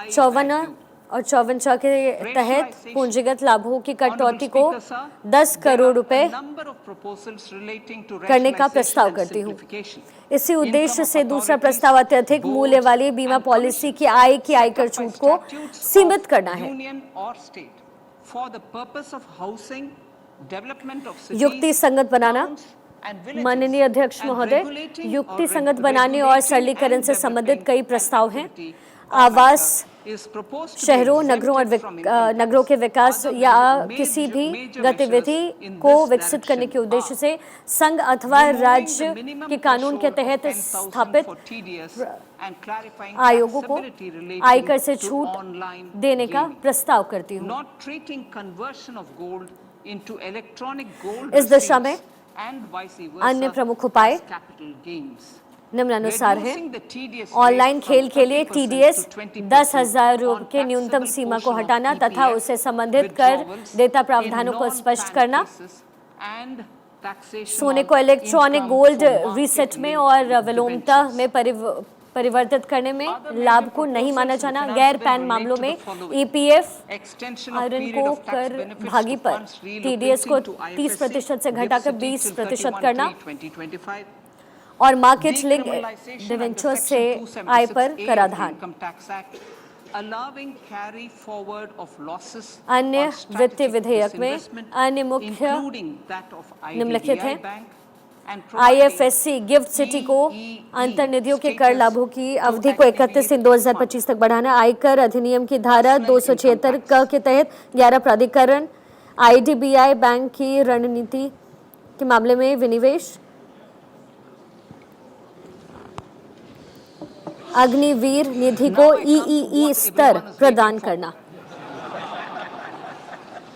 [SPEAKER 3] 54 और 54 के तहत पूंजीगत लाभों की कटौती को 10 करोड़ रुपए करने का प्रस्ताव करती हूँ। इसी उद्देश्य से दूसरा प्रस्ताव अत्यधिक मूल्य वाली बीमा पॉलिसी की आय की आयकर छूट को सीमित करना है। युक्ति संगत बनाना। माननीय अध्यक्ष महोदय, युक्ति संगत बनाने और सरलीकरण से संबंधित कई प्रस्ताव हैं। आवास शहरों, नगरों के विकास या किसी भी गतिविधि को विकसित करने के उद्देश्य से संघ अथवा राज्य के कानून के तहत स्थापित आयोगों को आयकर से छूट देने का प्रस्ताव करती हूँ। इस दिशा में अन्य प्रमुख उपाय निम्नानुसार है। ऑनलाइन खेल के लिए TDS 10,000 रुपये के न्यूनतम सीमा को हटाना तथा उससे संबंधित कर देयता प्रावधानों को स्पष्ट करना। सोने को इलेक्ट्रॉनिक गोल्ड रीसेट में और विलोमता में परिवर्तित करने में लाभ को नहीं माना जाना। गैर पैन मामलों में EPF आयरन को कर भागी पर TDS को 30% से घटाकर 20% करना और मार्केट लिंक डिवेंचर से आय पर कराधान। अन्य वित्तीय विधेयक में अन्य मुख्य निम्नलिखित हैं। IFSC गिफ्ट सिटी को अंतर्निधियों के कर लाभों की अवधि को 31 दिन 2025 तक बढ़ाना। आयकर अधिनियम की धारा 276 क के तहत 11 प्राधिकरण IDBI बैंक की रणनीति के मामले में विनिवेश। अग्निवीर निधि को EEE स्तर प्रदान करना।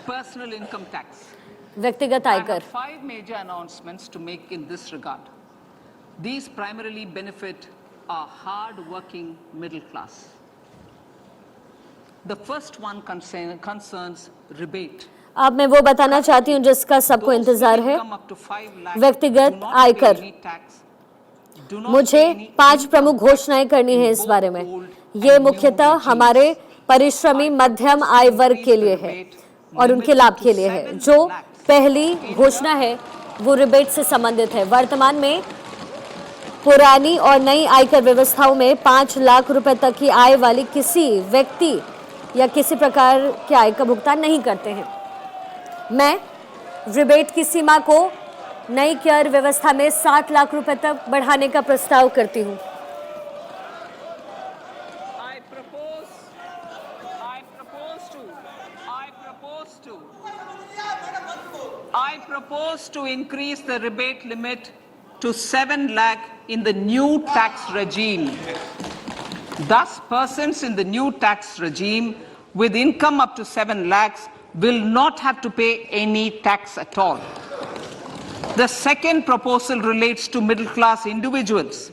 [SPEAKER 2] Personal income tax.
[SPEAKER 3] व्यक्तिगत
[SPEAKER 2] I
[SPEAKER 3] आयकर।
[SPEAKER 2] have 5 major announcements to make in this regard. These primarily benefit our hard-working middle class. The first one concerns rebate.
[SPEAKER 3] अब मैं वो बताना चाहती हूँ जिसका सबको इंतजार है। व्यक्तिगत आयकर। मुझे 5 प्रमुख घोषणाएं करनी है इस बारे में। ये मुख्यतः हमारे परिश्रमी मध्यम आय वर्ग के लिए है और उनके लाभ के लिए है। जो पहली घोषणा है वो रिबेट से संबंधित है। वर्तमान में पुरानी और नई आयकर व्यवस्थाओं में 5 लाख रुपए तक की आय वाली किसी व्यक्ति या किसी प्रकार के आय का भुगतान नहीं करते हैं। मैं रिबेट की सीमा को नई कर व्यवस्था में 7 लाख रुपए तक बढ़ाने का प्रस्ताव करती हूं।
[SPEAKER 2] I propose to increase the rebate limit to 7 lakh in the new tax regime. Thus, persons in the new tax regime with income up to 7 lakhs will not have to pay any tax at all. The second proposal relates to middle-class individuals.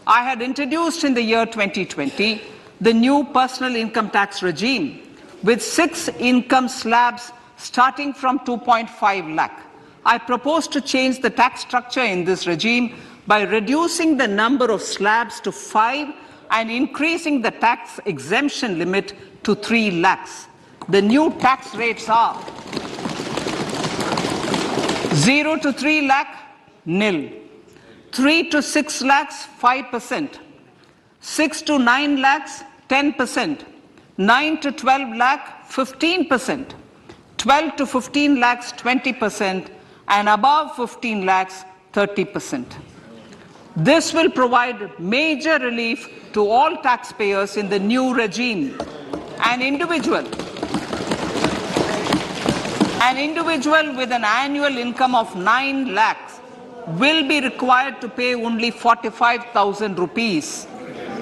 [SPEAKER 2] I had introduced in the year 2020 the new personal income tax regime with 6 income slabs starting from 2.5 lakh. I propose to change the tax structure in this regime by reducing the number of slabs to 5 and increasing the tax exemption limit to 3 lakhs. The new tax rates are 0 to 3 lakh, nil. 3 to 6 lakhs, 5%. 6 to 9 lakhs, 10%. 9 to 12 lakh, 15%. 12 to 15 lakhs, 20%. And above 15 lakhs, 30%. This will provide major relief to all taxpayers in the new regime. An individual with an annual income of 9 lakhs will be required to pay only 45,000 rupees.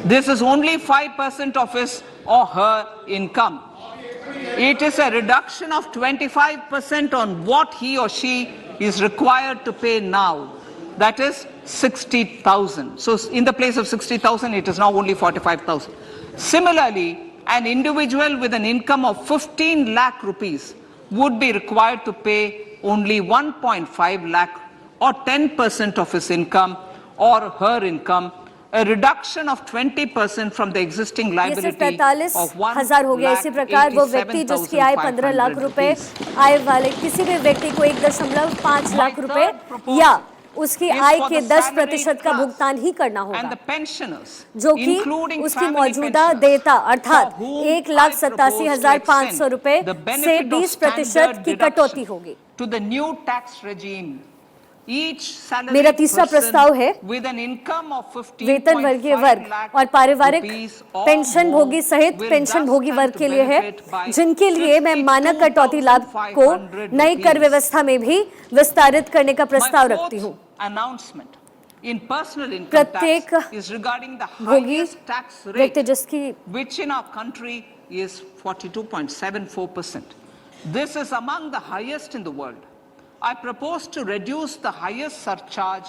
[SPEAKER 2] This is only 5% of his or her income. It is a reduction of 25% on what he or she is required to pay now. That is 60,000. So in the place of 60,000, it is now only 45,000. Similarly, an individual with an income of 15 lakh rupees would be required to pay only 1.5 lakh or 10% of his income or her income, a reduction of 20% from the existing liability of
[SPEAKER 3] 1,000 हो गया। इसी प्रकार वो व्यक्ति जिसकी आय 15 लाख रुपए आय वाले किसी भी व्यक्ति को 1.5 लाख रुपए या उसकी आय के 10% का भुगतान ही करना होगा, जो कि उसकी मौजूदा देयता अर्थात 1,87,500 रुपए से 20% की कटौती होगी।
[SPEAKER 2] to the new tax regime. Each salaried
[SPEAKER 3] मेरा तीसरा प्रस्ताव है
[SPEAKER 2] person with an income of 15.5
[SPEAKER 3] वेतन वर्गीय वर्ग और पारिवारिक पेंशन भोगी सहित पेंशन भोगी वर्ग के लिए है, जिनके लिए मैं मानक कटौती लाभ को नई कर व्यवस्था में भी विस्तारित करने का प्रस्ताव रखती हूँ। प्रत्येक भोगी व्यक्ति जिसकी
[SPEAKER 2] which in our country is 42.74%. This is among the highest in the world. I propose to reduce the highest surcharge.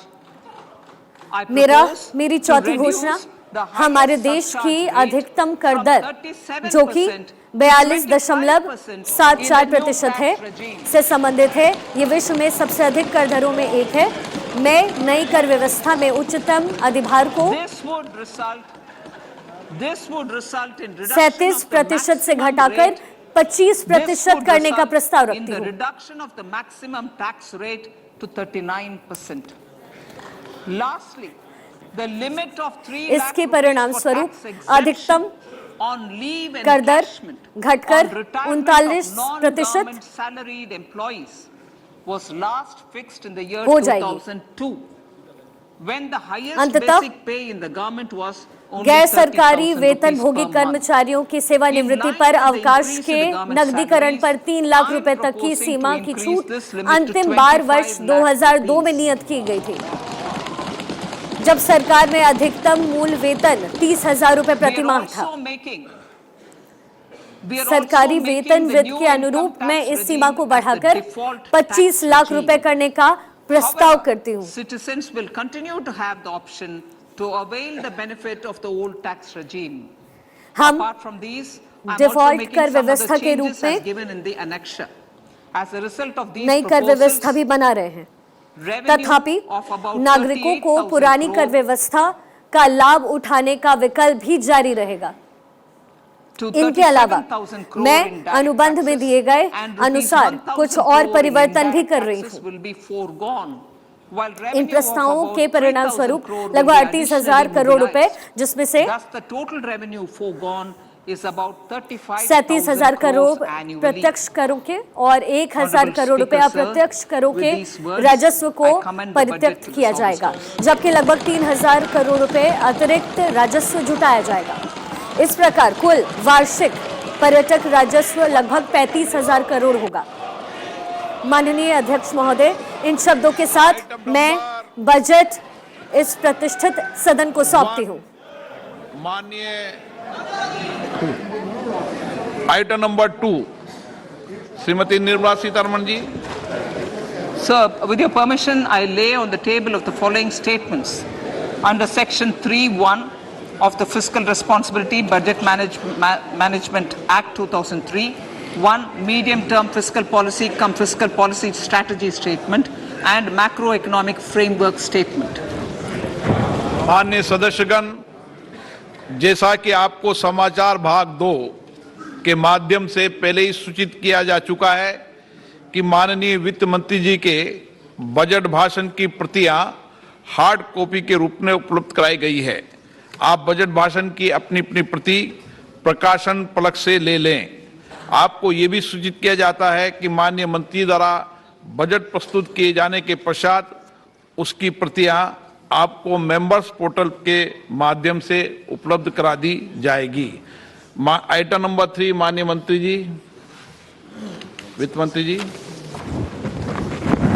[SPEAKER 3] मेरी चौथी घोषणा हमारे देश की अधिकतम कर दर जो कि 42.74% है से संबंधित है। ये विश्व में सबसे अधिक कर दरों में एक है। मैं नई कर व्यवस्था में उच्चतम अधिभार को 37% से घटाकर 25% करने का प्रस्ताव रखती हूँ। इसके परिणाम स्वरूप अधिकतम कर दर घटकर 39% हो जाएगी। अंततः गैर सरकारी वेतन भोगी कर्मचारियों की सेवानिवृत्ति पर अवकाश के नकदीकरण पर 3 लाख रुपए तक की सीमा की छूट अंतिम बार वर्ष 2002 में नियत की गई थी, जब सरकार में अधिकतम मूल वेतन 30,000 रुपए प्रति माह था। सरकारी वेतन वृत्ति के अनुरूप मैं इस सीमा को बढ़ाकर 25 लाख रुपए करने का प्रस्ताव करती हूँ।
[SPEAKER 2] Citizens will continue to have the option to avail the benefit of the old tax regime.
[SPEAKER 3] हम
[SPEAKER 2] Apart from these, I'm also
[SPEAKER 3] default
[SPEAKER 2] making
[SPEAKER 3] कर
[SPEAKER 2] some of the
[SPEAKER 3] व्यवस्था के रूप
[SPEAKER 2] changes as
[SPEAKER 3] में
[SPEAKER 2] given in the annexure. As a result of these
[SPEAKER 3] नई कर व्यवस्था भी
[SPEAKER 2] proposals,
[SPEAKER 3] बना रहे हैं,
[SPEAKER 2] revenue
[SPEAKER 3] तथापि
[SPEAKER 2] of about
[SPEAKER 3] नागरिकों को
[SPEAKER 2] 38,000
[SPEAKER 3] पुरानी कर
[SPEAKER 2] crore
[SPEAKER 3] व्यवस्था का लाभ उठाने का विकल्प भी जारी रहेगा।
[SPEAKER 2] to
[SPEAKER 3] इनके अलावा
[SPEAKER 2] 37,000 crore
[SPEAKER 3] मैं
[SPEAKER 2] in direct
[SPEAKER 3] अनुबंध में
[SPEAKER 2] taxes
[SPEAKER 3] दिए गए
[SPEAKER 2] and
[SPEAKER 3] अनुसार
[SPEAKER 2] rupees
[SPEAKER 3] कुछ
[SPEAKER 2] 1,000
[SPEAKER 3] और
[SPEAKER 2] crore
[SPEAKER 3] परिवर्तन
[SPEAKER 2] in
[SPEAKER 3] भी
[SPEAKER 2] direct
[SPEAKER 3] कर रही
[SPEAKER 2] taxes
[SPEAKER 3] हूँ।
[SPEAKER 2] will be foregone, while
[SPEAKER 3] in
[SPEAKER 2] revenue of
[SPEAKER 3] प्रस्तावों
[SPEAKER 2] about
[SPEAKER 3] के परिणाम
[SPEAKER 2] 3,000
[SPEAKER 3] स्वरूप
[SPEAKER 2] crore will
[SPEAKER 3] लगभग
[SPEAKER 2] be
[SPEAKER 3] 38,000
[SPEAKER 2] additionally
[SPEAKER 3] करोड़ रुपए,
[SPEAKER 2] mobilized.
[SPEAKER 3] जिसमें से
[SPEAKER 2] Thus, the total revenue foregone is about
[SPEAKER 3] 37,000
[SPEAKER 2] 35,000
[SPEAKER 3] crore
[SPEAKER 2] crores annually.
[SPEAKER 3] प्रत्यक्ष करों के और 1,000 करोड़ रुपए
[SPEAKER 2] Speaker, sir,
[SPEAKER 3] अप्रत्यक्ष करों
[SPEAKER 2] with
[SPEAKER 3] के
[SPEAKER 2] these words,
[SPEAKER 3] राजस्व को
[SPEAKER 2] I commend the budget
[SPEAKER 3] परित्यक्त
[SPEAKER 2] to the
[SPEAKER 3] किया
[SPEAKER 2] House
[SPEAKER 3] जाएगा,
[SPEAKER 2] also.
[SPEAKER 3] जबकि लगभग 3,000 करोड़ रुपए अतिरिक्त राजस्व जुटाया जाएगा। इस प्रकार कुल वार्षिक पर्यटक राजस्व लगभग 35,000 करोड़ होगा। माननीय अध्यक्ष महोदय, इन शब्दों के साथ मैं बजट इस प्रतिष्ठित सदन को सौंपती हूँ।
[SPEAKER 1] माननीय item number 2 Shrimati Nirmala Sitharaman ji.
[SPEAKER 2] Sir, with your permission, I lay on the table of the following statements. Under Section 3(1) of the Fiscal Responsibility Budget Management Act 2003, 1. Medium-term fiscal policy cum fiscal policy strategy statement and macroeconomic framework statement.
[SPEAKER 1] माननीय सदस्यगण, जैसा कि आपको समाचार भाग 2 के माध्यम से पहले ही सूचित किया जा चुका है कि माननीय वित्त मंत्री जी के बजट भाषण की प्रतियां हार्ड कॉपी के रूप में उपलब्ध कराई गई है। आप बजट भाषण की अपनी अपनी प्रति प्रकाशन पलक से ले लें। आपको ये भी सूचित किया जाता है कि माननीय मंत्री द्वारा बजट प्रस्तुत किए जाने के पश्चात उसकी प्रतियां आपको मेंबर्स पोर्टल के माध्यम से उपलब्ध करा दी जाएगी। आइटम नंबर 3 माननीय मंत्री जी, वित्त मंत्री जी।